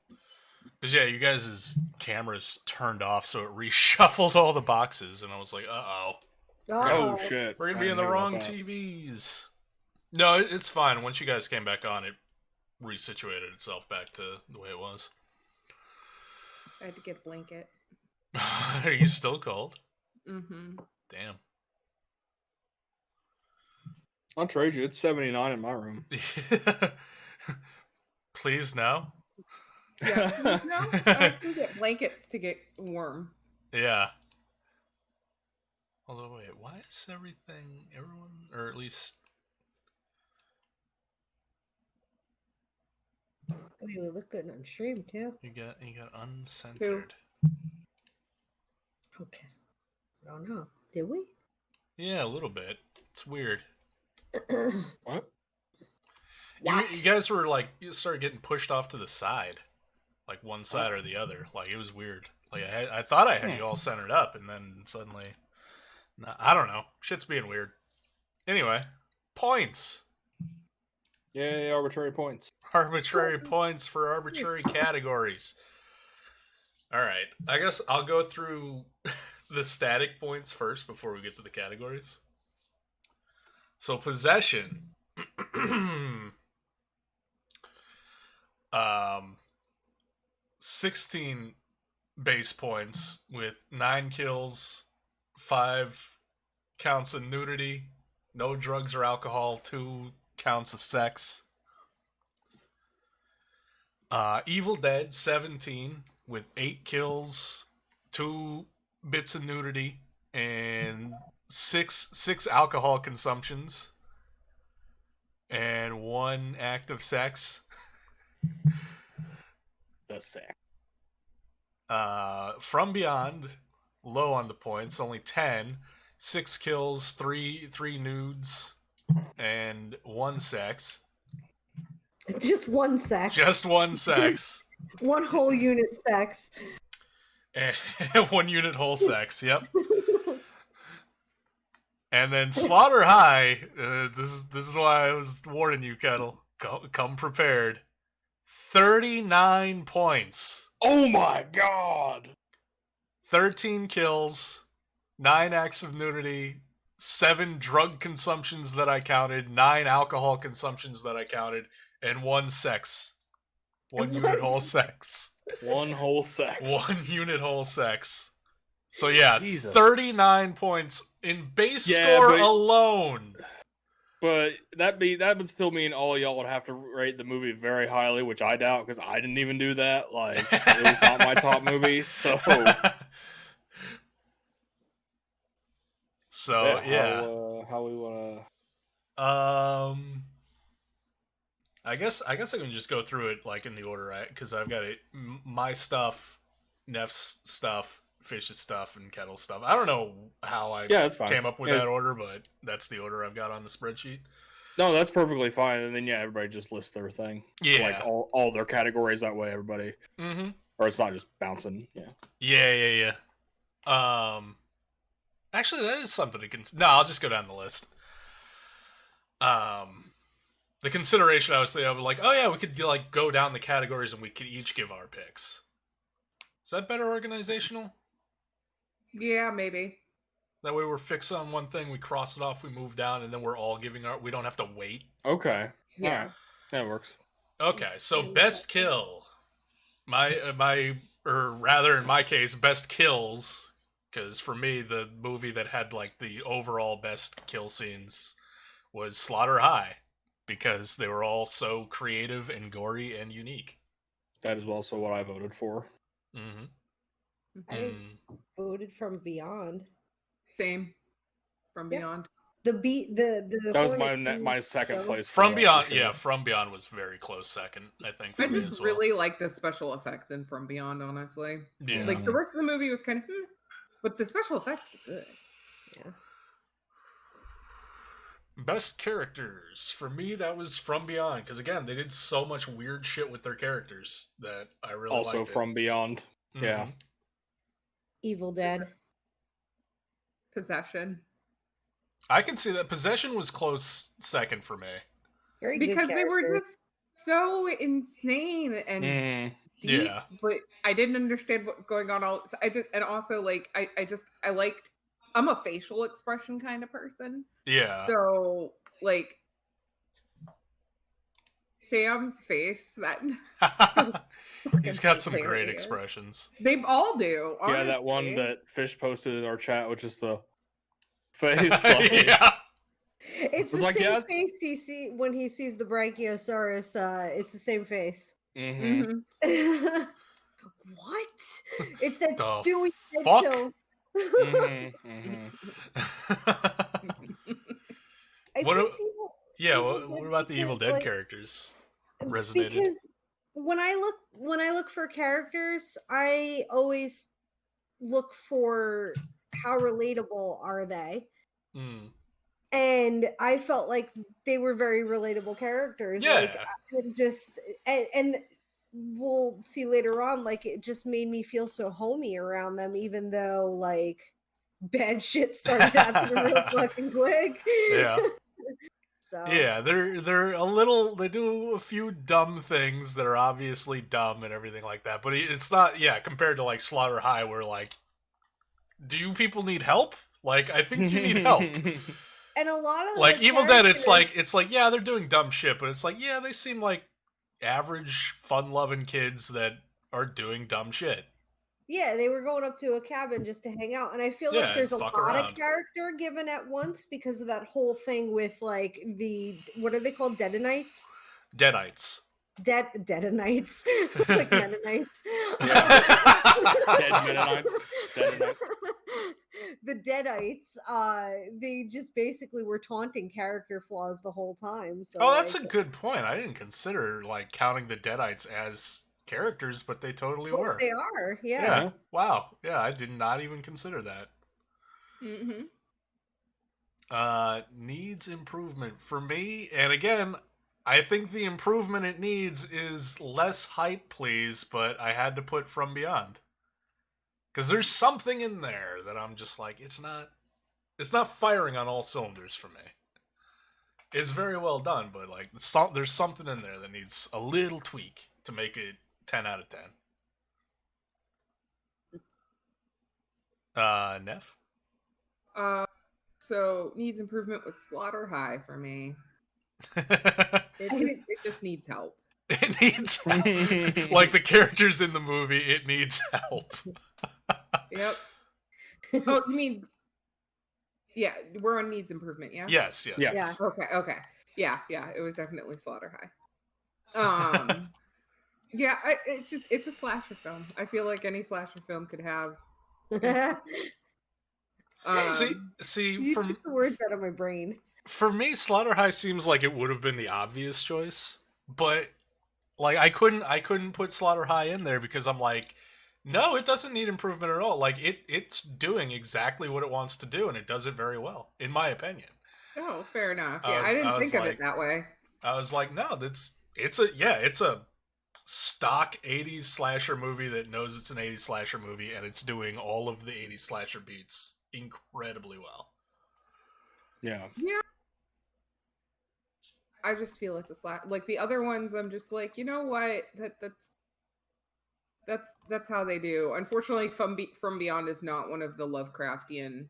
Because, yeah, you guys' cameras turned off, so it reshuffled all the boxes, and I was like, uh-oh. Oh, shit. We're going to be in the wrong TVs. No, it's fine. Once you guys came back on, it resituated itself back to the way it was. I had to get a blanket. Are you still cold? Mm-hmm. Damn. I'll trade you. It's 79 in my room. Please, no? Yeah, please, no? I can get blankets to get warm. Yeah. Although, wait, why is everyone, or at least... I mean, we look good on stream, too. You got uncensored. Okay. I don't know. Did we? Yeah, a little bit. It's weird. What? You guys were like, you started getting pushed off to the side. Like one side or the other. Like, it was weird. Like, I thought I had you all centered up, and then suddenly... I don't know. Shit's being weird. Anyway, points. Yay, arbitrary points. Arbitrary points for arbitrary categories. All right. I guess I'll go through the static points first before we get to the categories. So, possession. um, 16 base points with 9 kills, 5 counts of nudity, no drugs or alcohol, 2 counts of sex. Evil Dead 17 with 8 kills, 2 bits of nudity, and six alcohol consumptions, and 1 act of sex. That's sick. From Beyond, low on the points, only 10, 6 kills, 3 nudes, and 1 sex. Just 1 sex. Just 1 sex. 1 whole unit sex. And 1 unit whole sex. Yep. And then Slaughter High. This is why I was warning you, Kettle. Come prepared. 39 points. Oh my god! 13 kills, 9 acts of nudity, 7 drug consumptions that I counted, 9 alcohol consumptions that I counted, and 1 sex. 1 unit whole sex. 1 whole sex. 1 unit whole sex. So yeah, Jesus. 39 points in base score alone. But that would still mean all y'all would have to rate the movie very highly, which I doubt because I didn't even do that. Like, it was not my top movie, so. So yeah. How we wanna? I guess I can just go through it like in the order, right? Because I've got it. My stuff, Neff's stuff, Fish's stuff, and Kettle's stuff. I don't know how I came up with that order, but that's the order I've got on the spreadsheet. No, that's perfectly fine. And then everybody just lists their thing. Yeah, like all their categories that way. Everybody. Mm-hmm. Or it's not just bouncing. Yeah. Actually, that is something to consider. No, I'll just go down the list. The consideration I was thinking of, like, oh yeah, we could like go down the categories and we could each give our picks. Is that better organizational? Yeah, maybe. That way we're fixed on one thing, we cross it off, we move down, and then we're all giving our... We don't have to wait. Okay. Yeah. All right. That works. Okay, so best kill. Or rather, in my case, best kills. Because for me, the movie that had, like, the overall best kill scenes was Slaughter High. Because they were all so creative and gory and unique. That is also what I voted for. Mm-hmm. I voted From Beyond. Same. From Beyond. That was my second place. From Beyond, sure. Yeah, From Beyond was very close second, I think. For I me just as well. really like the special effects in From Beyond, honestly. Yeah. Like the rest of the movie was kind of, but the special effects were good. Yeah. Best characters. For me, that was From Beyond. Because again, they did so much weird shit with their characters that I really liked. Also From Beyond. Mm-hmm. Yeah. Evil Dead. Possession. I can see that. Possession was close second for me. Very because good they were just so insane and deep, yeah. But I didn't understand what was going on. I liked. I'm a facial expression kind of person. Yeah. So like Sam's face, that he's got some great expressions. They all do. Honestly. Yeah, that one that Fish posted in our chat, which is the face. Like, yeah. It's the same face he sees when he sees the Brachiosaurus. It's the same face. Mm-hmm. What? It's that Stewie fuck? tilt. What about the Evil Dead characters? Resonated. Because when I look for characters, I always look for how relatable are they. And I felt like they were very relatable characters. Yeah. Like I could just and we'll see later on, like it just made me feel so homey around them, even though like bad shit started happening real fucking quick. Yeah. So yeah, they're a little. They do a few dumb things that are obviously dumb and everything like that. But it's not. Yeah, compared to like Slaughter High, where like, do you people need help? Like, I think you need help. And a lot of like the Evil Dead, it's characters- like yeah, they're doing dumb shit, but it's like yeah, they seem like average, fun-loving kids that are doing dumb shit. Yeah, they were going up to a cabin just to hang out. And I feel like Yeah, and there's a fuck lot of around. character given at once because of that whole thing with like what are they called? Deadonites? Deadites. Deadonites. Like Mennonites. Dead Mennonites. Deadonites. The Deadites, they just basically were taunting character flaws the whole time. So Oh, that's a good point. I didn't consider like counting the Deadites as characters, but they totally were. They are, yeah. Yeah. Wow. Yeah, I did not even consider that. Mm-hmm. Needs improvement for me, and again, I think the improvement it needs is less hype, please, but I had to put From Beyond. Because there's something in there that I'm just like, it's not firing on all cylinders for me. It's very well done, but like there's something in there that needs a little tweak to make it 10 out of 10. Neff? So needs improvement with Slaughter High for me. It just needs help. It needs help. Like the characters in the movie, it needs help. Yep. Oh, you mean? Yeah, we're on needs improvement. Yeah. Yes. Yeah. Okay. Yeah. It was definitely Slaughter High. Yeah. It's a slasher film. I feel like any slasher film could have. See, you took the words out of my brain. For me, Slaughter High seems like it would have been the obvious choice, but like I couldn't put Slaughter High in there because I'm like, no, it doesn't need improvement at all. Like it's doing exactly what it wants to do, and it does it very well, in my opinion. Oh, fair enough. Yeah, I didn't think of it that way. I was like, no, it's a stock 80s slasher movie that knows it's an 80s slasher movie, and it's doing all of the 80s slasher beats incredibly well. Yeah. I just feel it's a slash. Like the other ones, I'm just like, you know what? That's how they do. Unfortunately, From Beyond is not one of the Lovecraftian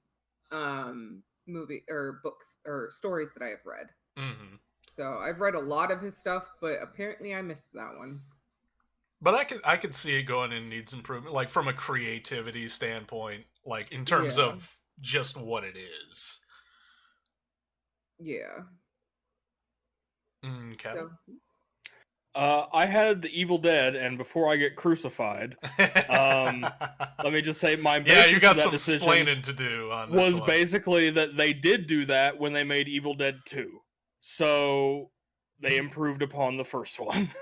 movie or books or stories that I have read. Mm-hmm. So I've read a lot of his stuff, but apparently I missed that one. But I could see it going in needs improvement, like from a creativity standpoint, like in terms of just what it is. Yeah. Okay. So. I had the Evil Dead, and before I get crucified, let me just say my basis you got for that some decision explaining to do on this was one. basically that they did do that when they made Evil Dead 2, so they improved upon the first one.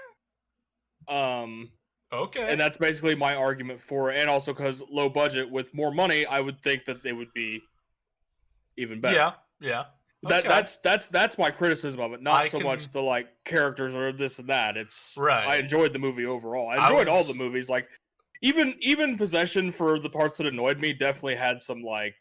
Okay. And that's basically my argument for it, and also because low budget with more money, I would think that they would be even better. Yeah. Okay. That's my criticism of it. Not much the like characters or this and that. It's right. I enjoyed the movie overall. I enjoyed all the movies. Like even Possession, for the parts that annoyed me, definitely had some like.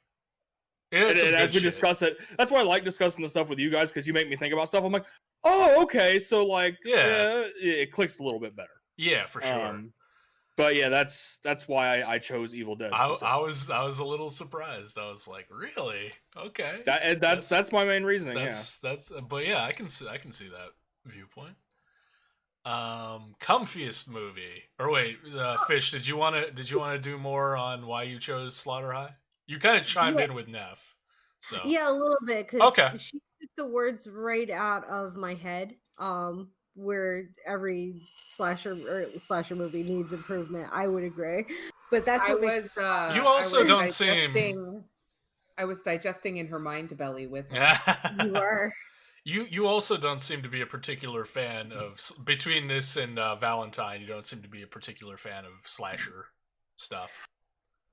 And as we discuss it, that's why I like discussing the stuff with you guys, because you make me think about stuff. I'm like, oh, okay, so like, it clicks a little bit better. Yeah, for sure. But yeah, that's why I chose Evil Dead. I was a little surprised. I was like, really? Okay. That's my main reasoning. But yeah, I can see that viewpoint. Comfiest movie. Or wait, Fish, did you want to do more on why you chose Slaughter High? You kind of chimed in with Neff. So yeah, a little bit, because she took the words right out of my head. Where every slasher movie needs improvement, I would agree. But that's what you also don't seem. I was digesting in her mind belly with her. You are. You also don't seem to be a particular fan of, between this and Valentine. You don't seem to be a particular fan of slasher stuff.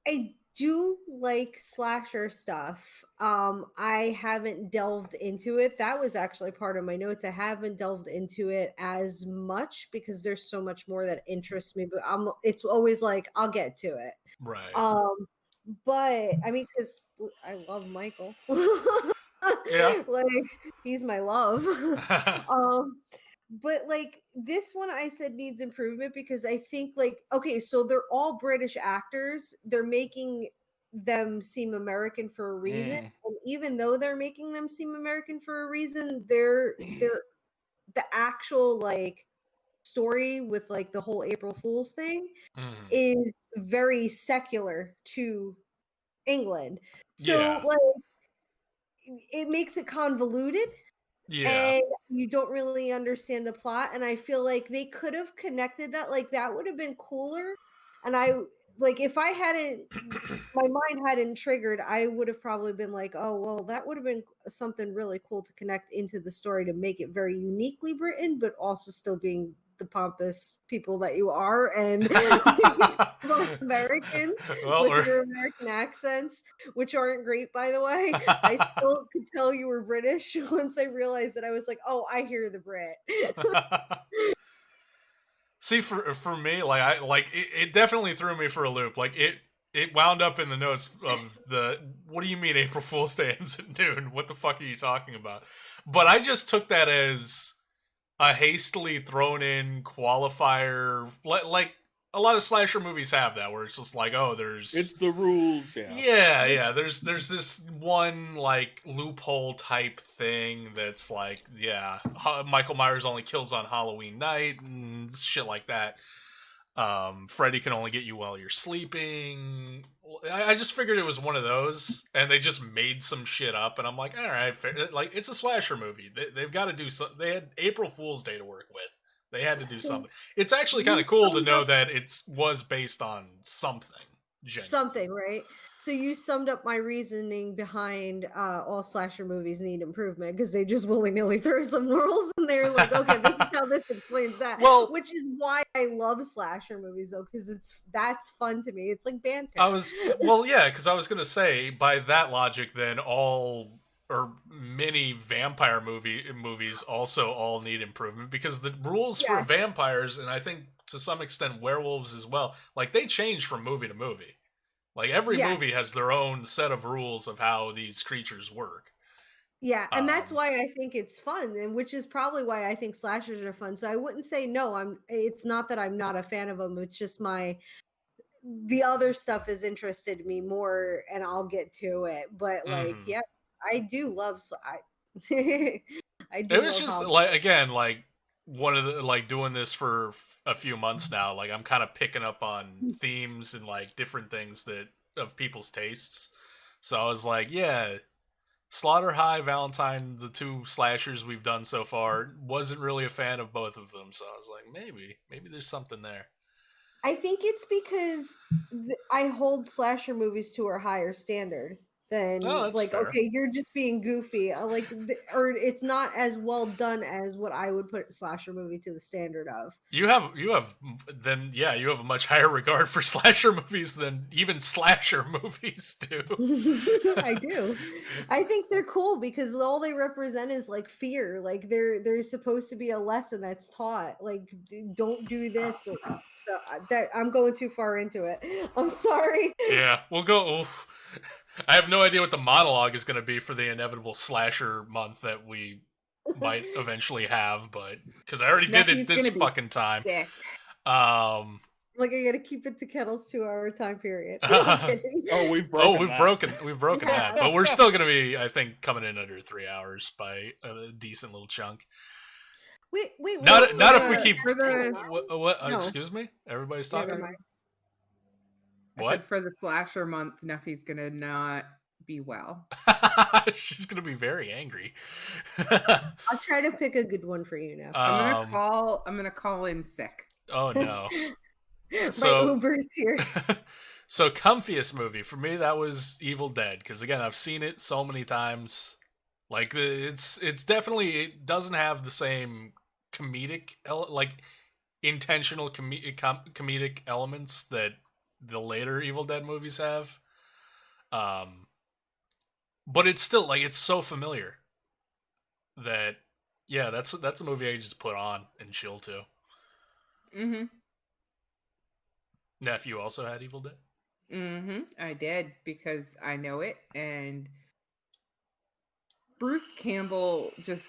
I do like slasher stuff. I haven't delved into it. That was actually part of my notes. I haven't delved into it as much because there's so much more that interests me. But it's always like I'll get to it. Right. But I mean, because I love Michael. Yeah. Like he's my love. But like this one, I said needs improvement because I think like, okay, so they're all British actors. They're making them seem American for a reason. Yeah. And even though they're making them seem American for a reason, they're the actual like story with like the whole April Fool's thing is very secular to England. So Yeah. like it makes it convoluted Yeah. and you don't really understand the plot. And I feel like they could have connected that, like that would have been cooler. And I like if I hadn't my mind hadn't triggered, I would have probably been like, oh well, that would have been something really cool to connect into the story to make it very uniquely Britain, but also still being the pompous people that you are and most Americans with your American accents, which aren't great, by the way. I still could tell you were British once I realized that. I was like, oh, I hear the Brit. See, for me, like it definitely threw me for a loop. Like it wound up in the notes of the what do you mean April Fool's Day ends at noon? What the fuck are you talking about? But I just took that as a hastily thrown in qualifier, like a lot of slasher movies have that, where it's just like, oh, it's the rules, yeah. There's this one like loophole type thing that's like, yeah, Michael Myers only kills on Halloween night and shit like that. Freddy can only get you while you're sleeping. I just figured it was one of those, and they just made some shit up, and I'm like, all right, like it's a slasher movie. They've got to do something. They had April Fool's Day to work with. They had to do something. It's actually kind of cool to know that it was based on something. Genuine. Something, right? So you summed up my reasoning behind all slasher movies need improvement because they just willy-nilly throw some rules and they're like, okay, this is how this explains that. Well, which is why I love slasher movies though, because that's fun to me. It's like banter. Because I was gonna say by that logic, then all or many vampire movies also all need improvement because the rules for vampires and I think to some extent werewolves as well, like they change from movie to movie. Like every movie has their own set of rules of how these creatures work. Yeah, and that's why I think it's fun, and which is probably why I think slashers are fun. So I wouldn't say no. It's not that I'm not a fan of them. It's just the other stuff has interested me more, and I'll get to it. But like, yeah, I do love. I do. It was just like again, like one of the like doing this for a few months now. Like I'm kind of picking up on themes and like different things that of people's tastes. So I was like, yeah, Slaughter High, Valentine, the two slashers we've done so far, wasn't really a fan of both of them. So I was like, maybe there's something there. I think it's because I hold slasher movies to a higher standard than like, fair. okay, you're just being goofy. Or it's not as well done as what I would put a slasher movie to the standard of. You have a much higher regard for slasher movies than even slasher movies do. I do. I think they're cool because all they represent is like fear. Like there's supposed to be a lesson that's taught. Like don't do this. So that I'm going too far into it. I'm sorry. Yeah, we'll go. I have no idea what the monologue is going to be for the inevitable slasher month that we might eventually have, but because I already did it this fucking time. Sick. Like I gotta keep it to Kettle's 2-hour time period. We've broken that, but we're still gonna be, I think, coming in under 3 hours by a decent little chunk. Wait. Not if we keep. What? No. Excuse me. Everybody's talking. I said for the slasher month, Neffy's gonna not be well. She's gonna be very angry. I'll try to pick a good one for you now. I'm gonna call in sick. Oh no. My Uber's here. So comfiest movie for me, that was Evil Dead, because again I've seen it so many times. Like it's definitely, it doesn't have the same comedic intentional comedic elements that the later Evil Dead movies have. But it's still like it's so familiar that that's a movie I just put on and chill to. Nephew also had Evil Dead? I did because I know it, and Bruce Campbell just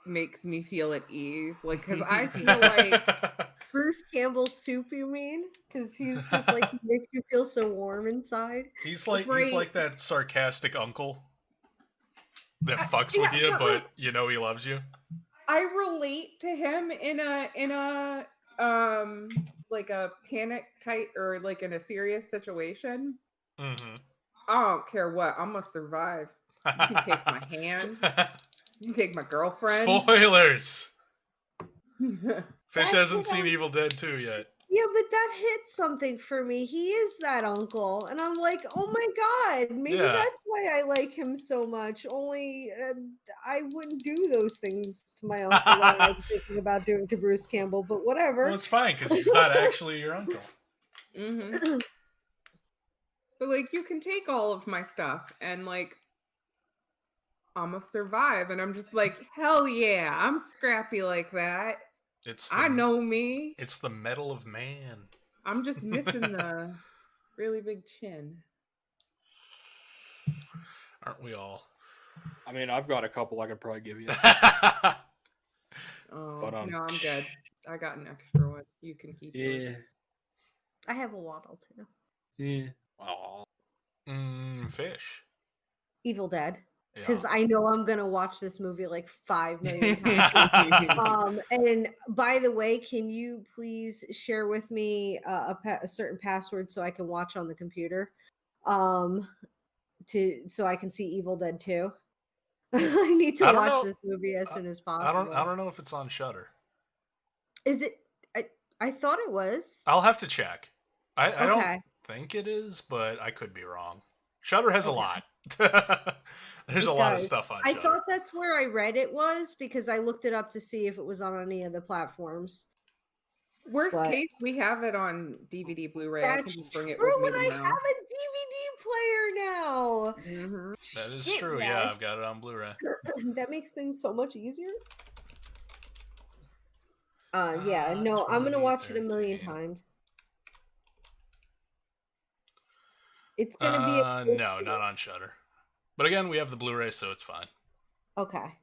makes me feel at ease. Like, because I feel like Bruce Campbell's soup, you mean? Because he's just like he makes you feel so warm inside. He's like that sarcastic uncle that fucks Yeah, with you, but, but like, you know he loves you. I relate to him in a like a panic type or like in a serious situation. Mm-hmm. I don't care what, I'm gonna survive. You can take my hand. You can take my girlfriend. Spoilers. Fish That's hasn't what seen I'm- Evil Dead 2 yet. Yeah, but that hit something for me. He is that uncle, and I'm like, oh my god, maybe Yeah. that's why I like him so much. Only I wouldn't do those things to my uncle that I'm thinking about doing to Bruce Campbell. But whatever. Well, it's fine because he's not actually your uncle. Mm-hmm. But like, you can take all of my stuff, and like, I'm gonna survive. And I'm just like, hell yeah, I'm scrappy like that. I know me. It's the metal of man. I'm just missing the really big chin. Aren't we all? I mean, I've got a couple I could probably give you. Oh, But, no, I'm good. I got an extra one. You can keep yours. Yeah. I have a waddle too. Yeah. Aw. Fish. Evil Dead. Yeah. Because I know I'm gonna watch this movie like 5 million times. And by the way, can you please share with me a certain password so I can watch on the computer, so I can see Evil Dead 2. I need to watch this movie as soon as possible. I don't know if it's on Shudder. Is it? I thought it was. I'll have to check. I Okay. don't think it is, but I could be wrong. Shudder has a lot. There's a lot of stuff on Shudder. I thought that's where I read it was because I looked it up to see if it was on any of the platforms. Worst case, we have it on DVD, Blu-ray. I can just bring it true, with me but now. I have a DVD player now. Mm-hmm. That is true. Yeah, I've got it on Blu-ray. That makes things so much easier. Yeah, no, I'm gonna watch it a million times. It's gonna be no, not on Shudder. But again, we have the Blu-ray, so it's fine. Okay.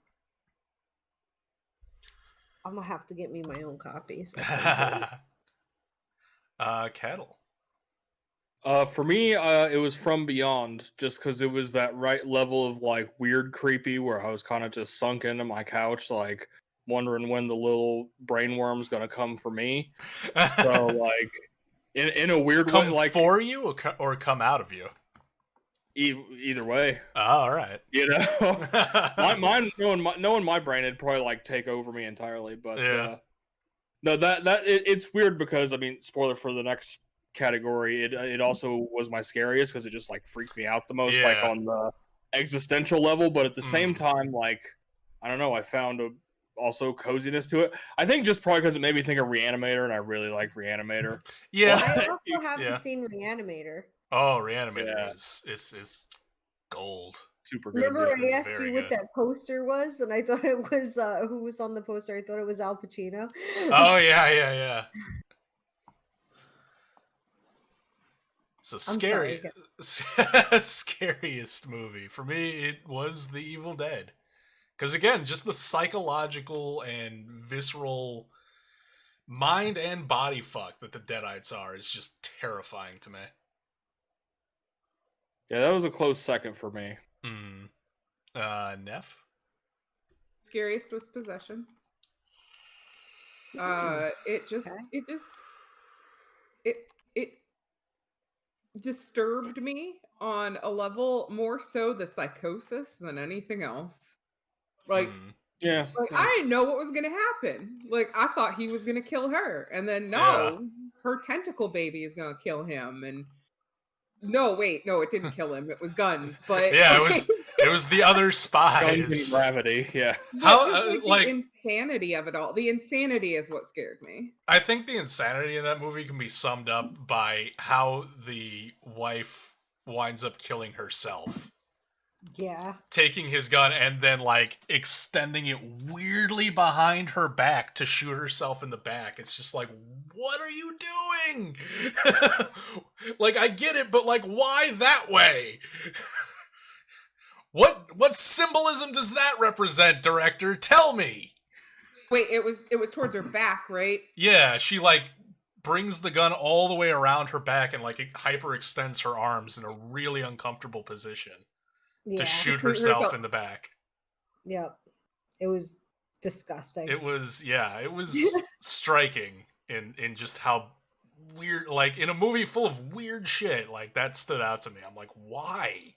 I'm gonna have to get me my own copies. Kettle. For me, it was From Beyond, just because it was that right level of like weird creepy where I was kind of just sunk into my couch, like wondering when the little brainworm's gonna come for me. So like, in a weird way, like for you or come out of you. Either way. Oh, all right. You know, mine knowing my brain, it'd probably like take over me entirely. But yeah. No, it's weird because I mean, spoiler for the next category, it also was my scariest because it just like freaked me out the most, like on the existential level. But at the same time, like I don't know, I found also coziness to it. I think just probably because it made me think of Reanimator, and I really like Reanimator. Yeah, I also haven't seen Reanimator. Oh, Reanimator is gold. Super good. Remember I asked you what that poster was, and I thought it was who was on the poster. I thought it was Al Pacino. Oh yeah. So scary, scariest movie for me. It was The Evil Dead, because again, just the psychological and visceral mind and body fuck that the Deadites are is just terrifying to me. Yeah, that was a close second for me. Neff? Scariest was Possession. It disturbed me on a level more so the psychosis than anything else. Like, I didn't know what was gonna happen. Like, I thought he was gonna kill her, and then her tentacle baby is gonna kill him, and no, it didn't kill him. It was guns, but it was the other spies. Guns and gravity, yeah. How like the insanity of it all. The insanity is what scared me. I think the insanity in that movie can be summed up by how the wife winds up killing herself. Yeah. Taking his gun and then like extending it weirdly behind her back to shoot herself in the back. It's just like, what are you doing? Like, I get it, but like, why that way? What symbolism does that represent, director? Tell me. Wait, it was towards her back, right? Yeah, she like brings the gun all the way around her back and like it hyperextends her arms in a really uncomfortable position to shoot herself in the back. Yep. It was disgusting. It was striking in just how weird, like in a movie full of weird shit, like that stood out to me. I'm like, why?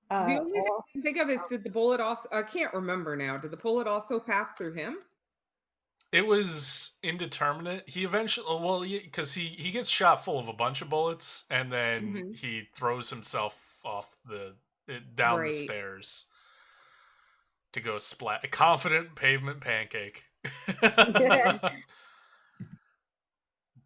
The only thing I can think of is, did the bullet also, I can't remember now, did the bullet also pass through him? It was indeterminate. He eventually, well, because he gets shot full of a bunch of bullets, and then he throws himself off down the stairs to go splat. A confident pavement pancake.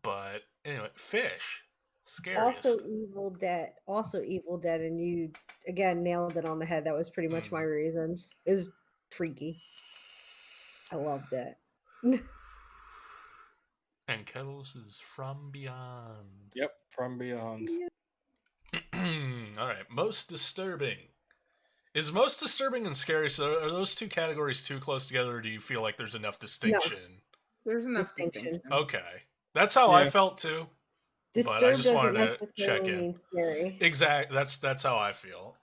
But anyway, Fish. Scariest. Also Evil Dead, and you again nailed it on the head. That was pretty much my reasons. It was freaky. I loved it. And Kettles is From Beyond. Yep, From Beyond. All right, most disturbing. Is most disturbing and scary, so are those two categories too close together, or do you feel like there's enough distinction? No, there's enough distinction. Okay. That's how I felt too. Disturbed but I just wanted to check in. Mean scary. Exactly. That's how I feel.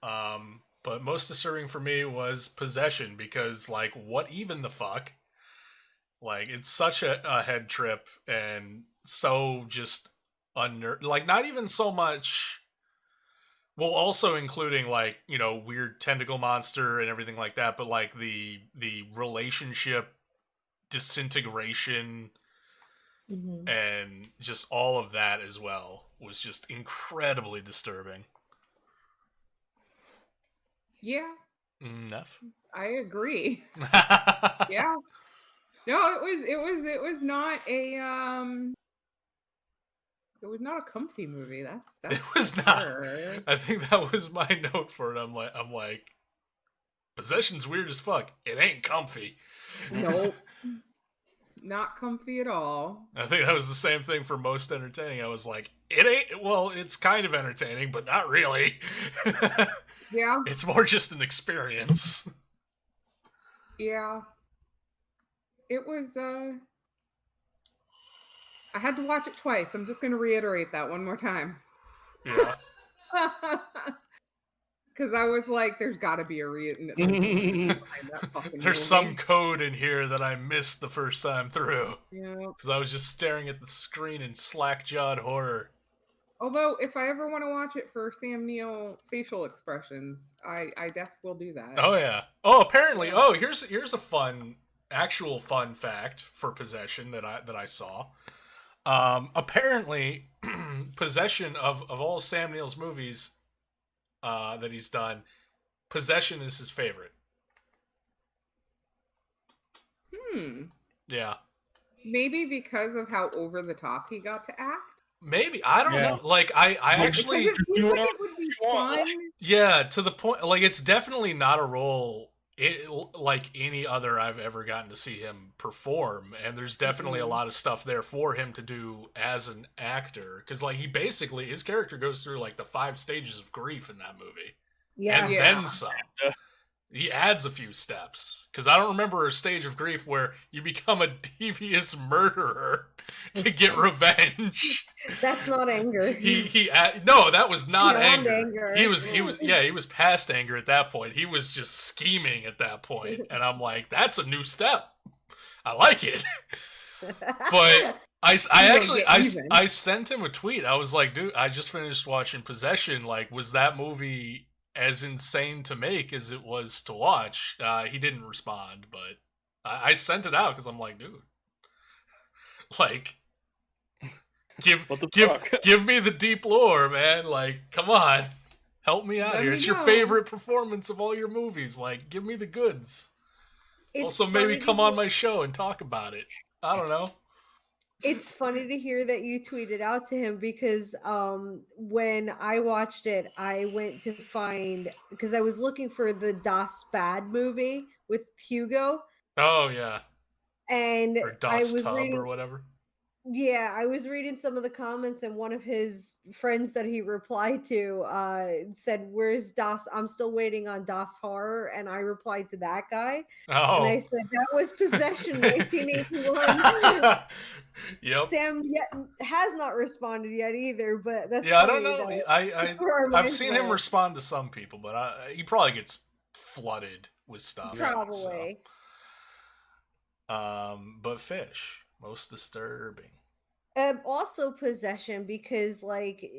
But most disturbing for me was Possession, because like, what even the fuck? Like, it's such a head trip, and so just like, not even so much. Well, also including like, you know, weird tentacle monster and everything like that, but like the relationship disintegration. And just all of that as well was just incredibly disturbing. Yeah. Enough. I agree. Yeah. No, it was not a comfy movie. That's it was not. I think that was my note for it. I'm like, Possession's weird as fuck. It ain't comfy. Nope. Not comfy at all. I think that was the same thing for most entertaining. I was like, it ain't, well, it's kind of entertaining, but not really. Yeah. It's more just an experience. Yeah. It was, I had to watch it twice. I'm just going to reiterate that one more time. Yeah. Because I was like, there's got to be a reason. There's some code in here that I missed the first time through. Yeah. Because I was just staring at the screen in slack-jawed horror. Although, if I ever want to watch it for Sam Neill facial expressions, I definitely will do that. Oh, yeah. Oh, apparently. Yeah. Oh, here's a actual fun fact for Possession that I saw. Apparently, Possession of all Sam Neill's movies that he's done, Possession is his favorite. Yeah. Maybe because of how over the top he got to act. Maybe, I don't know. Like, I actually, it seems like it would be fun. Yeah, to the point. Like, it's definitely not a role like any other I've ever gotten to see him perform, and there's definitely a lot of stuff there for him to do as an actor, because like, he basically, his character goes through like the 5 stages of grief in that movie, and then some. He adds a few steps, because I don't remember a stage of grief where you become a devious murderer to get revenge. That's not anger. No, that was not anger. He was past anger at that point. He was just scheming at that point, and I'm like, that's a new step. I like it. But I sent him a tweet. I was like, dude, I just finished watching Possession. Like, was that movie as insane to make as it was to watch? He didn't respond, but I sent it out because I'm like, dude, like, give me the deep lore, man. Like, come on, help me out here. It's your favorite performance of all your movies. Like, give me the goods. Also, maybe come on my show and talk about it. I don't know. It's funny to hear that you tweeted out to him, because when I watched it, I went to find, because I was looking for the Das Bad movie with Hugo. Oh, yeah. And or Das Tub or whatever. Yeah, I was reading some of the comments, and one of his friends that he replied to said, "Where's Das? I'm still waiting on Das Horror." And I replied to that guy, and I Oh. said, "That was Possession 1981." Yep. Sam has not responded yet either, but that's Yeah, I funny don't know. that I've seen him respond to some people, but he probably gets flooded with stuff. Probably. So. But Fish, most disturbing. Also Possession, because like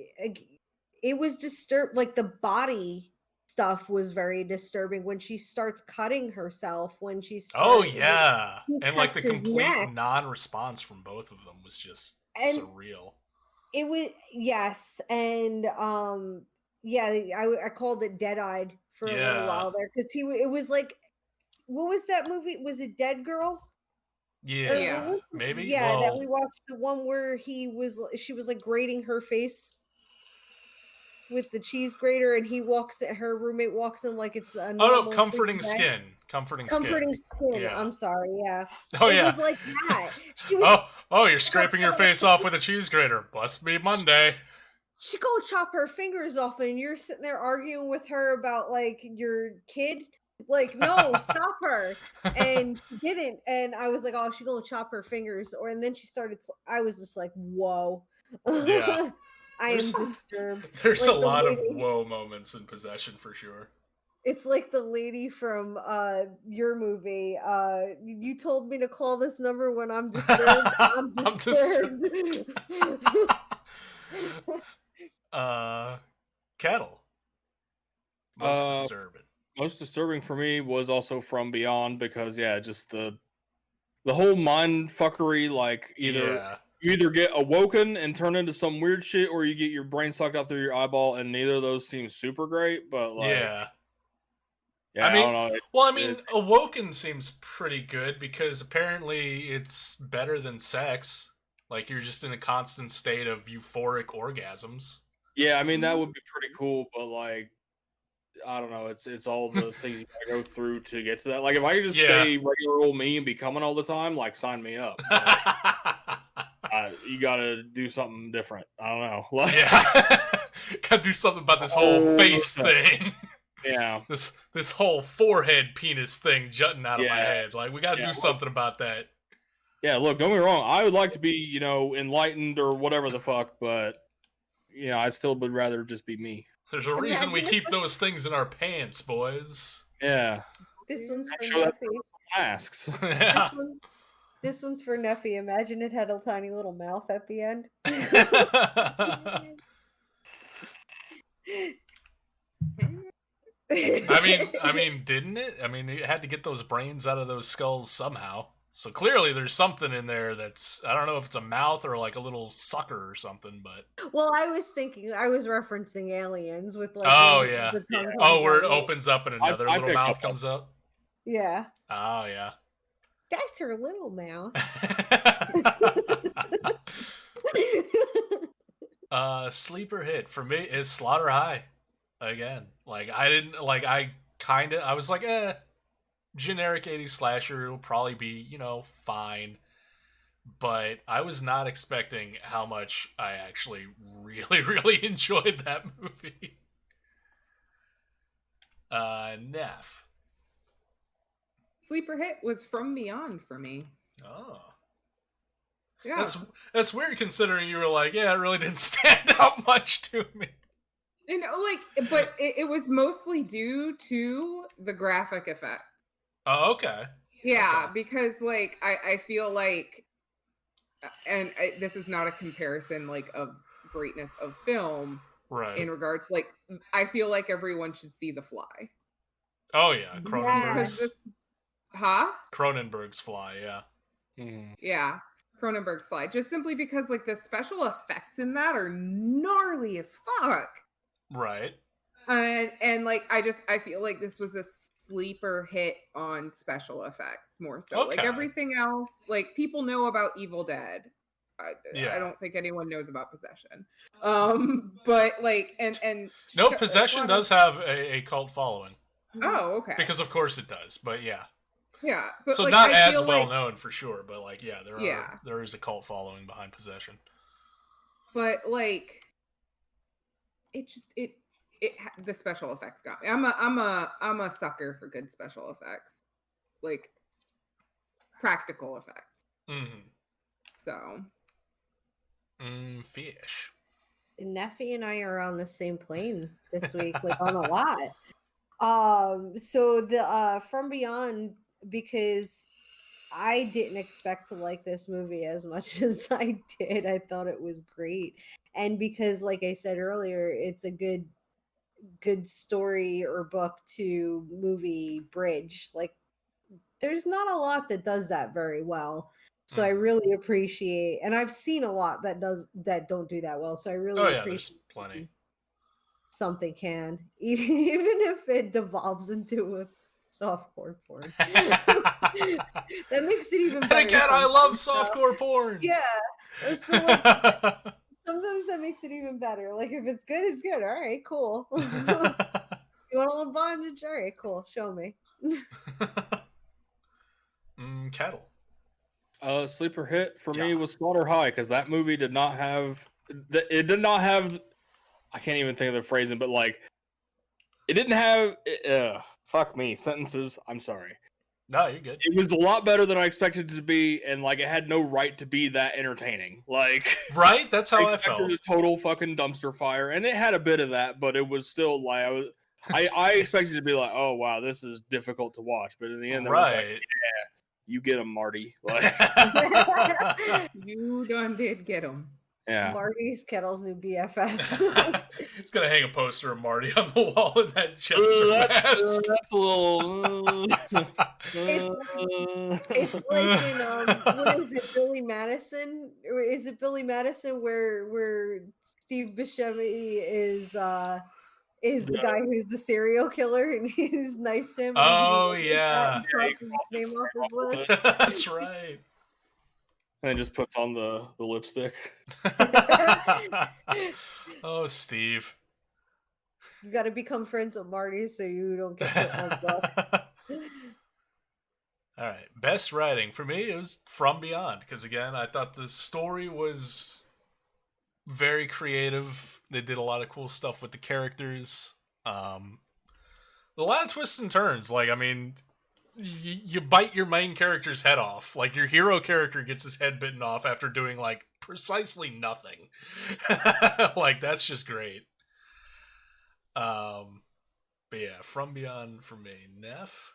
it was disturbed, like the body stuff was very disturbing when she starts cutting herself, when she Oh starts yeah, and like the cuts his complete neck. non-response from both of them was just And surreal. it was, yes, and yeah, I called it dead-eyed for a little while there, because it was like, what was that movie? Was it Dead Girl? Yeah, maybe. Yeah, well, that we watched, the one where she was like grating her face with the cheese grater, and her roommate walks in like it's a normal. Oh no, Comforting Skin. Comforting Skin. Skin. Yeah. I'm sorry. Yeah. Oh it yeah. was like that. She was, you're scraping your face off with a cheese grater. Must be Monday. She go chop her fingers off, and you're sitting there arguing with her about like your kid. Like, no, stop her. And she didn't. And I was like, oh, she gonna chop her fingers. And then she started. I was just like, whoa. Yeah. I am disturbed. There's like a lot of whoa moments in Possession for sure. It's like the lady from your movie. You told me to call this number when I'm disturbed. I'm disturbed. Kettle. Most disturbing. Most disturbing for me was also From Beyond, because just the whole mind fuckery, like you either get awoken and turn into some weird shit, or you get your brain sucked out through your eyeball, and neither of those seems super great, but like I don't know. Awoken seems pretty good because apparently it's better than sex. Like you're just in a constant state of euphoric orgasms. Yeah, I mean that would be pretty cool, but like I don't know. It's all the things you gotta go through to get to that. Like if I could just stay regular old me and be coming all the time, like sign me up. You gotta do something different. I don't know. Like, gotta do something about this whole face thing. Yeah, this whole forehead penis thing jutting out of my head. Like we gotta do something about that. Yeah, look, don't get me wrong. I would like to be, enlightened or whatever the fuck, but I still would rather just be me. There's a reason we keep those things in our pants, boys. Yeah. This one's for Nuffy. Masks. Yeah. This one's for Nuffy. Imagine it had a tiny little mouth at the end. I mean, didn't it? I mean, it had to get those brains out of those skulls somehow. So clearly there's something in there that's, I don't know if it's a mouth or like a little sucker or something, but... Well, I was referencing Aliens with like... Oh, yeah. Where it opens up and another little mouth comes up? Yeah. Oh, yeah. That's her little mouth. Sleeper hit for me is Slaughter High. Again. I was like, generic 80s slasher will probably be, fine. But I was not expecting how much I actually really, really enjoyed that movie. Neff. Sleeper hit was From Beyond for me. Oh. Yeah. That's weird considering you were like, it really didn't stand out much to me. But it was mostly due to the graphic effect. Oh, okay. Yeah, okay. Because I feel like, and this is not a comparison of greatness of film, right? In regards to I feel like everyone should see The Fly. Oh yeah, Cronenberg's. Cronenberg's Fly, yeah. Mm. Yeah, Cronenberg's Fly. Just simply because the special effects in that are gnarly as fuck. Right. And I feel like this was a sleeper hit on special effects more so. Okay. Everything else, people know about Evil Dead. I don't think anyone knows about Possession. But Possession does have a cult following. Oh, okay. Because of course it does, but yeah. Yeah, but So like not I as feel well like known for sure, but like there is a cult following behind Possession. But like the special effects got me. I'm a sucker for good special effects, like practical effects. Mm-hmm. So, Fish. Neffy and I are on the same plane this week, like on a lot. So the From Beyond, because I didn't expect to like this movie as much as I did. I thought it was great. And because, like I said earlier, it's a good story or book to movie bridge. Like there's not a lot that does that very well. So I really appreciate, and I've seen a lot that don't do that well. So I really there's appreciate plenty. something can, even if it devolves into a softcore porn. That makes it even better. And again, I love softcore porn. Yeah. So like sometimes that makes it even better. Like if it's good, it's good. All right, cool. You want a little bondage? All right, cool. Show me. Kettle. Sleeper hit for me was Slaughter High because that movie did not have. It did not have. I can't even think of the phrasing, but like, it didn't have. Fuck me, sentences. I'm sorry. No, you're good. It was a lot better than I expected it to be, and like, it had no right to be that entertaining. Like, right? That's how I expected felt. a total fucking dumpster fire, and it had a bit of that, but it was still like I expected it to be like, oh wow, this is difficult to watch, but in the end, it was like, yeah, you get him, Marty. Like, you done did get him. Yeah, Marty's Kettle's new BFF. It's gonna hang a poster of Marty on the wall in that Chester mask. That's a little. It's like in what is it, Billy Madison? Or is it Billy Madison where Steve Buscemi is the guy who's the serial killer and he's nice to him? Oh yeah, name off his list. That's right. And just puts on the lipstick. Oh, Steve. You got to become friends with Marty so you don't get put on block. All right, best writing for me, it was From Beyond, because again, I thought the story was very creative. They did a lot of cool stuff with the characters. A lot of twists and turns. Like, I mean, you bite your main character's head off. Like, your hero character gets his head bitten off after doing like precisely nothing. Like, that's just great. But yeah, From Beyond for me. Neff?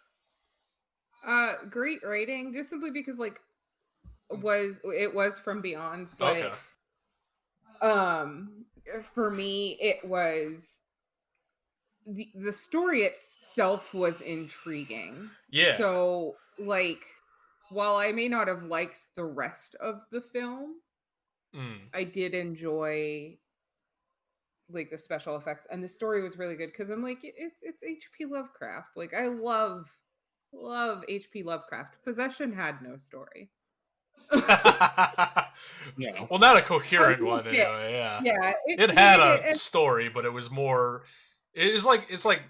Great rating, just simply because like it was From Beyond, but for me it was the story itself was intriguing. Yeah. So like while I may not have liked the rest of the film, I did enjoy like the special effects, and the story was really good because I'm like, it's H.P. Lovecraft. Like I love H.P. Lovecraft. Possession had no story. No. Well, not a coherent one anyway. Yeah. Yeah. It had a story, but it was more. It's like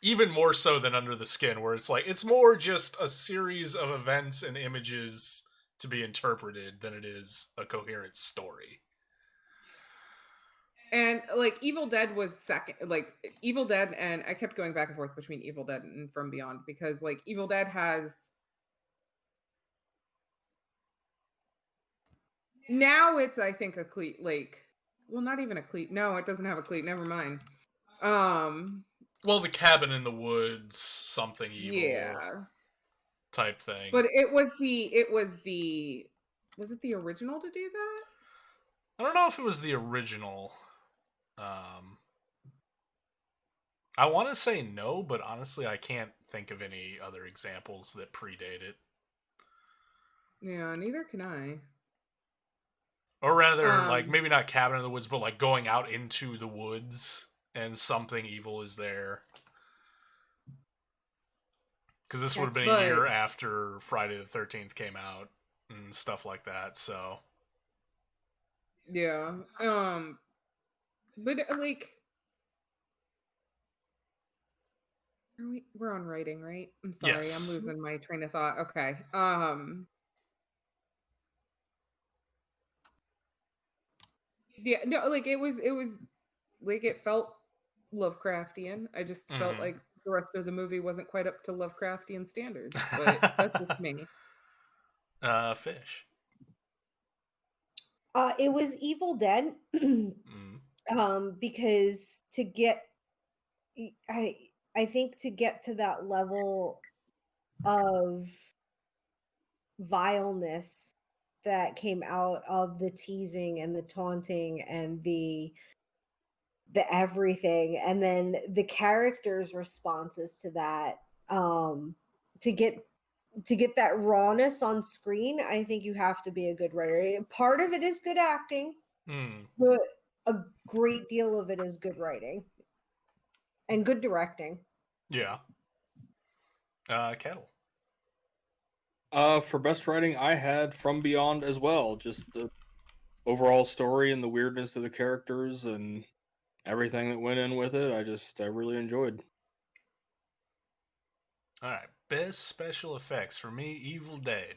even more so than Under the Skin, where it's like it's more just a series of events and images to be interpreted than it is a coherent story. And like Evil Dead was second, like Evil Dead, and I kept going back and forth between Evil Dead and From Beyond because like Evil Dead has now it's I think a cleat, like, well, not even a cleat. No, it doesn't have a cleat. Never mind. Well, the cabin in the woods, something evil, type thing. But was it the original to do that? I don't know if it was the original. I want to say no, but honestly, I can't think of any other examples that predate it. Yeah, neither can I. Or rather, like, maybe not cabin in the woods, but like going out into the woods and something evil is there. Because this would have been a year after Friday the 13th came out and stuff like that, so. Yeah. But like We're on writing, right? I'm sorry, Yes. I'm losing my train of thought. Okay. Yeah, no, like it was like it felt Lovecraftian. I just felt like the rest of the movie wasn't quite up to Lovecraftian standards, but that's just me. Fish. It was Evil Dead. Because to get I think to get to that level of vileness that came out of the teasing and the taunting and the everything, and then the characters' responses to that, to get that rawness on screen, I think you have to be a good writer. Part of it is good acting, but a great deal of it is good writing and good directing. Yeah. Kettle. For best writing, I had From Beyond as well. Just the overall story and the weirdness of the characters and everything that went in with it. I really enjoyed. All right, best special effects for me, Evil Dead.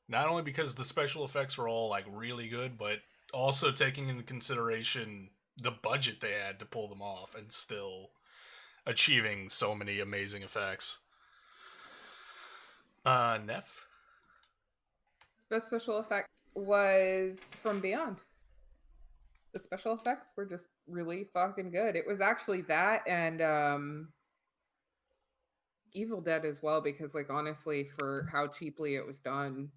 Not only because the special effects were all like really good, but also taking into consideration the budget they had to pull them off and still achieving so many amazing effects. Neff? Best special effect was From Beyond. The special effects were just really fucking good. It was actually that and Evil Dead as well, because like honestly, for how cheaply it was done,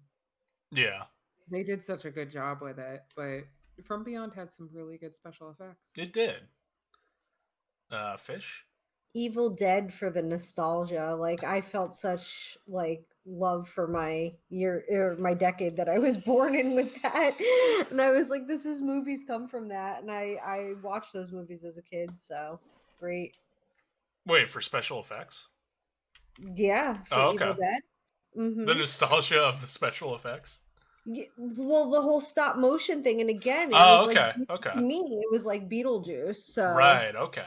Yeah, they did such a good job with it. But From Beyond had some really good special effects. it did. Fish? Evil Dead for the nostalgia. Like I felt such like love for my year or my decade that I was born in with that. And I was like, this is movies come from that. And I watched those movies as a kid, so great. Wait, for special effects? Yeah, for Oh, Evil okay. Dead. The nostalgia of the special effects? Yeah, well, the whole stop motion thing, and again, it Oh, was okay, like okay. to me, it was like Beetlejuice. So Right, okay,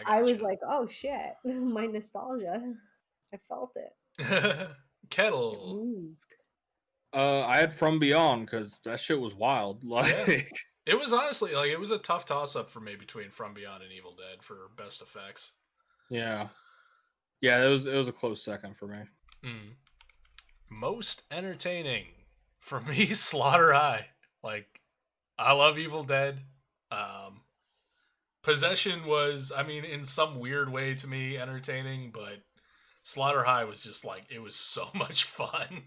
I I was gotcha. like, oh shit, my nostalgia. I felt it. It Kettle. moved. I had From Beyond because that shit was wild. Like, Yeah. It was honestly like it was a tough toss up for me between From Beyond and Evil Dead for best effects. yeah, it was a close second for me. Most entertaining for me, Slaughter High. Like, I love Evil Dead. Possession was, I mean, in some weird way to me, entertaining, but Slaughter High was just like it was so much fun.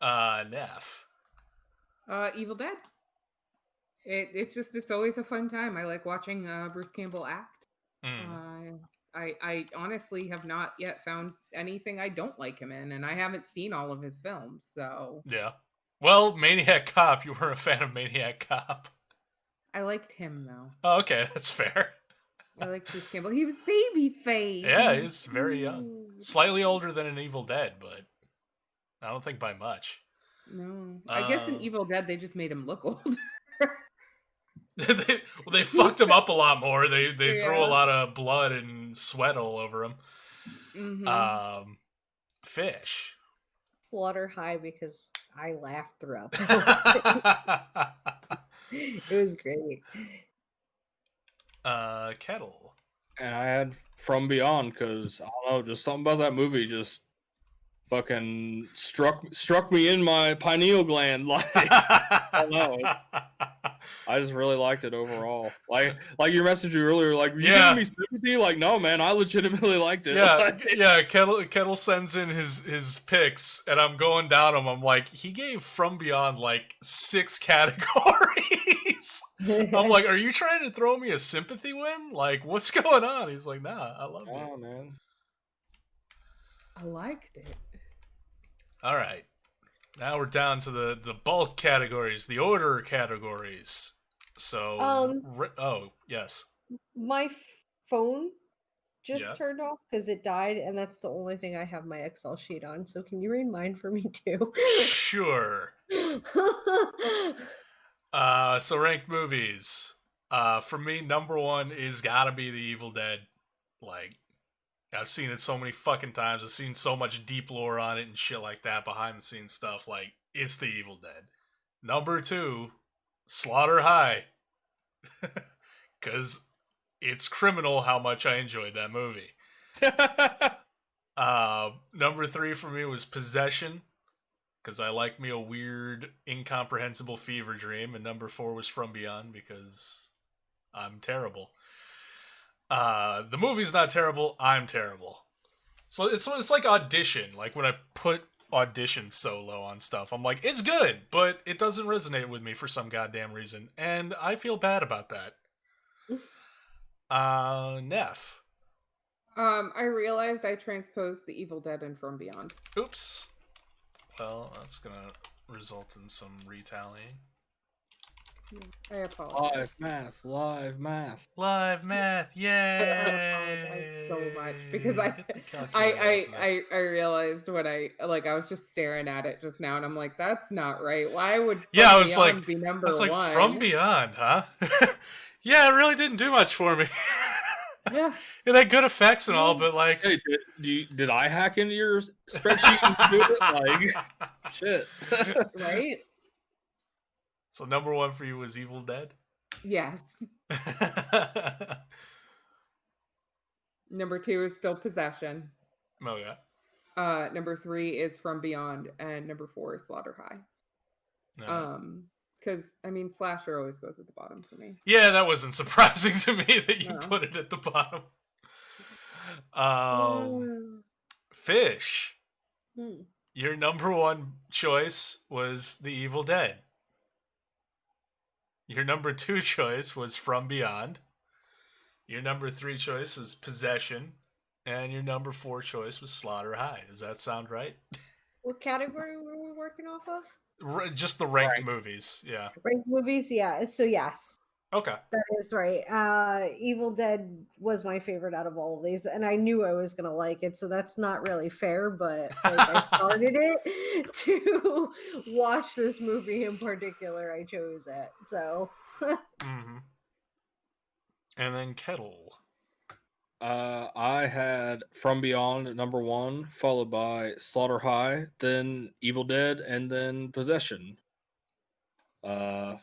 Neff. Evil Dead. It's always a fun time. I like watching Bruce Campbell act. I honestly have not yet found anything I don't like him in, and I haven't seen all of his films, so Yeah. Well, Maniac Cop, you were a fan of Maniac Cop. I liked him though. Oh, okay, that's fair. I like Bruce Campbell. He was Babyface. Yeah, he's very young. Slightly older than an Evil Dead, but I don't think by much. No. I guess in Evil Dead they just made him look older. they fucked him up a lot more. They Yeah. threw a lot of blood and sweat all over him. Fish. Slaughter High because I laughed throughout. It was great. Kettle. And I had From Beyond because I don't know, just something about that movie just fucking struck me in my pineal gland. Like, I don't know. I just really liked it overall. Like your message earlier, like, you giving me sympathy? Like, no, man, I legitimately liked it. Yeah. Kettle sends in his picks, and I'm going down them. I'm like, he gave From Beyond like 6 categories. I'm like, are you trying to throw me a sympathy win? Like, what's going on? He's like, nah, I loved it. Oh man, I liked it. All right. Now we're down to the bulk categories, the order categories. So, oh, yes. My phone just turned off because it died, and that's the only thing I have my Excel sheet on. So can you read mine for me too? Sure. So ranked movies. For me, number 1 is gotta be The Evil Dead. Like, I've seen it so many fucking times. I've seen so much deep lore on it and shit like that, behind the scenes stuff. Like, it's the Evil Dead. Number 2, Slaughter High. Because it's criminal how much I enjoyed that movie. Number 3 for me was Possession, because I like me a weird, incomprehensible fever dream. And number 4 was From Beyond, because I'm terrible. The movie's not terrible, I'm terrible. So it's like Audition. Like, when I put Audition solo on stuff, I'm like, it's good, but it doesn't resonate with me for some goddamn reason, and I feel bad about that. Neff. I realized I transposed The Evil Dead and From Beyond. Oops. Well, that's gonna result in some retallying. I apologize. Live math. Yay! I apologize so much because I realized when I was just staring at it just now, and I'm like, that's not right. Why would I was Beyond like, be number one? From Beyond, huh? Yeah, it really didn't do much for me. Yeah. It had good effects and all, but like, hey, did I hack into your spreadsheet and do it? Like, shit. Right? So number 1 for you was Evil Dead? Yes. Number 2 is still Possession. Oh yeah. Number 3 is From Beyond, and number 4 is Slaughter High. No. Because I mean, slasher always goes at the bottom for me. Yeah, that wasn't surprising to me that you put it at the bottom. Fish. Your number 1 choice was The Evil Dead. Your number 2 choice was From Beyond. Your number 3 choice was Possession. And your number 4 choice was Slaughter High. Does that sound right? What category were we working off of? Just the ranked movies, yeah. Ranked movies, yeah. So yes. Okay. That is right. Evil Dead was my favorite out of all of these, and I knew I was gonna like it, so that's not really fair, but like, I started it to watch this movie in particular. I chose it. So And then Kettle. I had From Beyond at number 1, followed by Slaughter High, then Evil Dead, and then Possession. Yeah,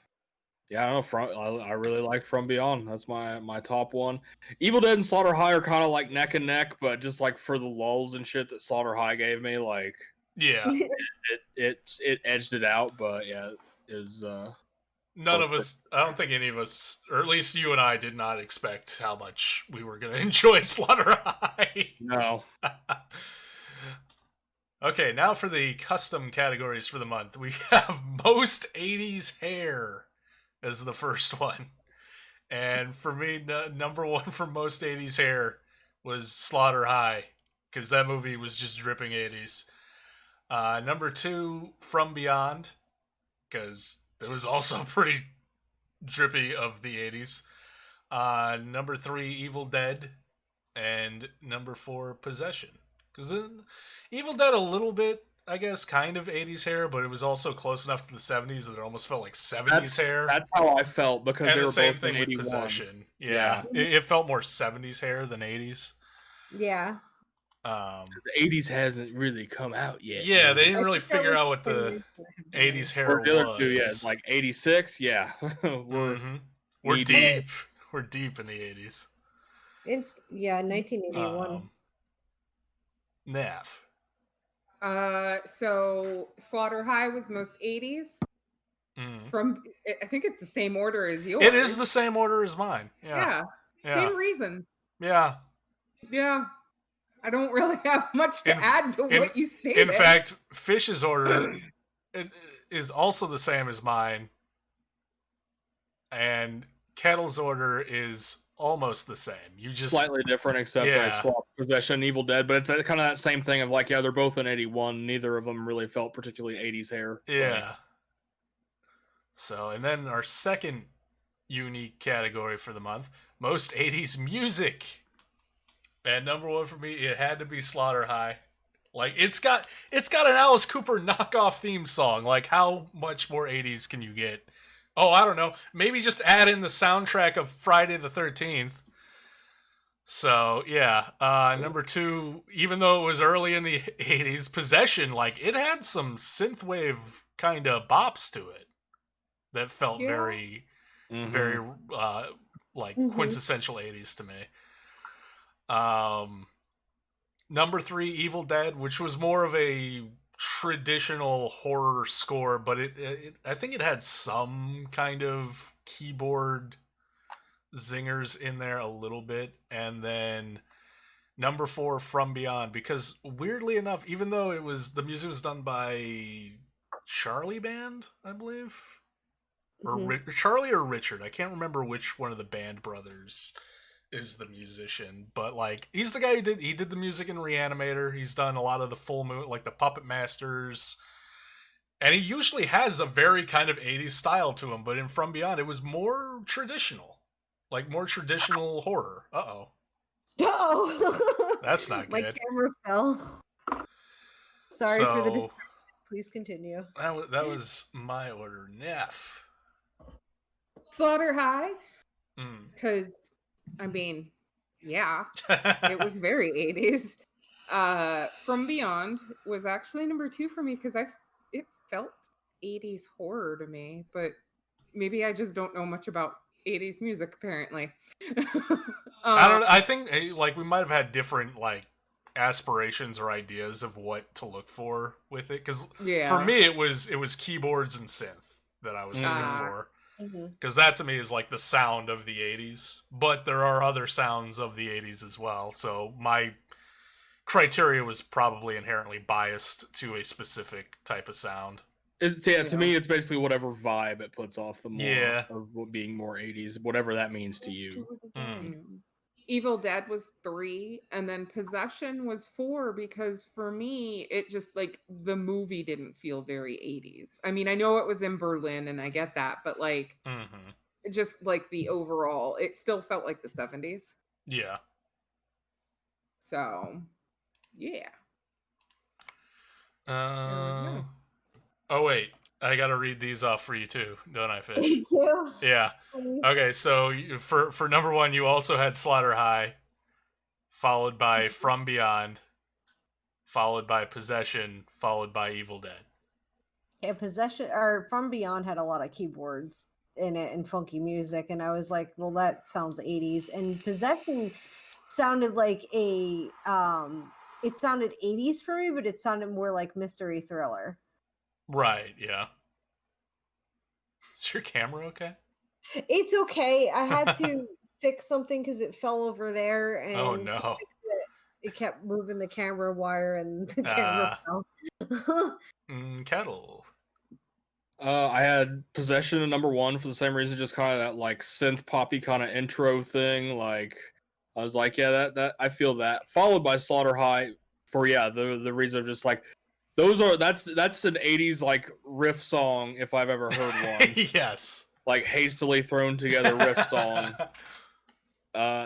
I don't know. I really liked From Beyond. That's my top one. Evil Dead and Slaughter High are kind of like neck and neck, but just like for the lulls and shit that Slaughter High gave me, like yeah, it edged it out. But yeah, it was. None of us, I don't think any of us, or at least you and I, did not expect how much we were going to enjoy Slaughter High. No. Okay, now for the custom categories for the month. We have most 80s hair as the first one. And for me, number 1 for most 80s hair was Slaughter High, because that movie was just dripping 80s. Number 2, From Beyond, because it was also pretty drippy of the 80s. Number 3, Evil Dead. And number 4, Possession. Because Evil Dead a little bit, I guess, kind of 80s hair, but it was also close enough to the 70s that it almost felt like 70s hair. That's how I felt, because and they the were same both thing in with 81. Possession. Yeah. It felt more 70s hair than 80s. yeah. The 80s hasn't really come out yet. Yeah, they didn't really figure out what the 80s hair was. The other two, yeah, like 86, yeah. We're deep. We're deep in the 80s. It's 1981. Nav. So Slaughter High was most 80s. From, I think it's the same order as yours. It is the same order as mine. Yeah. Same reason. Yeah. I don't really have much to add to what you stated. In fact, Fish's order is also the same as mine, and Kettle's order is almost the same. You just slightly different, except I swapped Possession and Evil Dead, but it's kind of that same thing of like, yeah, they're both in 81. Neither of them really felt particularly 80s hair. Yeah. So, and then our second unique category for the month, most 80s music. And number 1 for me, it had to be Slaughter High. Like, it's got an Alice Cooper knockoff theme song. Like, how much more 80s can you get? Oh, I don't know. Maybe just add in the soundtrack of Friday the 13th. So yeah, number 2, even though it was early in the 80s, Possession, like it had some synthwave kind of bops to it that felt Yeah. very, very like quintessential 80s to me. Number 3, Evil Dead, which was more of a traditional horror score, but I think it had some kind of keyboard zingers in there a little bit. And then number 4, From Beyond, because weirdly enough, even though the music was done by Charlie Band, I believe, or Charlie or Richard, I can't remember which one of the Band brothers is the musician, but like he's the guy who did the music in Reanimator. He's done a lot of the Full Moon, like the Puppet Masters, and he usually has a very kind of 80s style to him, but in From Beyond it was more traditional, like more traditional horror. Uh-oh. That's not My good. camera fell. Sorry for the distraction. Please continue. That was my order. Neff. Slaughter High. Because, I mean, yeah, it was very 80s. From Beyond was actually number 2 for me because it felt 80s horror to me, but maybe I just don't know much about 80s music apparently. I think like we might have had different like aspirations or ideas of what to look for with it, because for me it was keyboards and synth that I was looking for, because that to me is like the sound of the 80s, but there are other sounds of the 80s as well, so my criteria was probably inherently biased to a specific type of sound. To me, it's basically whatever vibe it puts off the more of being more 80s, whatever that means to you. Evil Dead was 3, and then Possession was 4, because for me, it just like the movie didn't feel very 80s. I mean, I know it was in Berlin, and I get that, but like, just like the overall, it still felt like the 70s. Yeah. So, yeah. Oh wait, I gotta read these off for you too, don't I, Fish? Thank you. Yeah. Okay, so for number 1, you also had Slaughter High, followed by From Beyond, followed by Possession, followed by Evil Dead. Yeah, Possession or From Beyond had a lot of keyboards in it and funky music, and I was like, well, that sounds 80s. And Possession sounded like it sounded 80s for me, but it sounded more like mystery thriller. Right, yeah. Is your camera okay? It's okay. I had to fix something because it fell over there, and oh no, it kept moving the camera wire, and the camera fell. Kettle. I had Possession at number 1 for the same reason, just kind of that like synth poppy kind of intro thing. Like I was like, yeah, that I feel that. Followed by Slaughter High for the reason of just like that's an 80s like riff song if I've ever heard one. Yes. Like hastily thrown together riff song.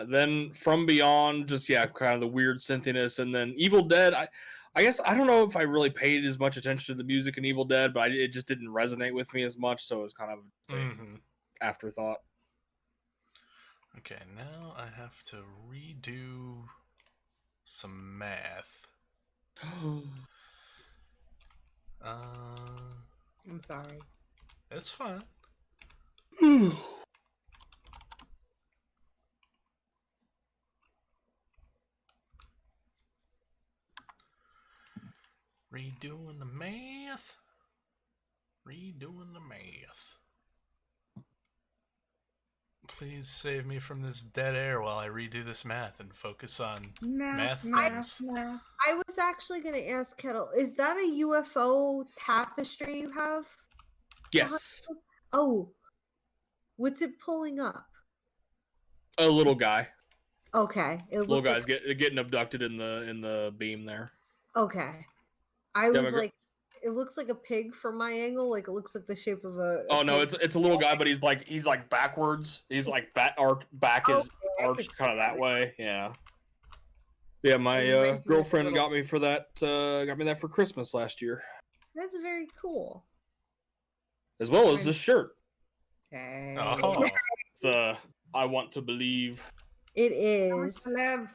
Then From Beyond, just kind of the weird synthiness, and then Evil Dead. I guess I don't know if I really paid as much attention to the music in Evil Dead, but it just didn't resonate with me as much, so it was kind of an afterthought. Okay, now I have to redo some math. I'm sorry. It's fine. Redoing the math. Please save me from this dead air while I redo this math and focus on math things. I was actually going to ask Kettle, is that a UFO tapestry you have? Yes. Oh, what's it pulling up? A little guy. Okay. Little guy's getting abducted in the beam there. Okay. I was like, it looks like a pig from my angle. Like it looks like the shape of a. Oh no, it's a little guy, but he's like backwards. He's like back is arched kind of that way. Yeah. Yeah, my girlfriend got me for that. Got me that for Christmas last year. That's very cool. As well as this shirt. Okay. Oh. The I Want to Believe. It is. Live.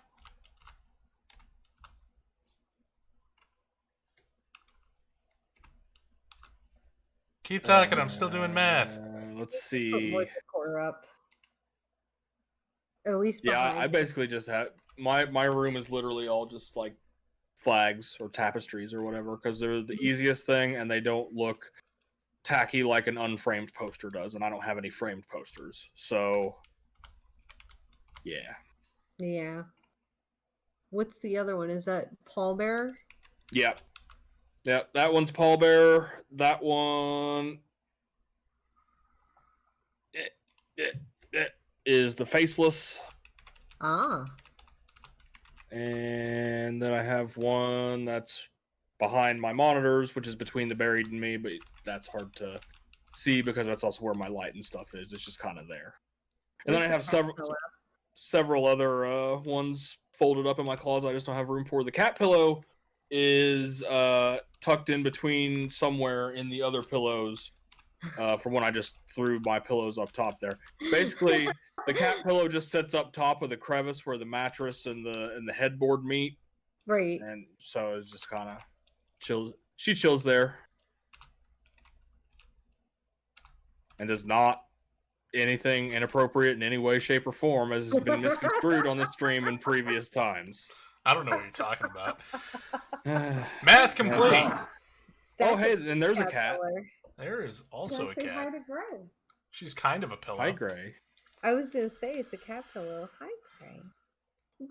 Keep talking. I'm still doing math. Let's Put see. more decor up. At least Yeah, behind. I basically just have my room is literally all just like flags or tapestries or whatever because they're the easiest thing and they don't look tacky like an unframed poster does, and I don't have any framed posters. So, yeah. Yeah. What's the other one? Is that pallbearer? Yep. Yep, that one's pallbearer. That one it is the faceless. Ah. And then I have one that's behind my monitors, which is between the buried and me, but that's hard to see because that's also where my light and stuff is. It's just kind of there. And then I have several other ones folded up in my closet I just don't have room for. The cat pillow is tucked in between somewhere in the other pillows from when I just threw my pillows up top there. Basically, the cat pillow just sits up top of the crevice where the mattress and the headboard meet. Right. And so it's just kind of chills. She chills there. And does not anything inappropriate in any way, shape, or form as has been misconstrued on this stream in previous times. I don't know what you're talking about. Math complete. Oh, hey, and there's a cat. There is also a cat. Hi to Gray. She's kind of a pillow. Hi, Gray. I was gonna say it's a cat pillow. Hi, Gray.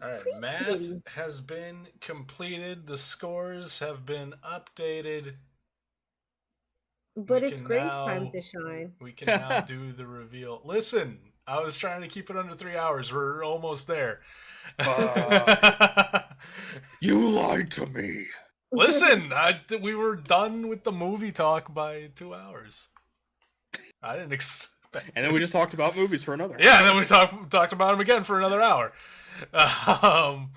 All right, math has been completed. The scores have been updated. But it's Gray's time to shine. We can now do the reveal. Listen, I was trying to keep it under 3 hours. We're almost there. You lied to me. Listen, we were done with the movie talk by 2 hours. I didn't expect. And then we just talked about movies for another. Yeah, and then we talked about them again for another hour. That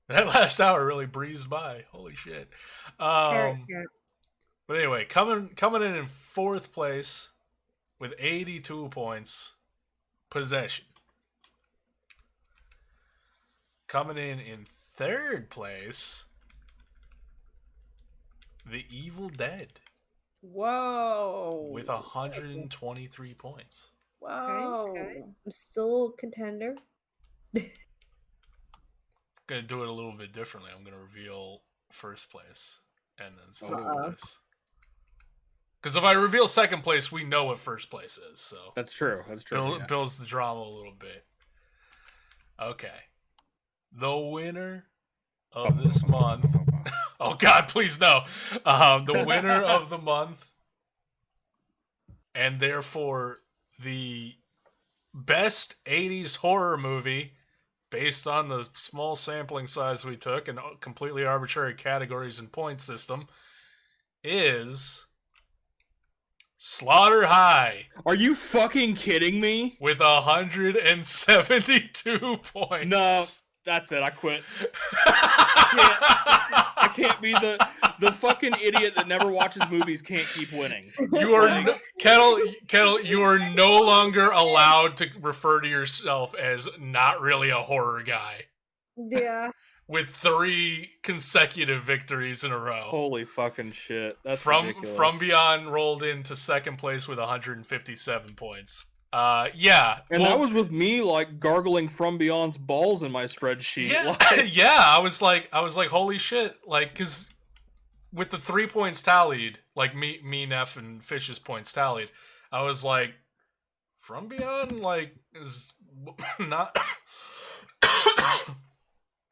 last hour really breezed by. Holy shit. But anyway, coming in fourth place with 82 points, Possession. Coming in third place, The Evil Dead. Whoa. With 123 points. Whoa. Okay. I'm still a contender. Gonna do it a little bit differently. I'm gonna reveal first place and then second place. Because if I reveal second place, we know what first place is. So that's true. That's true. Builds the drama a little bit. Okay. The winner of this month. Oh God, please no. The winner of the month, and therefore the best 80s horror movie based on the small sampling size we took and completely arbitrary categories and point system, is Slaughter High. Are you fucking kidding me? With 172 points. No, that's it. I quit. I can't be the fucking idiot that never watches movies can't keep winning. You are Kettle. You are no longer allowed to refer to yourself as not really a horror guy. Yeah. With 3 consecutive victories in a row. Holy fucking shit! That's ridiculous. From Beyond rolled into second place with 157 points. Yeah, and that was with me like gargling From Beyond's balls in my spreadsheet. Yeah, yeah. I was like, holy shit! Like, because with the 3 points tallied, like me, Neff, and Fish's points tallied, I was like, From Beyond, like, is not.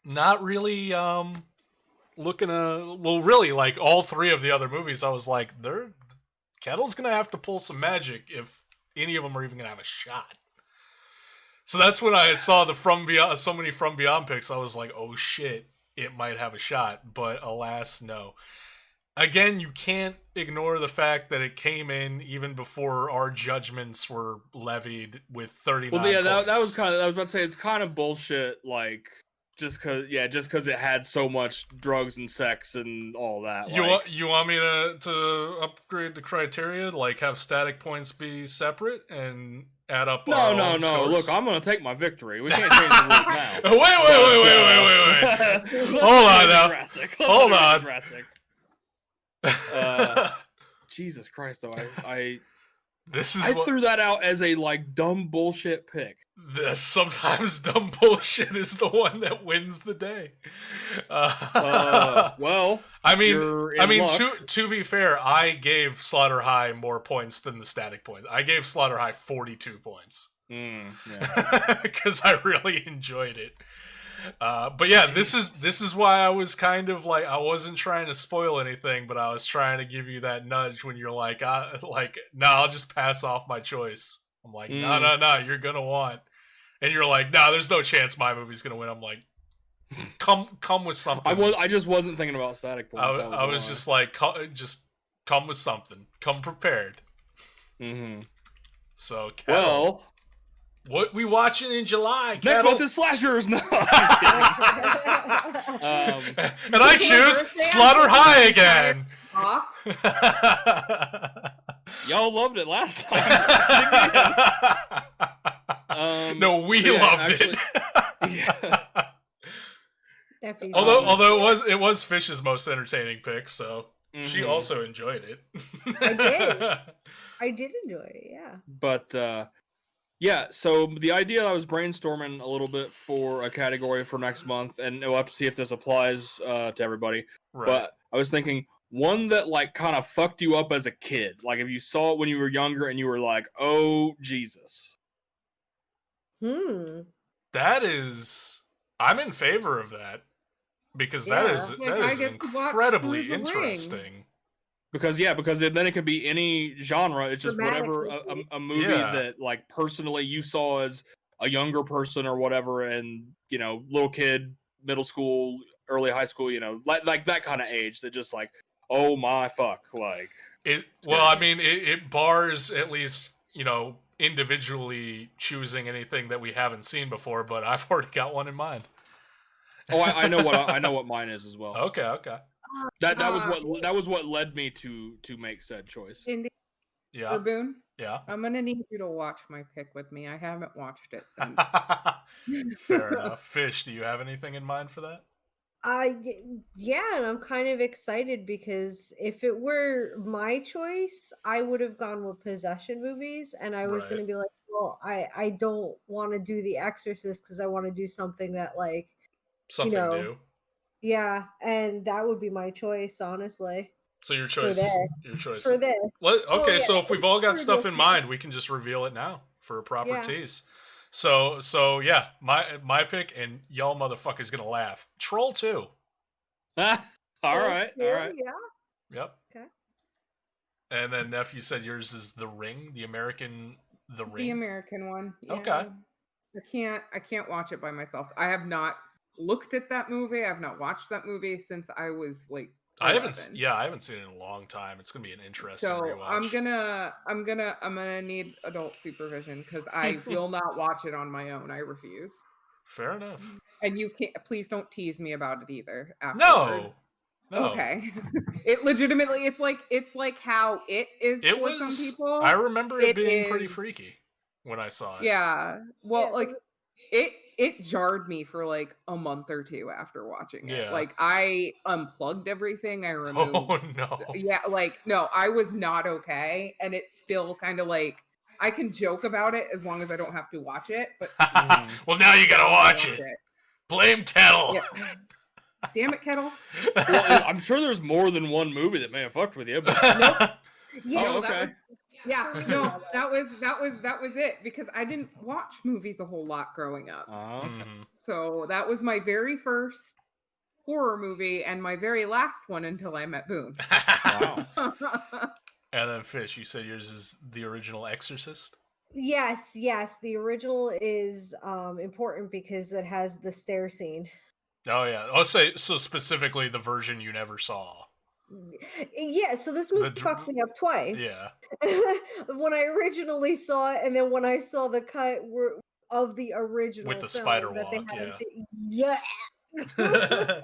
Not really looking well, really, like all 3 of the other movies, I was like, Kettle's gonna have to pull some magic if any of them are even gonna have a shot. So that's when I saw the so many From Beyond picks, I was like, oh shit, it might have a shot, but alas, no. Again, you can't ignore the fact that it came in even before our judgments were levied with 39 Well, yeah, points. that was kind of, I was about to say, it's kind of bullshit, like, just because it had so much drugs and sex and all that. You want me to upgrade the criteria, like have static points be separate and add up? No. Scores? Look, I'm gonna take my victory. We can't change the rules now. Wait. Hold on now. Hold on. Jesus Christ, though, I I threw that out as a dumb bullshit pick. Sometimes dumb bullshit is the one that wins the day. Well, I mean, to be fair, I gave Slaughter High more points than the static points. I gave Slaughter High 42 points. Because I really enjoyed it. But yeah, this is why I was kind of like, I wasn't trying to spoil anything, but I was trying to give you that nudge when you're like, I'll just pass off my choice. I'm like, no, you're gonna want, and you're like, no, there's no chance my movie's gonna win. I'm like, come with something. I just wasn't thinking about static points. I was just like, come with something. Come prepared. Mm-hmm. So, Kettle, what we watching in July? Next month is slashers. No, and I choose Slaughter High again. Y'all loved it last time. No, we loved it. Yeah. Although it was Fish's most entertaining pick, so she also enjoyed it. I did enjoy it, yeah. But yeah, so the idea I was brainstorming a little bit for a category for next month, and we'll have to see if this applies to everybody. Right. But I was thinking one that kind of fucked you up as a kid. Like if you saw it when you were younger and you were like, "Oh Jesus." That is, I'm in favor of that because that is incredibly interesting. Because then it can be any genre. It's just whatever a movie that personally you saw as a younger person or whatever, and little kid, middle school, early high school, like that kind of age that just oh my fuck, it. Well, I mean, it bars at least individually choosing anything that we haven't seen before, but I've already got one in mind. Oh, I know what mine is as well. Okay. That was what led me to make said choice. Indy, yeah. Boone, yeah. I'm gonna need you to watch my pick with me. I haven't watched it since. Fair enough. Fish, do you have anything in mind for that? Yeah, and I'm kind of excited because if it were my choice, I would have gone with possession movies, and I was going to be like, well, I don't want to do The Exorcist because I want to do something that something new. Yeah, and that would be my choice, honestly. So your choice for this. Okay, so if we've all got stuff in mind, we can just reveal it now for a proper tease. So yeah, my pick, and y'all motherfuckers gonna laugh. Troll 2. All right. Yeah. Yep. Okay. And then Neff, you said yours is The Ring, the American Ring. The American one. Yeah. Okay. I can't watch it by myself. I have not looked at that movie. I have not watched that movie since I was 11. I haven't seen it in a long time. It's gonna be an interesting rewatch. I'm gonna need adult supervision because I will not watch it on my own. I refuse. Fair enough. And you can't. Please don't tease me about it either. Afterwards. No. Okay. It legitimately. It's like how it is for some people. I remember it being pretty freaky when I saw it. Yeah. Well, it jarred me for a month or two after watching it. Yeah. I unplugged everything. I removed. Oh no. Yeah, no, I was not okay, and it's still kind of I can joke about it as long as I don't have to watch it. But well, now you gotta watch it. Blame Kettle. Yeah. Damn it, Kettle. Well, I'm sure there's more than one movie that may have fucked with you. But... Nope. Yeah. Okay. That was it because I didn't watch movies a whole lot growing up. Okay. So that was my very first horror movie and my very last one until I met Boone. Wow. And then Fish, you said yours is the original Exorcist? Yes. The original is important because it has the stair scene. Oh yeah. I'll say so specifically the version you never saw. Yeah, so this movie fucked me up twice. Yeah. When I originally saw it, and then when I saw the cut of the original with the film spider that they walk. had Yeah. yeah.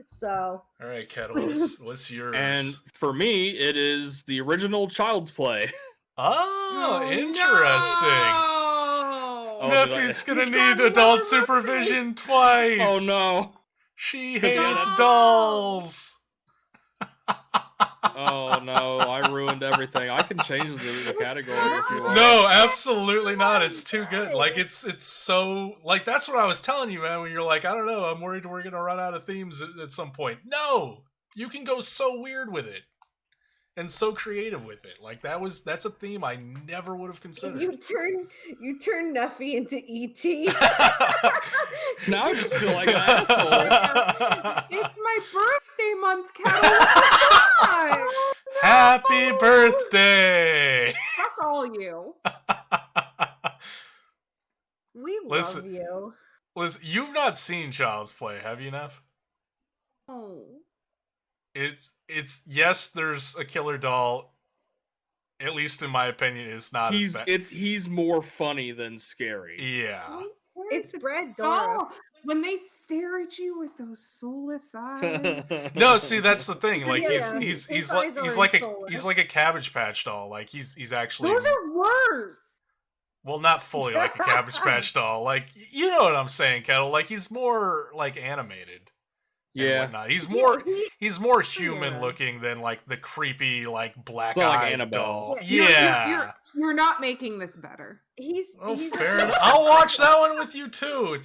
So all right, Kettle, what's yours? And for me, it is the original Child's Play. Oh, interesting. No! Neffy's gonna need adult supervision twice. Oh no. She hates dolls. Oh no, I ruined everything. I can change the category if you want. No, absolutely not. It's too good. Like it's so like that's what I was telling you, man. When you're like, I don't know, I'm worried we're gonna run out of themes at some point. No, you can go so weird with it and so creative with it. Like that's a theme I never would have considered. you turn Neffy into E.T. Now I just feel like an asshole. It's my birthday month, Cat. Happy birthday! Fuck all you. We Listen. love you. Liz, you've not seen Child's Play, have you, Neff? Oh. It's yes, there's a killer doll. At least in my opinion, it's not as bad. He's more funny than scary. Yeah. It's Brad Dourif. Oh, when they stare at you with those soulless eyes. No, see that's the thing. Like Yeah, he's his like eyes are he's like a Cabbage Patch doll. Like he's actually Those are worse. well, not fully like a Cabbage Patch doll. Like you know what I'm saying, Kettle. Like he's more like animated. Yeah. Whatnot. He's more human looking than like the creepy like black eye like doll. Yeah. You're not making this better. He's Fair enough. I'll watch that one with you too.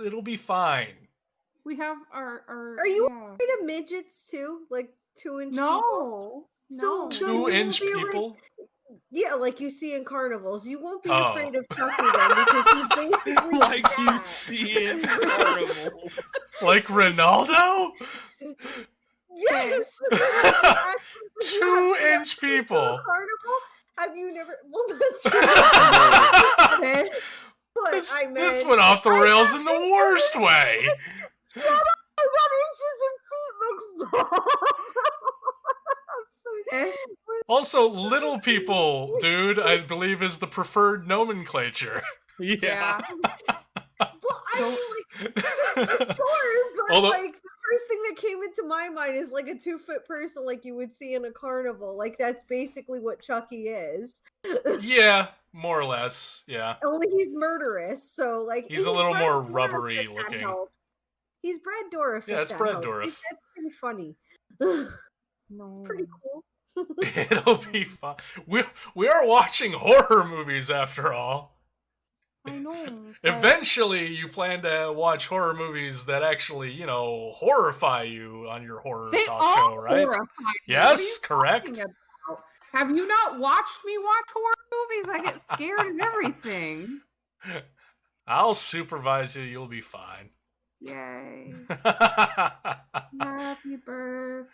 It'll be fine. We have our Are you afraid of midgets too? Like 2-inch people? No. So 2-inch people? Yeah, like you see in carnivals. You won't be Oh. afraid of Chucky then because he's basically Like you that. see in carnivals. Like Ronaldo? Yes. 2-inch people. Carnival? Have you never? Well, that's This went off the rails in the worst way. I got inches and feet mixed up. I'm so. Also, little people, dude, I believe is the preferred nomenclature. Yeah. Well, I mean, like, sure, but Although- like the first thing that came into my mind is like a 2-foot person, like you would see in a carnival. Like that's basically what Chucky is. Yeah, more or less. Yeah. Only he's murderous, so like He's a little more rubbery if that looking. helps. He's Brad Dourif. Yeah, if it's that Brad helps. Dourif. That's pretty funny. No. Pretty cool. It'll be fun. We are watching horror movies after all. I know. Eventually, you plan to watch horror movies that actually, horrify you on your horror They talk all show, right? horrify me. Yes, What are you correct. talking about? Have you not watched me watch horror movies? I get scared of everything. I'll supervise you. You'll be fine. Yay. Happy birthday.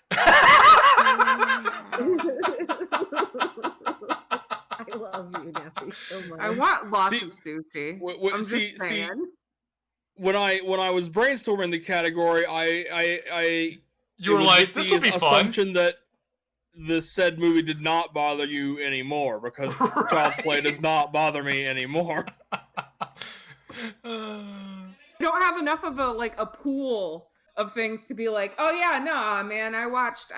I love you, Neffy, so much. I want lots See, of sushi. I'm just saying. when I was brainstorming the category, I You were like, this will be fun. Assumption that the said movie did not bother you anymore because Child's Play does not bother me anymore. I don't have enough of a pool of things to be like, oh yeah, nah, man, I watched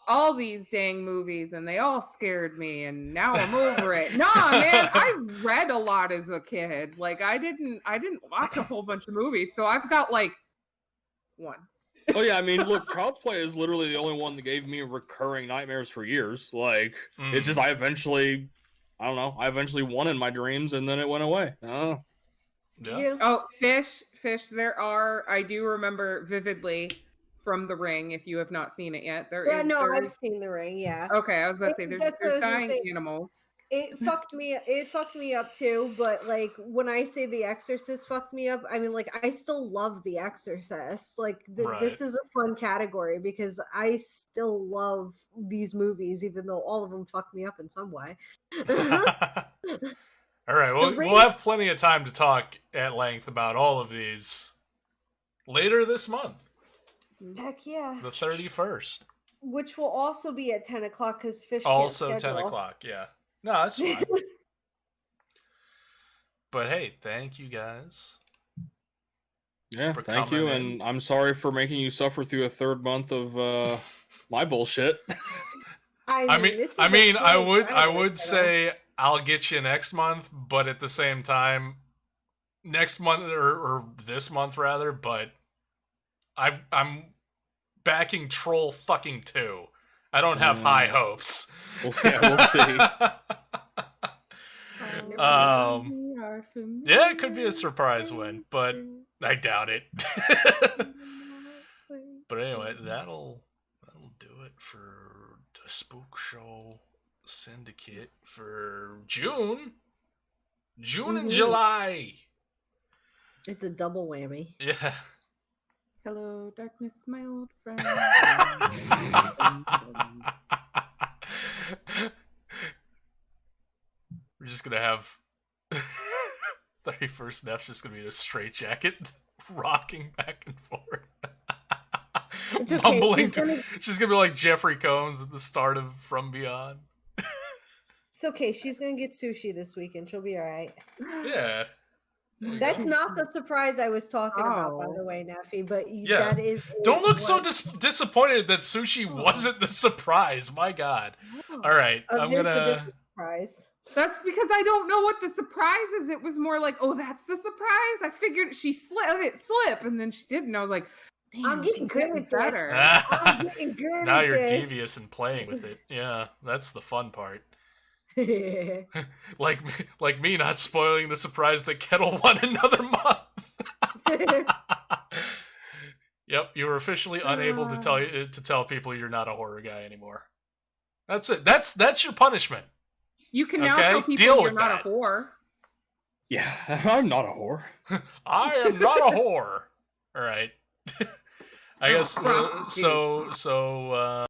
all these dang movies and they all scared me and now I'm over it. Nah, man, I read a lot as a kid. Like I didn't watch a whole bunch of movies, so I've got like one. Oh yeah, I mean, look, Child's Play is literally the only one that gave me recurring nightmares for years. Like, it's just I eventually won in my dreams and then it went away. Oh. Yeah. Oh, fish. I do remember vividly from The Ring. If you have not seen it yet, I've seen The Ring. Yeah. Okay, I was about to say there's dying animals. It fucked me up too, but like when I say The Exorcist fucked me up, I mean like I still love The Exorcist. Like this is a fun category because I still love these movies, even though all of them fucked me up in some way. All right, we'll have plenty of time to talk at length about all of these later this month. Heck yeah. The 31st. Which will also be at 10 o'clock because Fish Also can't 10 schedule. o'clock, yeah. No, that's fine. But hey, thank you guys. Yeah, thank you, and I'm sorry for making you suffer through a third month of my bullshit. I would say I'll get you next month, but at the same time, next month or this month rather. But I'm backing Troll fucking 2. I don't have high hopes. We'll see. Yeah, it could be a surprise win, but I doubt it. But anyway, that'll do it for the Spookshow Syndicate for June and July. It's a double whammy. Yeah. Hello, darkness, my old friend. We're just gonna have 31st Neff's just gonna be in a straitjacket, rocking back and forth. It's okay. Mumbling. She's gonna be like Jeffrey Combs at the start of From Beyond. It's okay. She's gonna get sushi this weekend. She'll be all right. Yeah. That's not the surprise I was talking about, by the way, Neffy. But that is. Don't look so disappointed that sushi wasn't the surprise. My God. All right, I'm gonna. Surprise. That's because I don't know what the surprise is. It was more like, oh, that's the surprise. I figured she let it slip, and then she didn't. I was like, I'm getting good at better. I'm getting good now you're devious and playing with it. Yeah, that's the fun part. like me not spoiling the surprise that Kettle won another month. Yep, you were officially unable to tell people you're not a horror guy anymore. That's it. That's your punishment. You can now tell people you're not a whore. Yeah, I'm not a whore. I am not a whore. All right. I guess so.